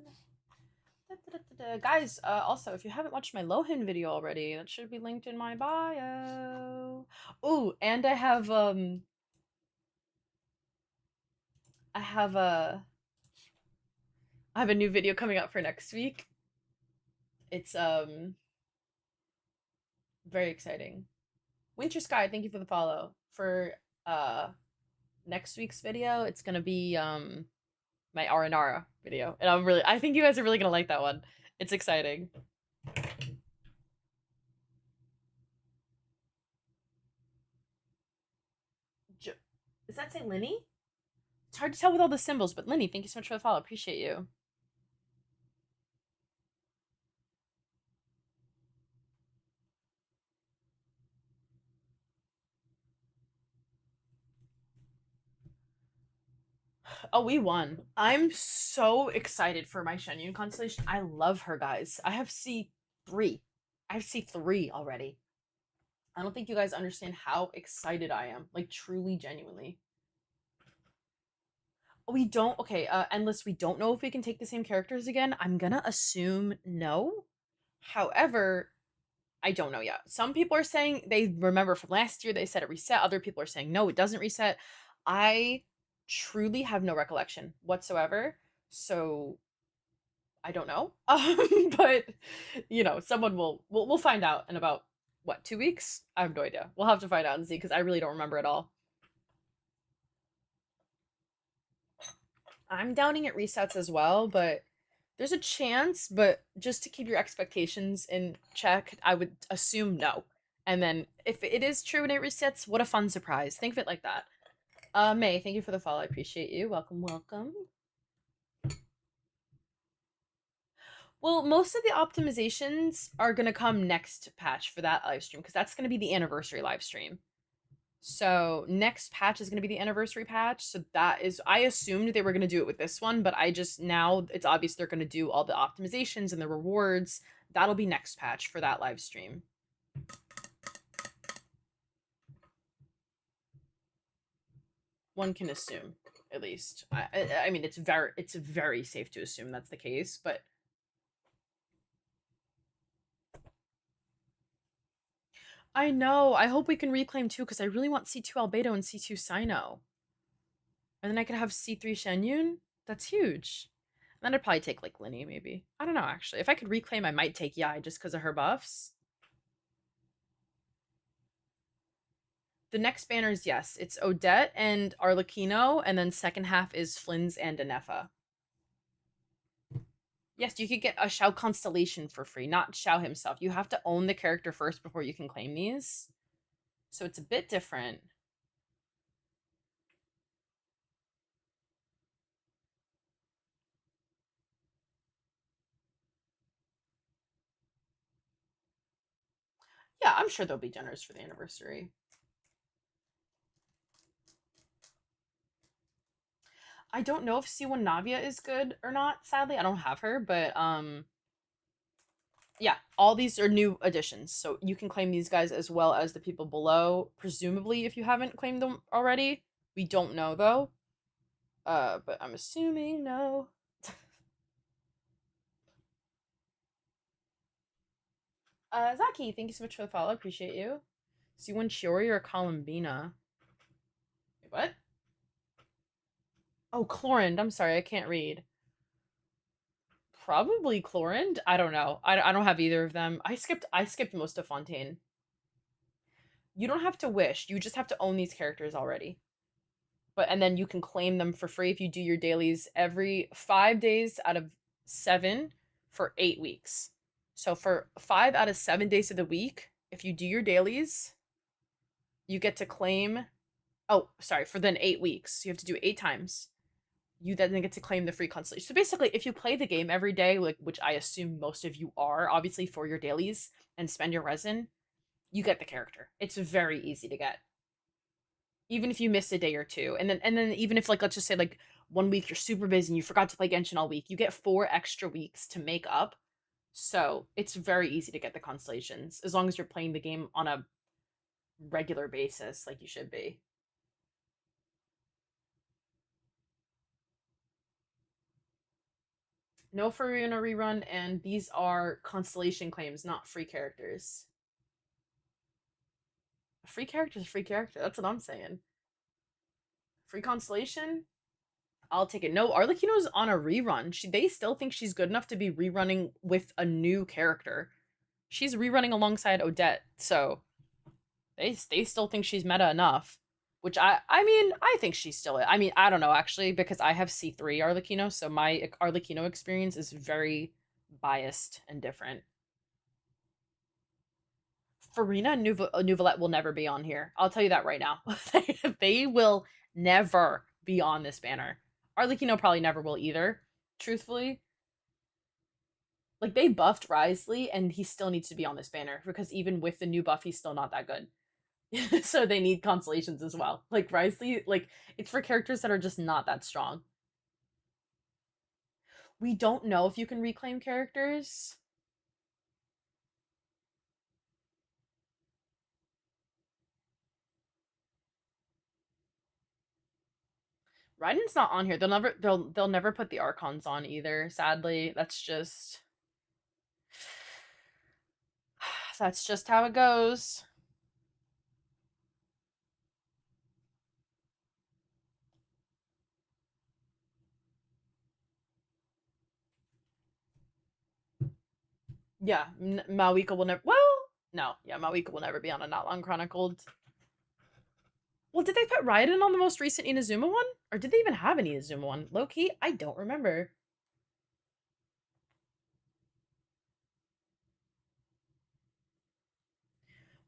Guys, also, if you haven't watched my Lohin video already, that should be linked in my bio. Ooh, and I have a new video coming out for next week. It's very exciting. Winter Sky, thank you for the follow. For next week's video, it's gonna be my Aranara video. And I think you guys are really gonna like that one. It's exciting. Does that say Linny? It's hard to tell with all the symbols, but Linny, thank you so much for the follow. Appreciate you. Oh, we won. I'm so excited for my Shenyun constellation. I love her, guys. I have C3. I have C3 already. I don't think you guys understand how excited I am. Like, truly, genuinely. We don't, okay, Endless, we don't know if we can take the same characters again. I'm gonna assume no. However, I don't know yet. Some people are saying they remember from last year, they said it reset. Other people are saying no, it doesn't reset. I truly have no recollection whatsoever. So I don't know. But you know, someone we'll find out in about what, 2 weeks? I have no idea. We'll have to find out and see because I really don't remember at all. I'm doubting it resets as well, but there's a chance, but just to keep your expectations in check, I would assume no. And then if it is true and it resets, what a fun surprise. Think of it like that. May, thank you for the follow. I appreciate you. Welcome, welcome. Well, most of the optimizations are going to come next patch for that live stream because that's going to be the anniversary live stream. So next patch is going to be the anniversary patch. So that is, I assumed they were going to do it with this one, but I just, now it's obvious they're going to do all the optimizations and the rewards. That'll be next patch for that live stream. One can assume, at least. I mean, it's very safe to assume that's the case, but I know. I hope we can reclaim too, because I really want C2 Albedo and C2 Sino. And then I could have C3 Shenyun. That's huge. And then I'd probably take, like, Linny, maybe. I don't know, actually. If I could reclaim, I might take Yai just because of her buffs. The next banners, yes. It's Odette and Arlecchino, and then second half is Flynn's and Anefa. Yes, you could get a Xiao constellation for free, not Xiao himself. You have to own the character first before you can claim these. So it's a bit different. Yeah, I'm sure there'll be dinners for the anniversary. I don't know if C1 Navia is good or not, sadly. I don't have her, but Yeah, all these are new additions, so you can claim these guys as well as the people below, presumably if you haven't claimed them already. We don't know though. But I'm assuming no. Zaki, thank you so much for the follow. Appreciate you. See one Chiori or Columbina? Wait, what? Oh, Chlorinde. I'm sorry, I can't read. Probably Chlorinde. I don't know. I don't have either of them. I skipped most of Fontaine. You don't have to wish. You just have to own these characters already. And then you can claim them for free if you do your dailies every 5 days out of 7 for 8 weeks. So for 5 out of 7 days of the week, if you do your dailies, you get to claim. Oh, sorry, for then 8 weeks. You have to do it 8 times. You then get to claim the free constellation. So basically, if you play the game every day, like which I assume most of you are, obviously for your dailies, and spend your resin, you get the character. It's very easy to get. Even if you missed a day or two. And then even if, like, let's just say, like, 1 week you're super busy and you forgot to play Genshin all week, you get 4 extra weeks to make up. So it's very easy to get the constellations, as long as you're playing the game on a regular basis, like you should be. No Farina rerun, and these are constellation claims, not free characters. A free character is a free character. That's what I'm saying. Free constellation? I'll take it. No, Arlecchino's on a rerun. They still think she's good enough to be rerunning with a new character. She's rerunning alongside Odette, so they still think she's meta enough. Which I mean, I think she's still. I mean, I don't know actually, because I have C3 Arlecchino, so my Arlecchino experience is very biased and different. Farina and Nuvolette will never be on here. I'll tell you that right now. They will never be on this banner. Arlecchino probably never will either, truthfully. Like, they buffed Wriothesley, and he still needs to be on this banner, because even with the new buff, he's still not that good. So they need constellations as well. Like, Wriothesley, like, it's for characters that are just not that strong. We don't know if you can reclaim characters. Raiden's not on here. They'll never put the Archons on either, sadly. That's just how it goes. Yeah, Mawika will never. Well, no, yeah, Mawika will never be on a Not Long Chronicled. Well, did they put Raiden on the most recent Inazuma one? Or did they even have an Inazuma one? Low-key, I don't remember.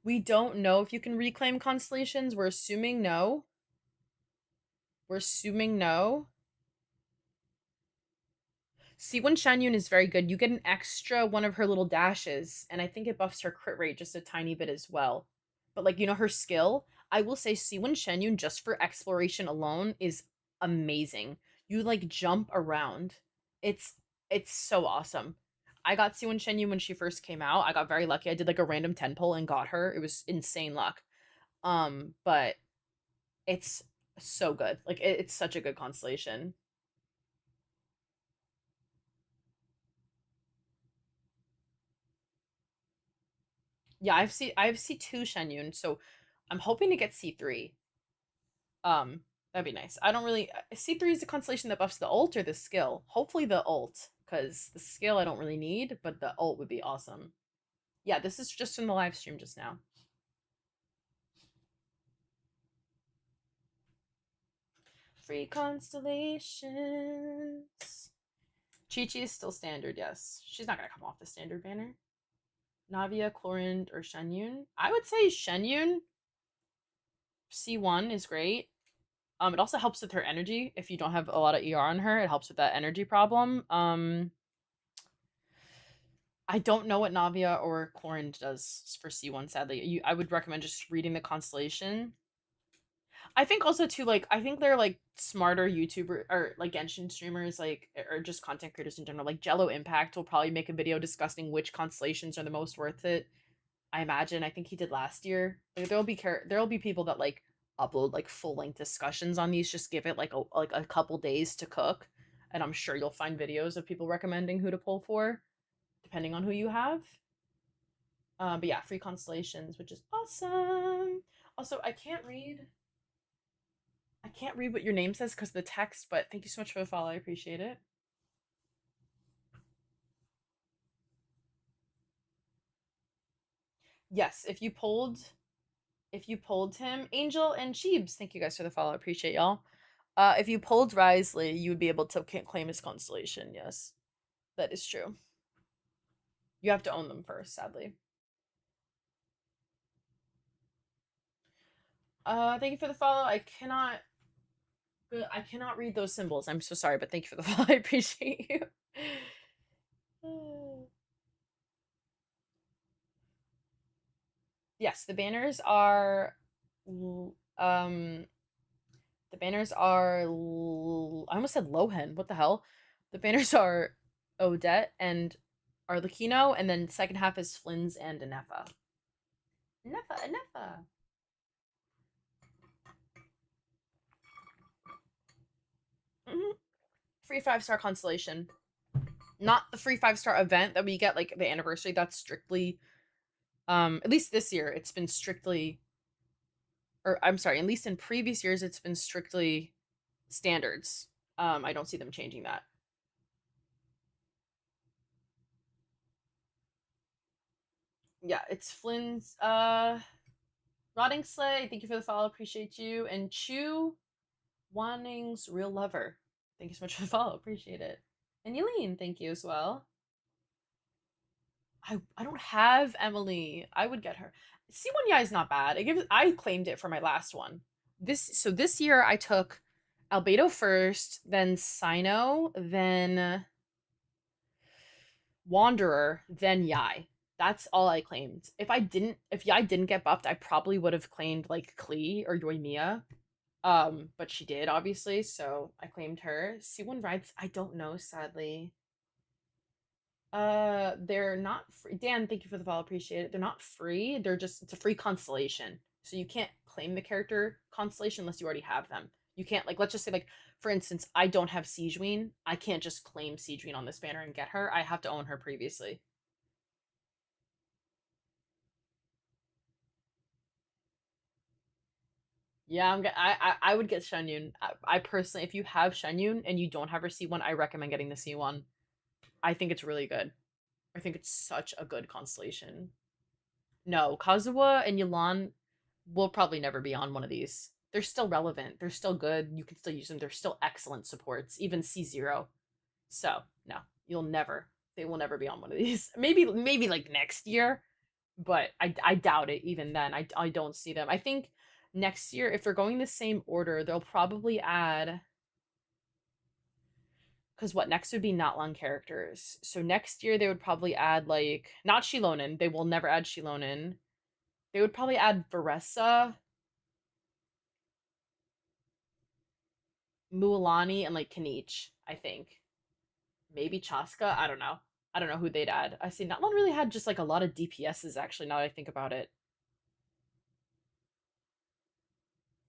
We don't know if you can reclaim constellations. We're assuming no. We're assuming no. C1 Shanyun is very good. You get an extra one of her little dashes, and I think it buffs her crit rate just a tiny bit as well. But, like, you know, her skill, I will say C1 Shenyun just for exploration alone is amazing. You, like, jump around. It's so awesome. I got C1 Shenyun when she first came out. I got very lucky. I did, like, a random 10 pull and got her. It was insane luck. But it's so good. Like, it's such a good constellation. Yeah, I have C2 Shenyun, so I'm hoping to get C3. That'd be nice. I don't really... C3 is the constellation that buffs the ult or the skill? Hopefully the ult, because the skill I don't really need, but the ult would be awesome. Yeah, this is just in the live stream just now. Free constellations. Chi-Chi is still standard, yes. She's not gonna come off the standard banner. Navia, Chlorinde, or Shenyun. I would say Shenyun. C1 is great. It also helps with her energy. If you don't have a lot of ER on her, it helps with that energy problem. I don't know what Navia or Chlorinde does for C1, sadly. I would recommend just reading the constellation. I think also too, like, I think they're like smarter YouTuber or like Genshin streamers, like, or just content creators in general. Like Jello Impact will probably make a video discussing which constellations are the most worth it. I imagine. I think he did last year. Like, there'll be people that like upload like full length discussions on these. Just give it like a couple days to cook, and I'm sure you'll find videos of people recommending who to pull for, depending on who you have. But yeah, free constellations, which is awesome. Also, I can't read what your name says because of the text, but thank you so much for the follow. I appreciate it. Yes, if you pulled him, Angel and Sheebs, thank you guys for the follow. I appreciate y'all. If you pulled Risley, you would be able to claim his constellation. Yes, that is true. You have to own them first, sadly. Thank you for the follow. I cannot read those symbols. I'm so sorry, but thank you for the follow. I appreciate you. Yes, the banners are I almost said Lohan. What the hell? The banners are Odette and Arlecchino, and then second half is Flynn's and Anefa. Anefa. Free 5-star constellation. Not the free 5-star event that we get like the anniversary. That's strictly at least this year it's been strictly, or I'm sorry, at least in previous years it's been strictly standards. I don't see them changing that. Yeah, it's Flynn's Rotting Slay, thank you for the follow, appreciate you. And Chu Wanning's Real Lover. Thank you so much for the follow, appreciate it. And Yelene, thank you as well. I don't have Emily. I would get her. C1 is not bad. I claimed it for my last one. This year I took Albedo first, then Sino, then Wanderer, then Yai. That's all I claimed. If Yai didn't get buffed, I probably would have claimed like Klee or Yoimiya. But she did, obviously, so I claimed her. C1 rides, I don't know, sadly. They're not free. Dan, thank you for the follow, appreciate it. They're not free. It's a free constellation. So you can't claim the character constellation unless you already have them. You can't, like, let's just say, like, for instance, I don't have Sigewinne. I can't just claim Sigewinne on this banner and get her. I have to own her previously. Yeah, I would get Shenyun. I personally, if you have Shenyun and you don't have her C1, I recommend getting the C1. I think it's really good. I think it's such a good constellation. No, Kazuha and Yelan will probably never be on one of these. They're still relevant. They're still good. You can still use them. They're still excellent supports. Even C0. So, no. They will never be on one of these. Maybe like next year. But I doubt it even then. I don't see them. I think next year, if they're going the same order, they'll probably add... Because next would be not long characters. So next year they would probably add, like, not Shilonen. They will never add Shilonen. They would probably add Varessa, Mualani, and, like, Kanich, I think. Maybe Chaska? I don't know. I don't know who they'd add. I see Natlan really had just, like, a lot of DPSs, actually, now that I think about it.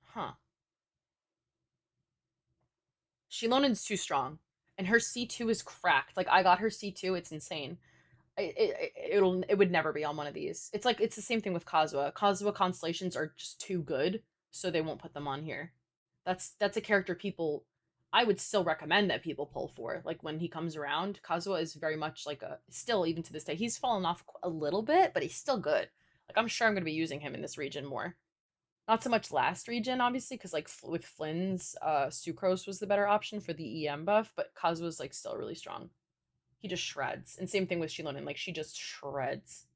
Huh. Shilonen's too strong. And her C2 is cracked. Like, I got her C2, it's insane. It would never be on one of these. It's the same thing with Kazuha. Kazuha constellations are just too good, so they won't put them on here. That's a character I would still recommend that people pull for. Like, when he comes around, Kazuha is very much like still, even to this day, he's fallen off a little bit, but he's still good. Like, I'm sure I'm going to be using him in this region more. Not so much last region, obviously, because, like, with Flynn's, Sucrose was the better option for the EM buff, but Kazuha's, like, still really strong. He just shreds. And same thing with Shilonen, like, she just shreds.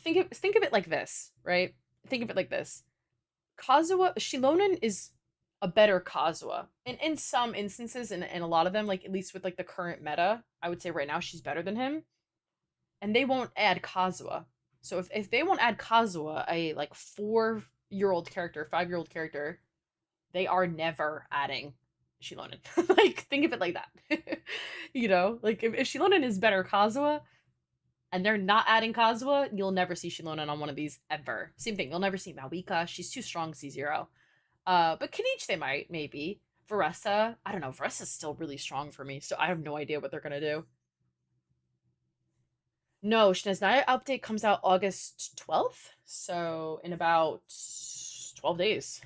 Think of it like this, right? Think of it like this. Shilonen is a better Kazuha. In some instances, and a lot of them, like, at least with, like, the current meta, I would say right now she's better than him. And they won't add Kazuha. So if they won't add Kazuha, a, like, 4 4-year-old character, 5-year-old character, they are never adding Shilonen. Like, think of it like that. You know, like if Shilonen is better Kazuha and they're not adding Kazuha, you'll never see Shilonen on one of these ever. Same thing, you'll never see Mawika. She's too strong C0. But Kenichi they might, maybe. Varessa, I don't know. Varessa's still really strong for me, so I have no idea what they're gonna do. No, Snezhnaya update comes out August 12th, so in about 12 days.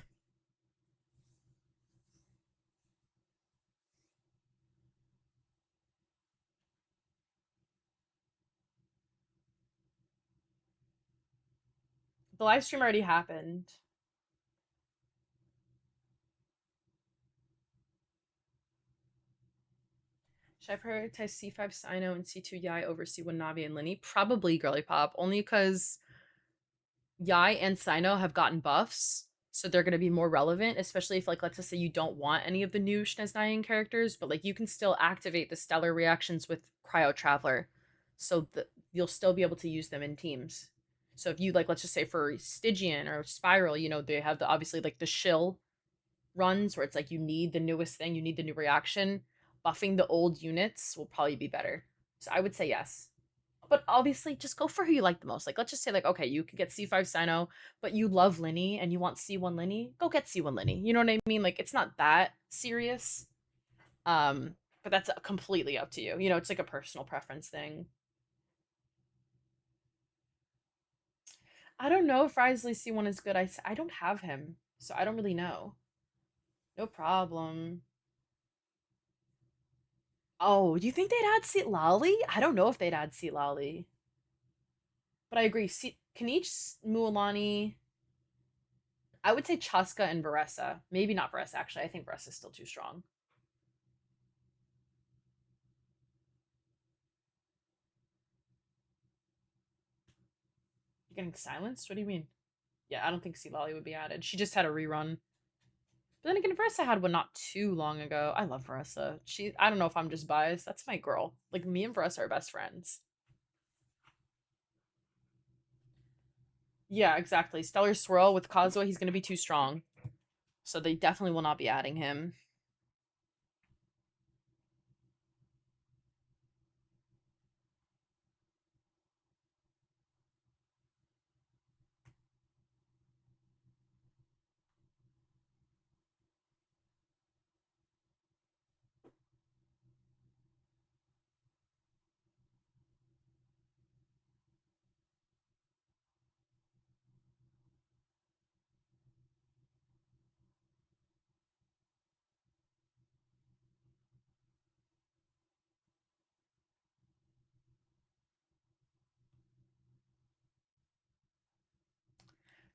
The live stream already happened. Should I prioritize C5 Sino and C2 Yai over C1 Navi and Linny? Probably Girly Pop, only because Yai and Sino have gotten buffs, so they're going to be more relevant, especially if, like, let's just say you don't want any of the new Snezhnayan characters, but, like, you can still activate the stellar reactions with Cryo Traveler, so you'll still be able to use them in teams. So if you, like, let's just say for Stygian or Spiral, you know, they have the, obviously, like, the shill runs where it's like you need the newest thing, you need the new reaction. Buffing the old units will probably be better. So I would say yes. But obviously, just go for who you like the most. Like, let's just say, like, okay, you could get C5 Sino, but you love Linny and you want C1 Linny, go get C1 Linny. You know what I mean? Like, it's not that serious. But that's completely up to you. You know, it's like a personal preference thing. I don't know if Risley C1 is good. I don't have him, so I don't really know. No problem. Oh, do you think they'd add Seat Lali? I don't know if they'd add Seat Lali. But I agree. Kenichi, Mualani. I would say Chaska and Varessa. Maybe not Varessa, actually. I think Varessa's still too strong. You're getting silenced? What do you mean? Yeah, I don't think Seat Lali would be added. She just had a rerun. But then again, Varessa had one not too long ago. I love Varessa. I don't know if I'm just biased. That's my girl. Like, me and Varessa are best friends. Yeah, exactly. Stellar Swirl with Kazuha, he's going to be too strong. So they definitely will not be adding him.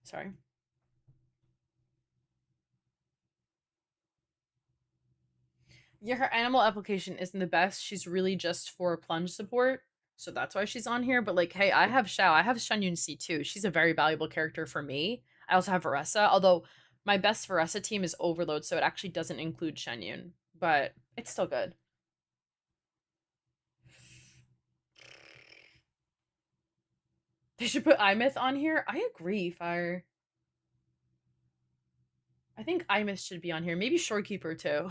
Sorry. Yeah, her animal application isn't the best. She's really just for plunge support. So that's why she's on here. But, like, hey, I have Xiao. I have Shenyun C2. She's a very valuable character for me. I also have Varessa. Although my best Varessa team is Overload, so it actually doesn't include Shenyun. But it's still good. They should put Imyth on here. I agree, Fire. I think Imyth should be on here. Maybe Shorekeeper too.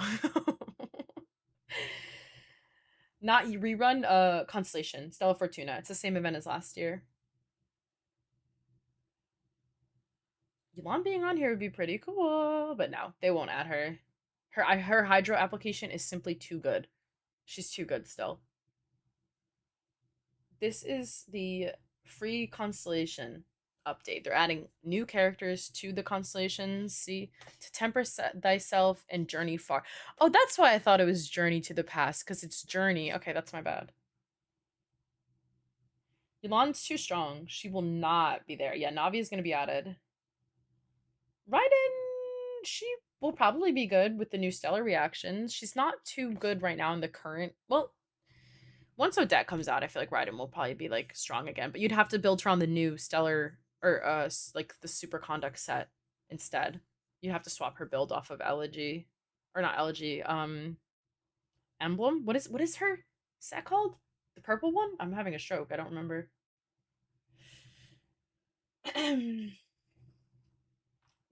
Not rerun, Constellation, Stella Fortuna. It's the same event as last year. Yulan being on here would be pretty cool, but no, they won't add her. Her Hydro application is simply too good. She's too good still. This is the free Constellation update. They're adding new characters to the constellations. See, to temper thyself and journey far. Oh, that's why I thought it was Journey to the Past, because it's Journey. Okay, that's my bad. Yulan's too strong. She will not be there. Yeah, Navi is going to be added. Raiden, she will probably be good with the new stellar reactions. She's not too good right now in the current. Well, once Odette comes out, I feel like Raiden will probably be, like, strong again. But you'd have to build her on the new stellar, or like the superconduct set instead. You have to swap her build off of Elegy, or not Elegy, Emblem. What is her set called? The purple one? I'm having a stroke. I don't remember.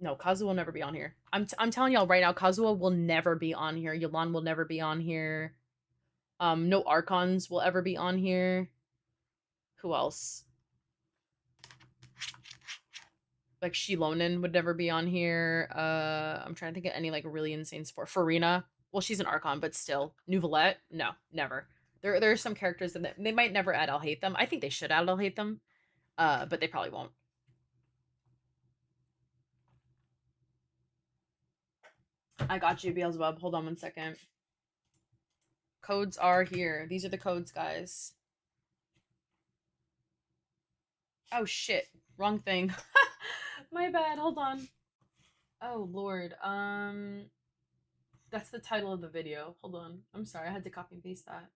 No, Kazuo will never be on here. I'm telling y'all right now, Kazuo will never be on here. Yolan will never be on here. No Archons will ever be on here. Who else? Like Shilonen would never be on here. I'm trying to think of any like really insane sport. Farina. Well, she's an Archon, but still. Nouvelette? No, never. There are some characters that they might never add I'll hate them. I think they should add I'll hate them. But they probably won't. I got you, Beelzebub. Hold on one second. Codes are here. These are the codes, guys. Oh, shit. Wrong thing. My bad. Hold on. Oh, Lord. That's the title of the video. Hold on. I'm sorry. I had to copy and paste that.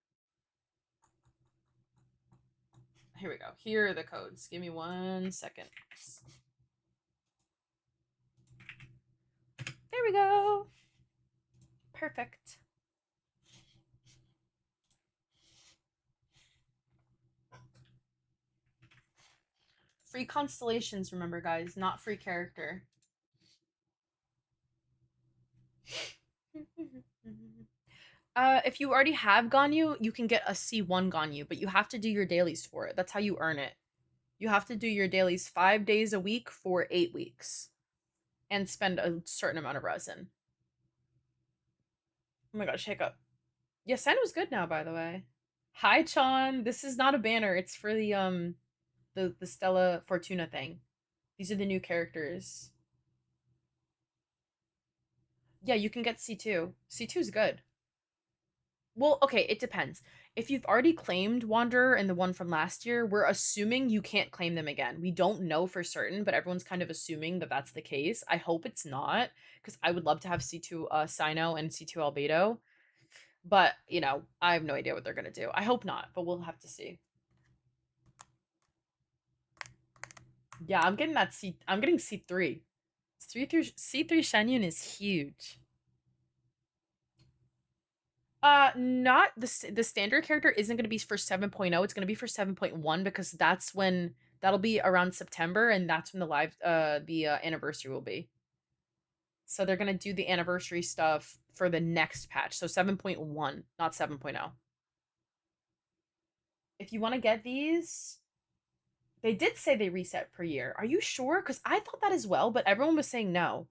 Here we go. Here are the codes. Give me 1 second. There we go. Perfect. Free constellations, remember, guys, not free character. If you already have Ganyu, you can get a C1 Ganyu, but you have to do your dailies for it. That's how you earn it. You have to do your dailies 5 days a week for 8 weeks. And spend a certain amount of resin. Oh my gosh, hiccup. Yeah, Sano's good now, by the way. Hi, Chan. This is not a banner. It's for the Stella Fortuna thing. These are the new characters. Yeah, you can get C2. C2 is good. Well, okay, it depends. If you've already claimed Wanderer and the one from last year, we're assuming you can't claim them again. We don't know for certain, but everyone's kind of assuming that that's the case. I hope it's not, because I would love to have C2 Sino and C2 Albedo. But, you know, I have no idea what they're going to do. I hope not, but we'll have to see. Yeah, I'm getting that I'm getting C3. C3 Shenyun is huge. Not the standard character isn't going to be for 7.0. It's going to be for 7.1 because that's when that'll be around September and that's when the anniversary will be. So they're going to do the anniversary stuff for the next patch. So 7.1, not 7.0. If you want to get these, they did say they reset per year. Are you sure? Because I thought that as well, but everyone was saying no.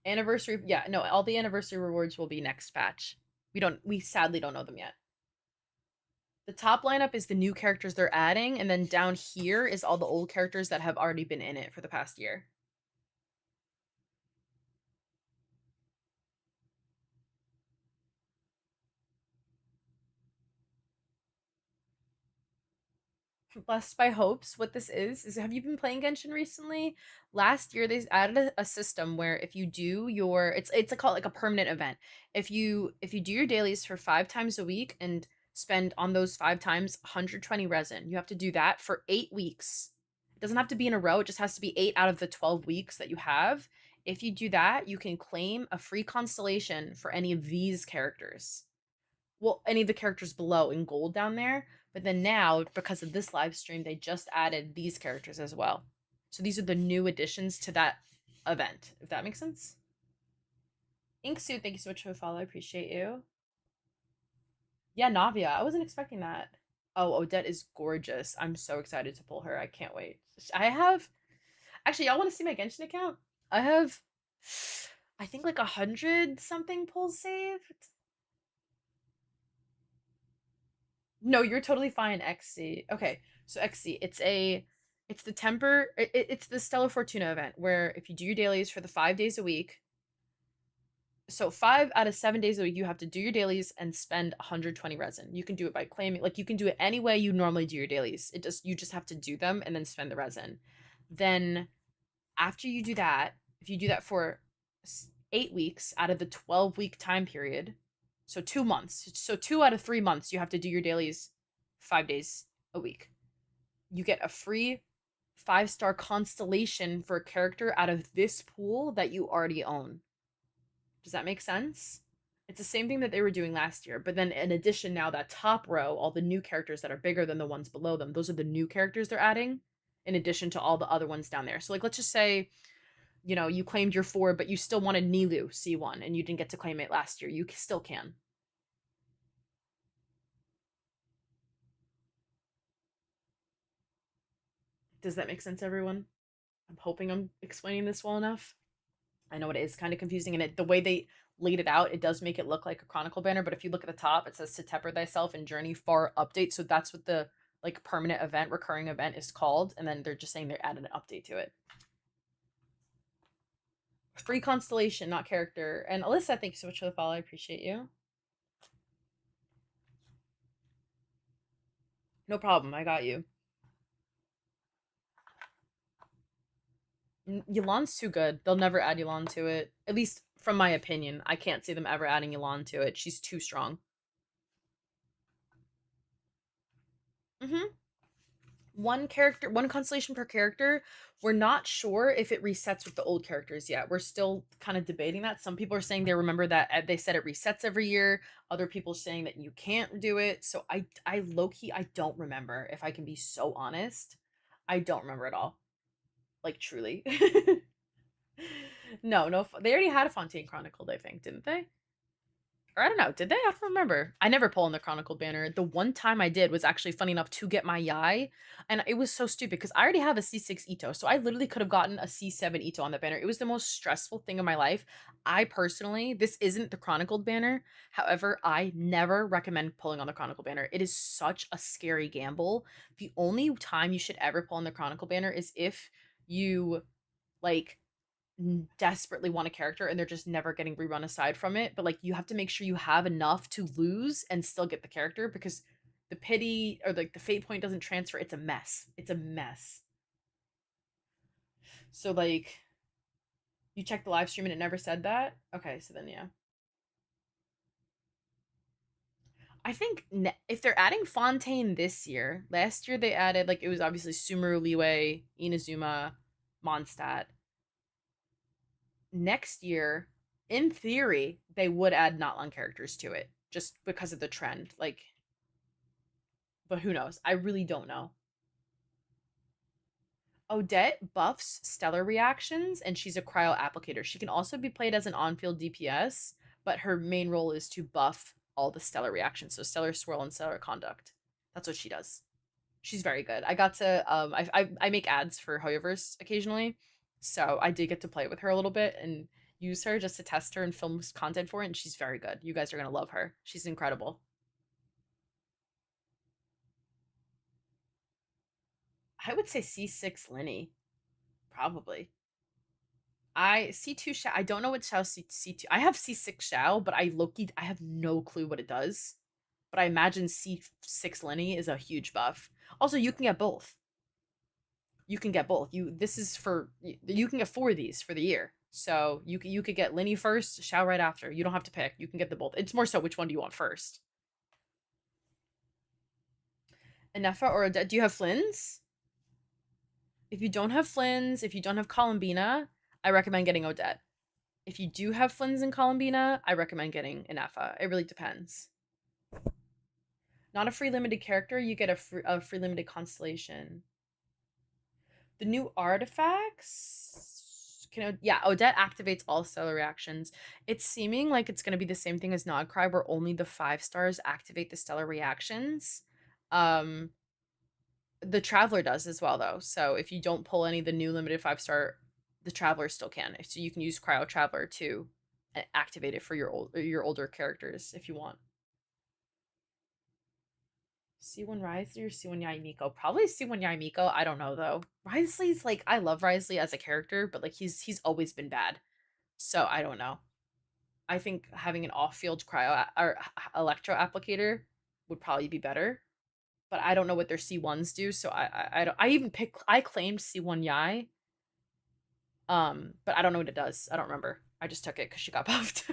Anniversary, yeah, no, all the anniversary rewards will be next patch. We sadly don't know them yet. The top lineup is the new characters they're adding, and then down here is all the old characters that have already been in it for the past year. Blessed by Hopes, what this is have you been playing Genshin recently? Last year they added a system where if you do your it's called like a permanent event. If you do your dailies for 5 times a week and spend on those 5 times 120 resin, you have to do that for 8 weeks. It doesn't have to be in a row, it just has to be 8 out of the 12 weeks that you have. If you do that, you can claim a free constellation for any of these characters. Well, any of the characters below in gold down there. But then now, because of this live stream, they just added these characters as well. So these are the new additions to that event, if that makes sense. Inksuit, thank you so much for the follow. I appreciate you. Yeah, Navia. I wasn't expecting that. Oh, Odette is gorgeous. I'm so excited to pull her. I can't wait. Actually, y'all want to see my Genshin account? I have, I think like 100 something pulls saved. No, you're totally fine, XC. Okay, so XC, it's the temper, it's the Stellar Fortuna event where if you do your dailies for the 5 days a week, so 5 out of 7 days a week, you have to do your dailies and spend 120 resin. You can do it by claiming, like you can do it any way you normally do your dailies. You just have to do them and then spend the resin. Then after you do that, if you do that for 8 weeks out of the 12-week time period, so 2 months. So 2 out of 3 months, you have to do your dailies 5 days a week. You get a free 5-star constellation for a character out of this pool that you already own. Does that make sense? It's the same thing that they were doing last year, but then in addition now that top row, all the new characters that are bigger than the ones below them, those are the new characters they're adding in addition to all the other ones down there. So like let's just say, you know, you claimed your 4, but you still wanted Nilou C1 and you didn't get to claim it last year. You still can. Does that make sense, everyone? I'm hoping I'm explaining this well enough. I know it is kind of confusing, and the way they laid it out, it does make it look like a Chronicle banner, but if you look at the top, it says to temper thyself and journey far update, so that's what the like permanent event, recurring event is called, and then they're just saying they're adding an update to it. Free constellation, not character. And Alyssa, thank you so much for the follow. I appreciate you. No problem. I got you. Yulan's too good. They'll never add Yulan to it. At least from my opinion. I can't see them ever adding Yulan to it. She's too strong. One character, one constellation per character. We're not sure if it resets with the old characters yet. We're still kind of debating that. Some people are saying they remember that they said it resets every year. Other people saying that you can't do it. So I low-key, I don't remember. If I can be so honest, I don't remember at all. Like, truly. No, they already had a Fontaine Chronicled, I think, didn't they? Or I don't know, did they? I don't remember. I never pull on the Chronicle banner. The one time I did was actually funny enough to get my Yai, and it was so stupid because I already have a C6 Ito, so I literally could have gotten a C7 Ito on the banner. It was the most stressful thing of my life. I personally, this isn't the Chronicled banner, however, I never recommend pulling on the Chronicle banner. It is such a scary gamble. The only time you should ever pull on the Chronicle banner is if you, like, desperately want a character and they're just never getting rerun aside from it, but like you have to make sure you have enough to lose and still get the character, because the pity or like the fate point doesn't transfer. It's a mess. It's a mess. So like you check the live stream and it never said that. Okay, so then yeah, I think if they're adding Fontaine this year, last year they added, like, it was obviously Sumeru, Liyue, Inazuma, Mondstadt. Next year, in theory, they would add Not-Long characters to it, just because of the trend. Like, but who knows? I really don't know. Odette buffs stellar reactions, and she's a cryo applicator. She can also be played as an on-field DPS, but her main role is to buff all the stellar reactions, so stellar swirl and stellar conduct. That's what she does. She's very good. I got to I make ads for Hoyoverse occasionally, so I did get to play with her a little bit and use her just to test her and film content for it, and she's very good. You guys are gonna love her. She's incredible. I would say C6 Linny, probably. C2 Xiao. I don't know what Xiao C2. I have C6 Xiao, but I have no clue what it does. But I imagine C6 Linny is a huge buff. Also, you can get both. You can get both. This is for you can get 4 of these for the year. So you could get Linny first, Xiao right after. You don't have to pick. You can get the both. It's more so which one do you want first. Inefa or Odette? Do you have Flynn's? If you don't have Flynn's, if you don't have Columbina, I recommend getting Odette. If you do have Flynn's and Columbina, I recommend getting Inefa. It really depends. Not a free limited character, you get a free limited constellation. The new artifacts Odette activates all stellar reactions. It's seeming like it's going to be the same thing as Nodcry, where only the 5 stars activate the stellar reactions. The Traveler does as well, though. So if you don't pull any of the new limited 5-star, the Traveler still can. So you can use Cryo Traveler to activate it for your older characters if you want. C1 Wriothesley or C1 Yae Miko? Probably C1 Yae Miko. I don't know though. Wriothesley's like, I love Wriothesley as a character, but like he's always been bad. So I don't know. I think having an off-field cryo or electro applicator would probably be better. But I don't know what their C1s do, so I claimed C1 Yae. But I don't know what it does. I don't remember. I just took it because she got buffed.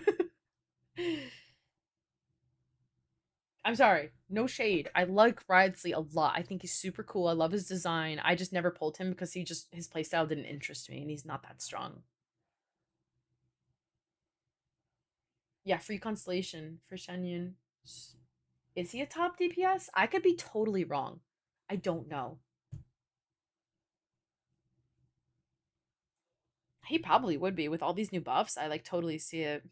I'm sorry. No shade. I like Wriothesley a lot. I think he's super cool. I love his design. I just never pulled him because his playstyle didn't interest me, and he's not that strong. Yeah, free constellation for Shenyun. Is he a top DPS? I could be totally wrong. I don't know. He probably would be with all these new buffs. I like totally see it.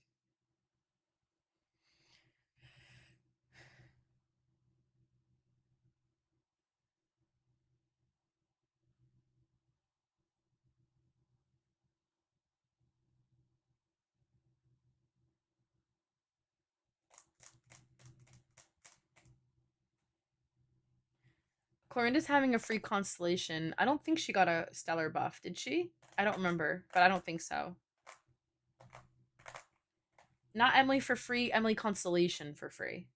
Clorinda's having a free constellation. I don't think she got a stellar buff, did she? I don't remember, but I don't think so. Not Emily for free, Emily Constellation for free.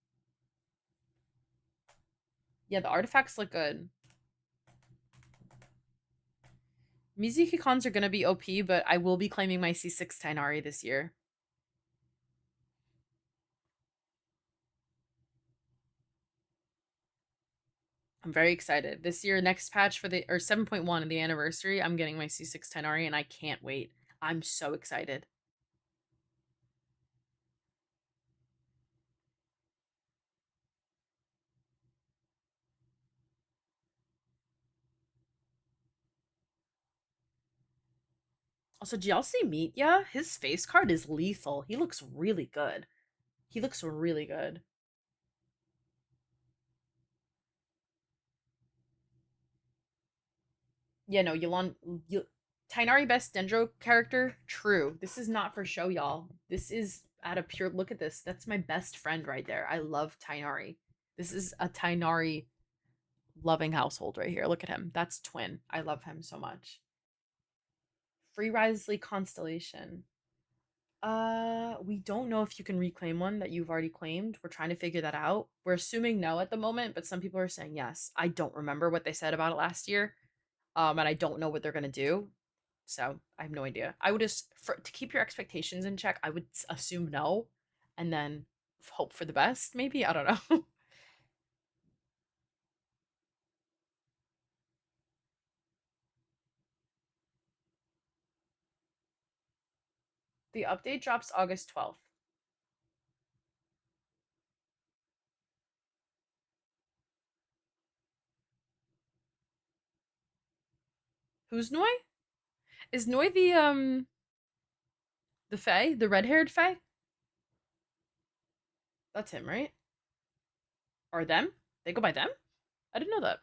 Yeah, the artifacts look good. Mizuki cons are gonna be OP, but I will be claiming my C6 Tainari this year. I'm very excited. This year, next patch for the, or 7.1 of the anniversary, I'm getting my C6 Tainari and I can't wait. I'm so excited. Also, do y'all see Mitya? His face card is lethal. He looks really good. He looks really good. Yeah, no, Tainari best Dendro character? True. This is not for show, y'all. This is at a pure look at this. That's my best friend right there. I love Tainari. This is a Tainari loving household right here. Look at him. That's twin. I love him so much. Free Risley Constellation. We don't know if you can reclaim one that you've already claimed. We're trying to figure that out. We're assuming no at the moment, but some people are saying yes. I don't remember what they said about it last year. And I don't know what they're gonna do. So I have no idea. I would just, to keep your expectations in check, I would assume no, and then hope for the best, maybe? I don't know. The update drops August 12th. Who's Noi? Is Noi the Fae? The red-haired Fae? That's him, right? Or them? They go by them? I didn't know that.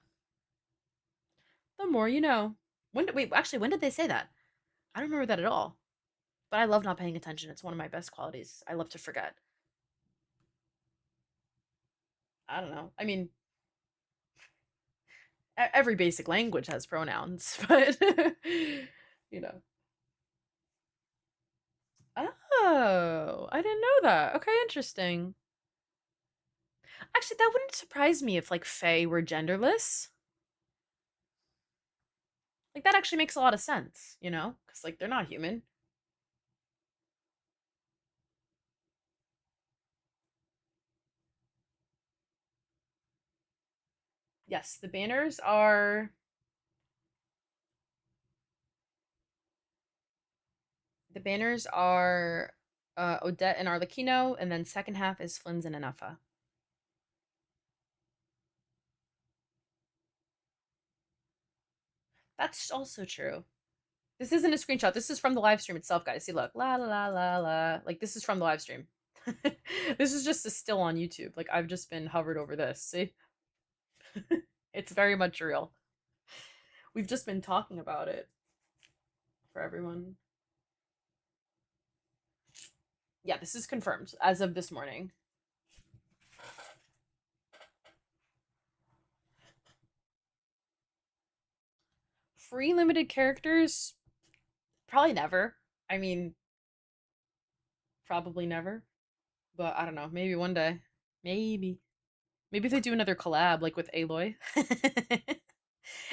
The more you know. When did they say that? I don't remember that at all. But I love not paying attention. It's one of my best qualities. I love to forget. I don't know. I mean, every basic language has pronouns, but you know. Oh, I didn't know that. Okay, interesting. Actually, that wouldn't surprise me if like Fae were genderless. Like that actually makes a lot of sense, you know? Cuz like they're not human. Yes, the banners are Odette and Arlecchino, and then second half is Flynn's and Anafa. That's also true. This isn't a screenshot. This is from the live stream itself, guys. See, look. La la la la la. Like, this is from the live stream. This is just a still on YouTube. Like, I've just been hovered over this. See? It's very much real. We've just been talking about it for everyone. Yeah, this is confirmed as of this morning. Free limited characters? Probably never. I mean, probably never. But I don't know. Maybe one day. Maybe. Maybe if they do another collab, like with Aloy.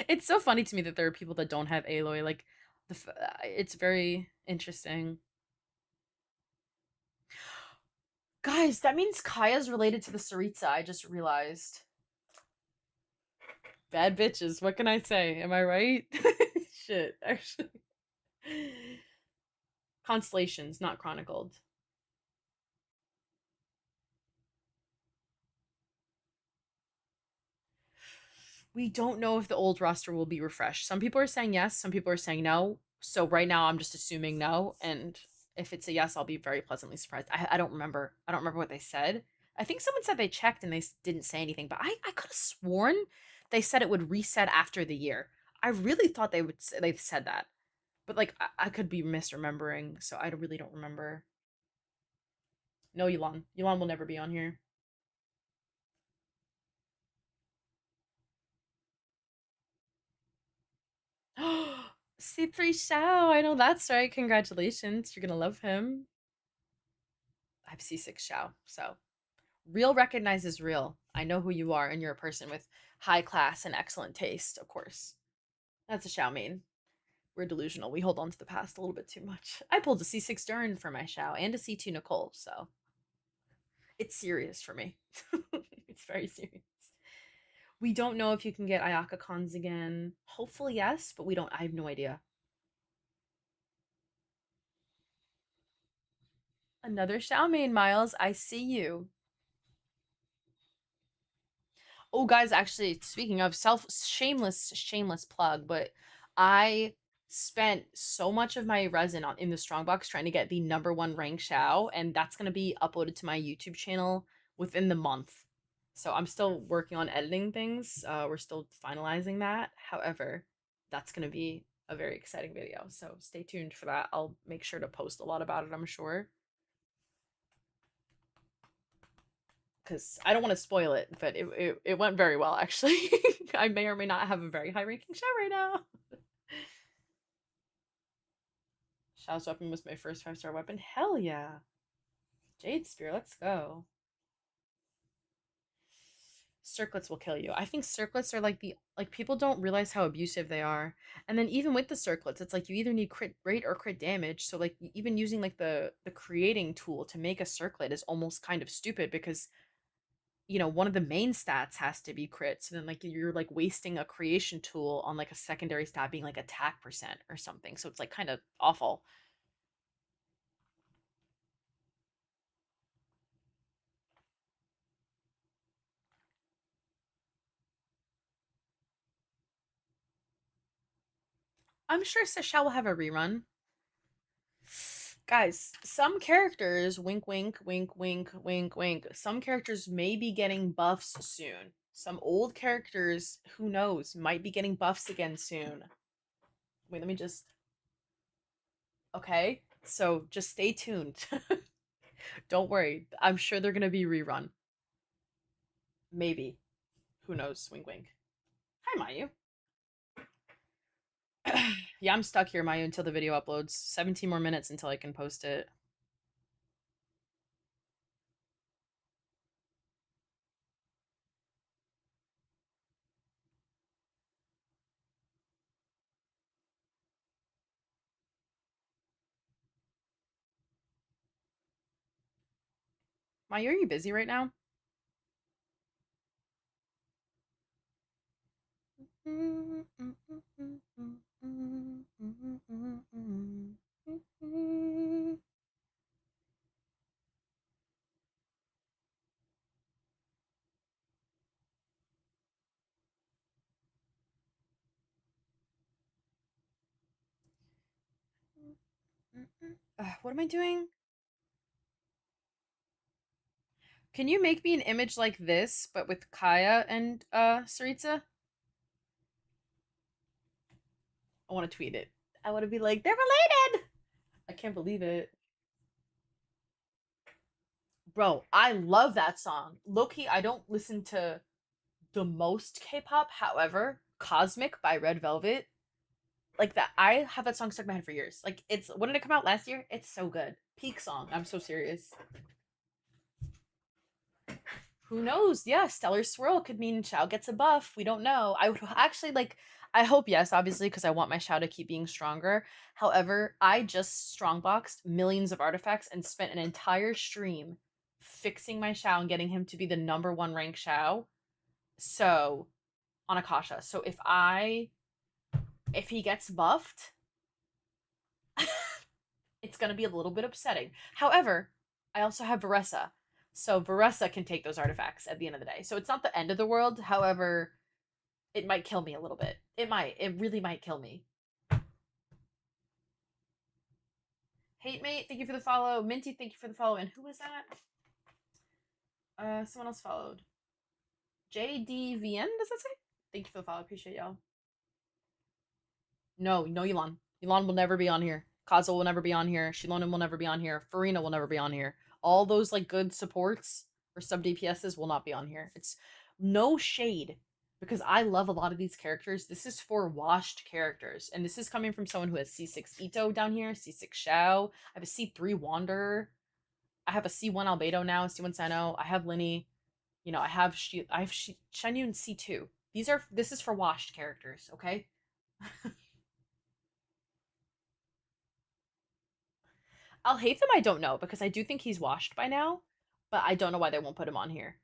It's so funny to me that there are people that don't have Aloy. Like, it's very interesting. Guys, that means Kaya's related to the Saritsa, I just realized. Bad bitches, what can I say? Am I right? Shit, actually. Constellations, not chronicled. We don't know if the old roster will be refreshed. Some people are saying yes, some people are saying no. So right now I'm just assuming no, and if it's a yes, I'll be very pleasantly surprised. I don't remember. I don't remember what they said. I think someone said they checked and they didn't say anything, but I could have sworn they said it would reset after the year. I really thought they said that. But like I could be misremembering, so I really don't remember. No, Yulan. Yulan will never be on here. C3 Xiao, I know that's right. Congratulations. You're gonna love him. I have C6 Xiao, so real recognizes real. I know who you are, and you're a person with high class and excellent taste, of course. That's a Xiao main. We're delusional. We hold on to the past a little bit too much. I pulled a C6 Dern for my Xiao and a C2 Nicole, so it's serious for me. It's very serious. We don't know if you can get Ayaka cons again. Hopefully yes, but we don't. I have no idea. Another Xiao main, Miles. I see you. Oh, guys, actually, speaking of shameless plug, but I spent so much of my resin in the strongbox trying to get the #1 rank Xiao, and that's going to be uploaded to my YouTube channel within the month. So I'm still working on editing things. We're still finalizing that. However, that's going to be a very exciting video. So stay tuned for that. I'll make sure to post a lot about it, I'm sure. Because I don't want to spoil it, but it went very well, actually. I may or may not have a very high ranking Xiao right now. Xiao's weapon was my first 5-star weapon. Hell yeah. Jade Spear, let's go. Circlets will kill you. I think circlets are like people don't realize how abusive they are. And then even with the circlets, it's like you either need crit rate or crit damage. So like even using like the creating tool to make a circlet is almost kind of stupid because one of the main stats has to be crit. So then like you're like wasting a creation tool on like a secondary stat being like attack percent or something. So it's like kind of awful. I'm sure Sashel will have a rerun. Guys, some characters, wink, wink, wink, wink, wink, wink, some characters may be getting buffs soon. Some old characters, who knows, might be getting buffs again soon. Wait, let me just... Okay, so just stay tuned. Don't worry, I'm sure they're gonna be rerun. Maybe. Who knows, wink, wink. Hi, Mayu. Yeah, I'm stuck here, Mayu, until the video uploads. 17 more minutes until I can post it. Mayu, are you busy right now? What am I doing? Can you make me an image like this, but with Kaya and Saritsa? I want to tweet it. I want to be like, they're related! I can't believe it. Bro, I love that song. Low-key, I don't listen to the most K-pop. However, Cosmic by Red Velvet, like that, I have that song stuck in my head for years. Like, when did it come out? Last year? It's so good. Peak song. I'm so serious. Who knows? Yeah, Stellar Swirl could mean Xiao gets a buff. We don't know. I would actually like... I hope yes, obviously, because I want my Xiao to keep being stronger. However, I just strongboxed millions of artifacts and spent an entire stream fixing my Xiao and getting him to be the #1 rank Xiao. So, on Akasha. So if he gets buffed, it's going to be a little bit upsetting. However, I also have Varessa. So Varessa can take those artifacts at the end of the day. So it's not the end of the world. However, it might kill me a little bit. It might. It really might kill me. Hate Mate, thank you for the follow. Minty, thank you for the follow. And who was that? Someone else followed. JDVN, does that say? Thank you for the follow. Appreciate y'all. No, Elon. Elon will never be on here. Kazuo will never be on here. Shilonen will never be on here. Farina will never be on here. All those like good supports or sub DPSs will not be on here. It's no shade because I love a lot of these characters. This is for washed characters. And this is coming from someone who has C6 Ito down here, C6 Xiao. I have a C3 Wanderer. I have a C1 Albedo now, C1 Sano. I have Linny. You know, I have Shen Yun C2. This is for washed characters, okay? I'll hate them, I don't know, because I do think he's washed by now, but I don't know why they won't put him on here.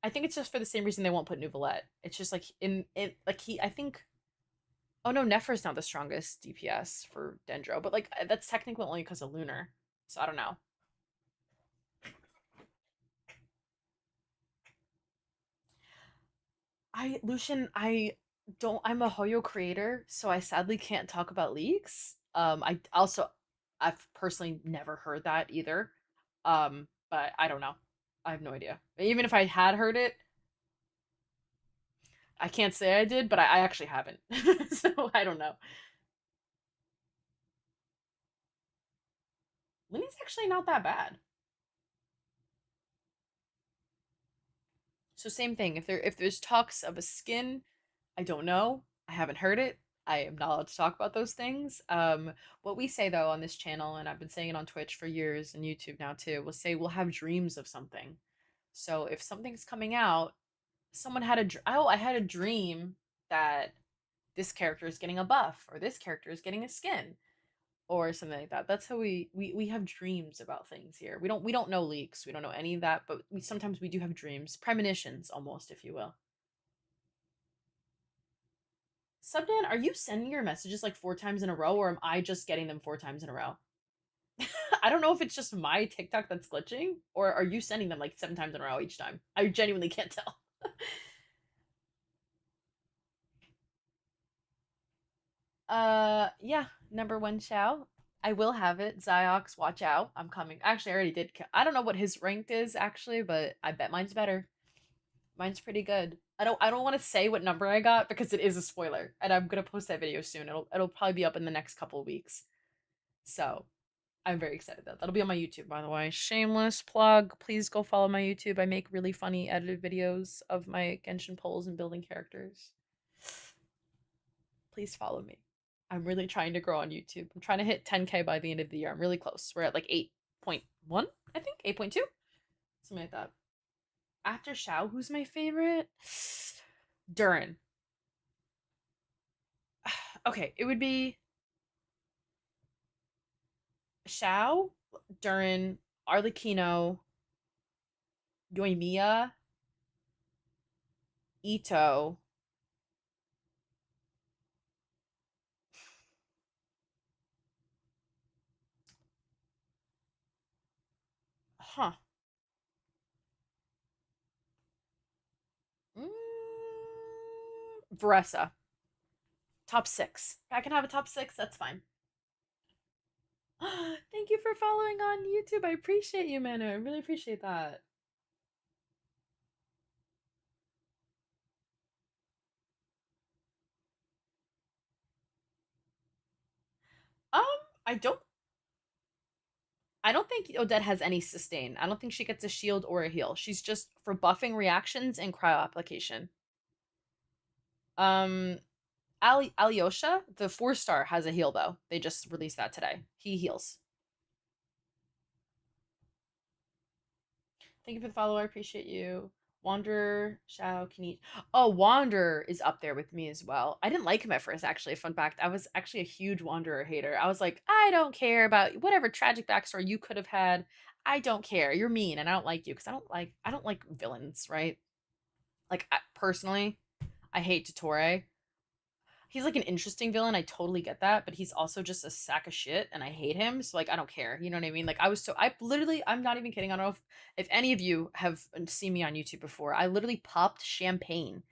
I think it's just for the same reason they won't put Nouvelette. It's just like I think oh no, Nefer's not the strongest DPS for Dendro, but like that's technically only because of Lunar. So I don't know. Lucian, I'm a Hoyo creator, so I sadly can't talk about leaks. I've personally never heard that either. But I don't know. I have no idea. Even if I had heard it, I can't say I did, but I actually haven't. So I don't know. Linny's actually not that bad. So same thing. If there's talks of a skin, I don't know. I haven't heard it. I am not allowed to talk about those things. What we say though on this channel, and I've been saying it on Twitch for years and YouTube now too, we'll say we'll have dreams of something. So if something's coming out, someone had I had a dream that this character is getting a buff or this character is getting a skin or something like that. That's how we have dreams about things here. We don't know leaks. We don't know any of that, but sometimes we do have dreams, premonitions almost, if you will. Subdan, are you sending your messages like 4 times in a row, or am I just getting them 4 times in a row? I don't know if it's just my TikTok that's glitching, or are you sending them like 7 times in a row each time? I genuinely can't tell. Yeah, number 1 Xiao. I will have it. Ziox, watch out. I'm coming. Actually, I already did. I don't know what his ranked is actually, but I bet mine's better. Mine's pretty good. I don't want to say what number I got because it is a spoiler, and I'm gonna post that video soon. It'll probably be up in the next couple of weeks. So, I'm very excited though. That'll be on my YouTube, by the way. Shameless plug. Please go follow my YouTube. I make really funny edited videos of my Genshin polls and building characters. Please follow me. I'm really trying to grow on YouTube. I'm trying to hit 10K by the end of the year. I'm really close. We're at like 8.1, I think? 8.2? Something like that. After Xiao, who's my favorite? Durin. Okay, it would be Xiao, Durin, Arlecchino, Yoimiya, Ito. Huh. Varessa. Top 6. If I can have a top 6, that's fine. Thank you for following on YouTube. I appreciate you, Manu. I really appreciate that. I don't think Odette has any sustain. I don't think she gets a shield or a heal. She's just for buffing reactions and cryo application. Alyosha, the 4-star, has a heal though. They just released that today. He heals. Thank you for the follow. I appreciate you. Wanderer, Xiao, Kanit. Oh, Wanderer is up there with me as well. I didn't like him at first, actually. Fun fact, I was actually a huge Wanderer hater. I was like, I don't care about whatever tragic backstory you could have had. I don't care. You're mean, and I don't like you because I don't like villains, right? Like personally, I hate Totore. He's like an interesting villain. I totally get that, but he's also just a sack of shit, and I hate him. So like, I don't care. You know what I mean? Like, I'm not even kidding. I don't know if any of you have seen me on YouTube before. I literally popped champagne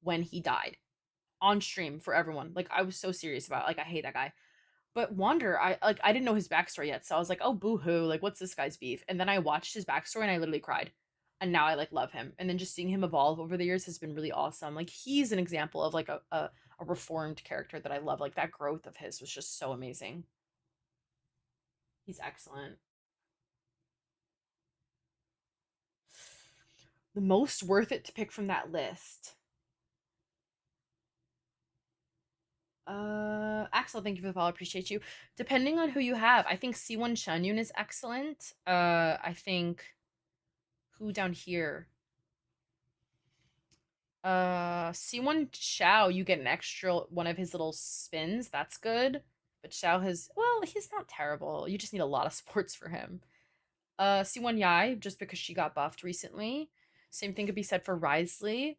when he died. on stream for everyone. Like, I was so serious about it. Like, I hate that guy. But Wander, I didn't know his backstory yet, so I was like, oh, boo-hoo, like, what's this guy's beef? And then I watched his backstory and I literally cried. And now I, like, love him. And then just seeing him evolve over the years has been really awesome. Like, he's an example of, like, a reformed character that I love. Like, that growth of his was just so amazing. He's excellent. The most worth it to pick from that list. Axel, thank you for the follow. Appreciate you. Depending on who you have, I think C1 Chanyun is excellent. I think who down here? C1 Xiao, you get an extra one of his little spins. That's good. But Xiao has, well, he's not terrible. You just need a lot of sports for him. C1 Yai, just because she got buffed recently. Same thing could be said for Risley.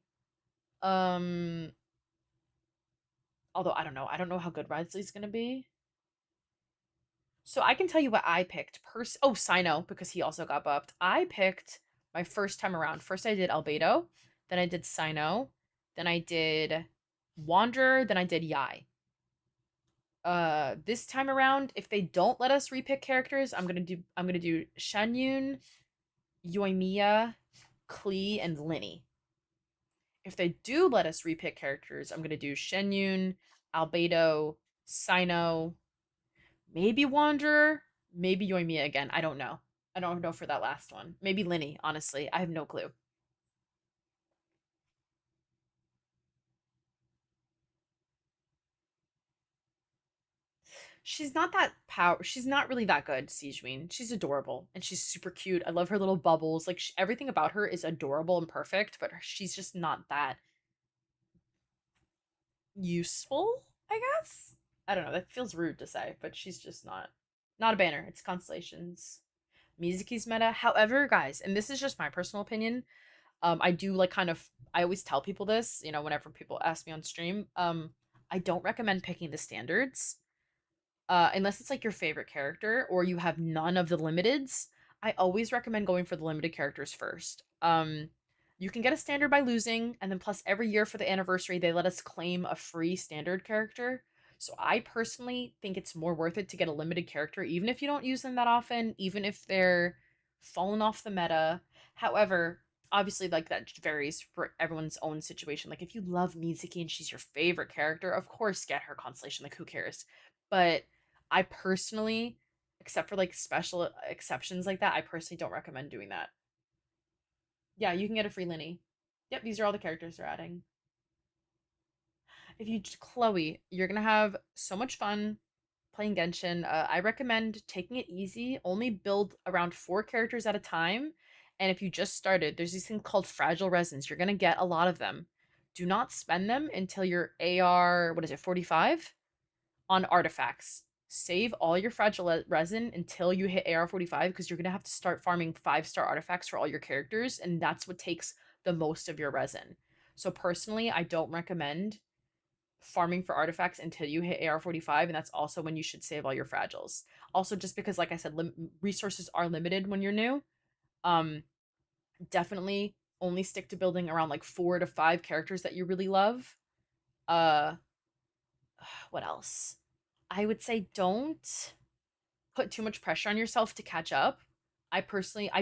Although I don't know. I don't know how good Risley's gonna be. So I can tell you what I picked. Oh, Sino, because he also got buffed. I picked my first time around. First I did Albedo, then I did Sino, then I did Wanderer, then I did Yai. This time around, if they don't let us repick characters, I'm gonna do Shanyun, Yoimiya, Klee, and Linny. If they do let us repick characters, I'm gonna do Shenyun, Albedo, Sino, maybe Wanderer, maybe Yoimiya again. I don't know. I don't know for that last one. Maybe Linny, honestly. I have no clue. She's not that she's not really that good, Sijween. She's adorable and she's super cute. I love her little bubbles. Like, everything about her is adorable and perfect, but she's just not that useful, I guess. I don't know. That feels rude to say, but she's just not a banner. It's Constellations. Mizuki's meta. However, guys, and this is just my personal opinion, I do like I always tell people this, you know, whenever people ask me on stream, I don't recommend picking the standards. Unless it's like your favorite character or you have none of the limiteds. I always recommend going for the limited characters first. You can get a standard by losing, and then plus every year for the anniversary, they let us claim a free standard character. So I personally think it's more worth it to get a limited character, even if you don't use them that often, even if they're fallen off the meta. However, obviously, like, that varies for everyone's own situation. Like, if you love Mizuki and she's your favorite character, of course get her Constellation. Like, who cares? But I personally, except for like special exceptions like that, I personally don't recommend doing that. Yeah, you can get a free Linny. Yep, these are all the characters they're adding. If you, Chloe, you're gonna have so much fun playing Genshin. I recommend taking it easy. Only build around 4 characters at a time. And if you just started, there's these things called fragile resins. You're gonna get a lot of them. Do not spend them until your AR, 45? On artifacts. Save all your fragile resin until you hit AR 45, because you're going to have to start farming 5-star artifacts for all your characters, and that's what takes the most of your resin. So personally, I don't recommend farming for artifacts until you hit AR 45, and that's also when you should save all your fragiles. Also, just because, like I said, resources are limited when you're new. Definitely only stick to building around like 4 to 5 characters that you really love. What else? I would say don't put too much pressure on yourself to catch up. I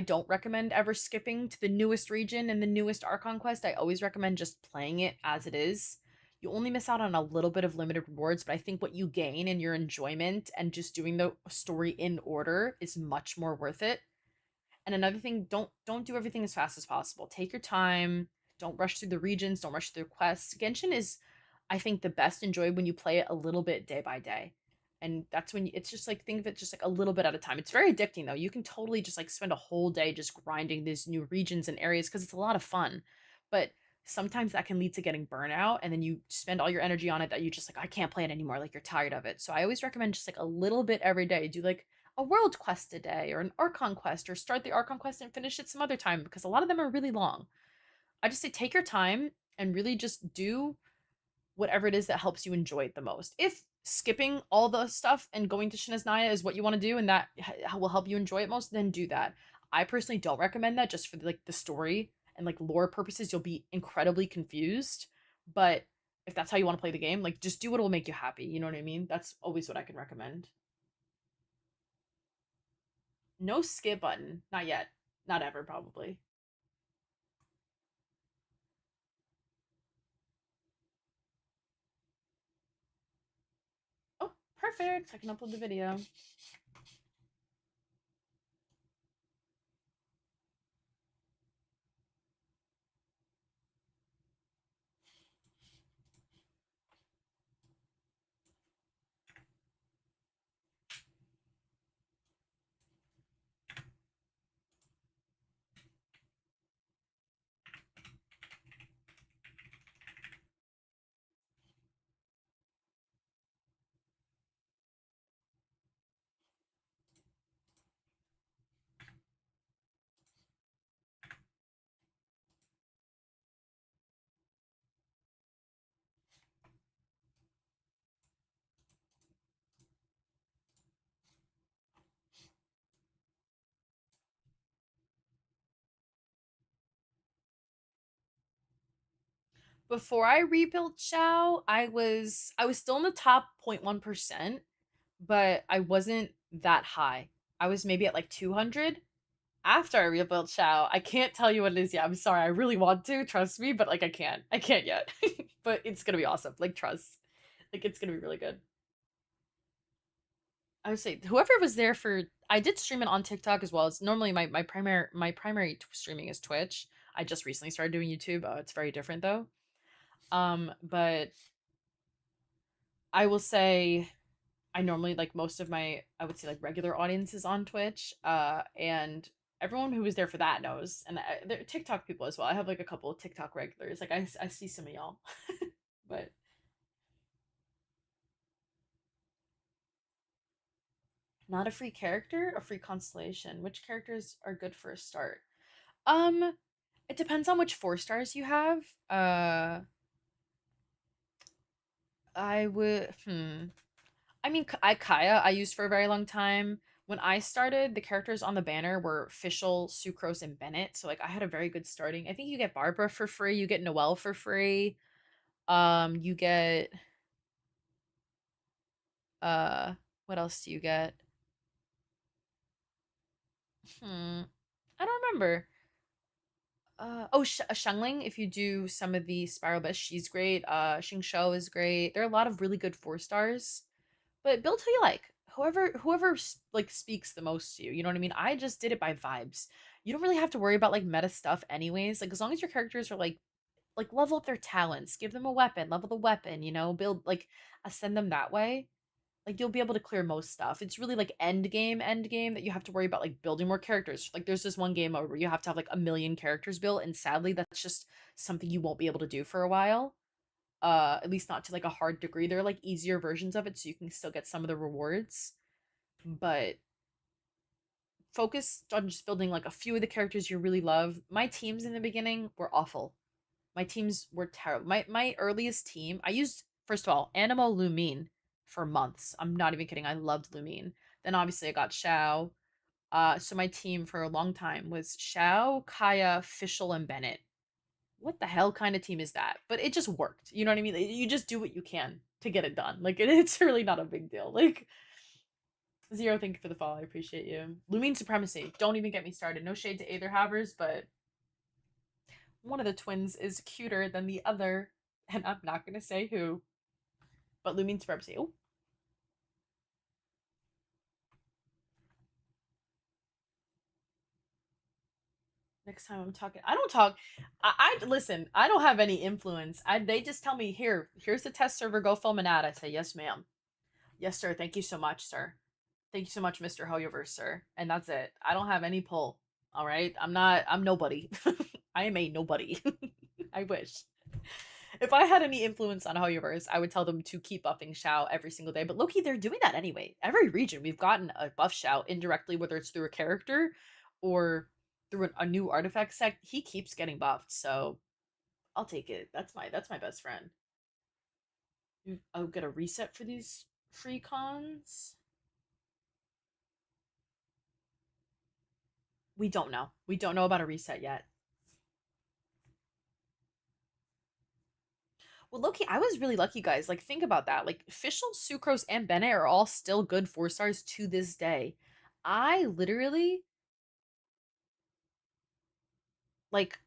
don't recommend ever skipping to the newest region and the newest Archon quest. I always recommend just playing it as it is. You only miss out on a little bit of limited rewards, but I think what you gain in your enjoyment and just doing the story in order is much more worth it. And another thing, don't do everything as fast as possible. Take your time. Don't rush through the regions. Don't rush through quests. Genshin is, I think, the best enjoyed when you play it a little bit day by day. And that's when it's just like, think of it just like a little bit at a time. It's very addicting though. You can totally just like spend a whole day just grinding these new regions and areas because it's a lot of fun. But sometimes that can lead to getting burnout, and then you spend all your energy on it that you just like, I can't play it anymore. Like, you're tired of it. So I always recommend just like a little bit every day. Do like a world quest a day or an Archon quest, or start the Archon quest and finish it some other time, because a lot of them are really long. I just say take your time and really just do whatever it is that helps you enjoy it the most. If skipping all the stuff and going to Snezhnaya is what you want to do and that will help you enjoy it most, then do that. I personally don't recommend that, just for like the story and like lore purposes. You'll be incredibly confused. But If that's how you want to play the game, like just do what will make you happy. You know what I mean? That's always what I can recommend. No skip button. Not yet. Not ever, probably. Oh, perfect. I can upload the video. Before I rebuilt Xiao, I was still in the top 0.1%, but I wasn't that high. I was maybe at like 200 after I rebuilt Xiao. I can't tell you what it is yet. I'm sorry. I really want to, trust me, but like I can't. I can't yet. But it's gonna be awesome. Like trust. Like it's gonna be really good. I would say whoever was there for, I did stream it on TikTok as well. It's normally my primary streaming is Twitch. I just recently started doing YouTube. It's very different though. But I will say I normally like most of my, I would say like regular audiences on Twitch. And everyone who was there for that knows, and they're TikTok people as well. I have like a couple of TikTok regulars. Like I see some of y'all, but not a free character, a free constellation. Which characters are good for a start? Um, it depends on which 4 stars you have. I would. I mean, Kaya I used for a very long time. When I started, the characters on the banner were Fischl, Sucrose, and Bennett. So like I had a very good starting. I think you get Barbara for free. You get Noelle for free. You get what else do you get? I don't remember. Oh, Shengling, if you do some of the Spiral Best, she's great. Xingqiu is great. There are a lot of really good 4 stars. But build who you like. Whoever like speaks the most to you. You know what I mean? I just did it by vibes. You don't really have to worry about like meta stuff anyways. Like as long as your characters are like level up their talents, give them a weapon, level the weapon, you know, build like ascend them that way. Like you'll be able to clear most stuff. It's really like end game that you have to worry about like building more characters. Like there's this one game where you have to have like 1,000,000 characters built, and sadly that's just something you won't be able to do for a while. At least not to like a hard degree. There are like easier versions of it so you can still get some of the rewards, but focus on just building like a few of the characters you really love. My teams in the beginning were awful. My teams were terrible. My earliest team, I used, first of all, Animo Lumine for months. I'm not even kidding. I loved Lumine. Then obviously I got Xiao. So my team for a long time was Xiao, Kaya, Fischl, and Bennett. What the hell kind of team is that? But it just worked. You know what I mean? You just do what you can to get it done. Like it's really not a big deal. Like Zero, thank you for the follow. I appreciate you. Lumine Supremacy. Don't even get me started. No shade to either havers, but one of the twins is cuter than the other, and I'm not gonna say who. But Lumine Supremacy. Oh. Next time I'm talking, I don't talk. I listen. I don't have any influence. They just tell me here's the test server. Go film an ad. I say yes, ma'am. Yes, sir. Thank you so much, sir. Thank you so much, Mr. Hoyoverse, sir. And that's it. I don't have any pull. All right. I'm nobody. I am a nobody. I wish. If I had any influence on Hoyoverse, I would tell them to keep buffing Xiao every single day. But Loki, they're doing that anyway. Every region we've gotten a buff Xiao indirectly, whether it's through a character or through a new artifact set. He keeps getting buffed, so I'll take it. That's my best friend. I'll get a reset for these free cons. We don't know. We don't know about a reset yet. Well, Loki, I was really lucky, guys. Like, think about that. Like, Fischl, Sucrose, and Bennett are all still good 4 stars to this day. I literally, like,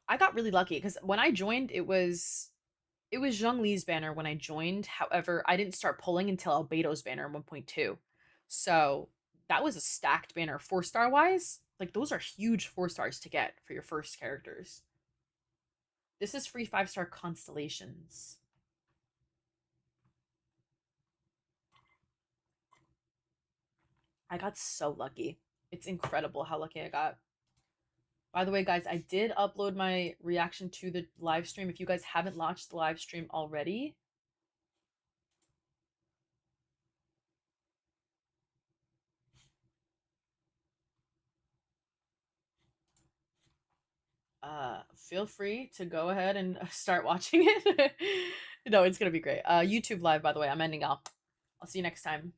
I got really lucky because when I joined, it was Zhongli's banner when I joined. However, I didn't start pulling until Albeto's banner in 1.2. So that was a stacked banner 4-star wise. Like, those are huge 4 stars to get for your first characters. This is free 5-star constellations. I got so lucky. It's incredible how lucky I got. By the way, guys, I did upload my reaction to the live stream. If you guys haven't watched the live stream already, feel free to go ahead and start watching it. No, it's gonna be great. YouTube live, by the way. I'm ending off. I'll see you next time.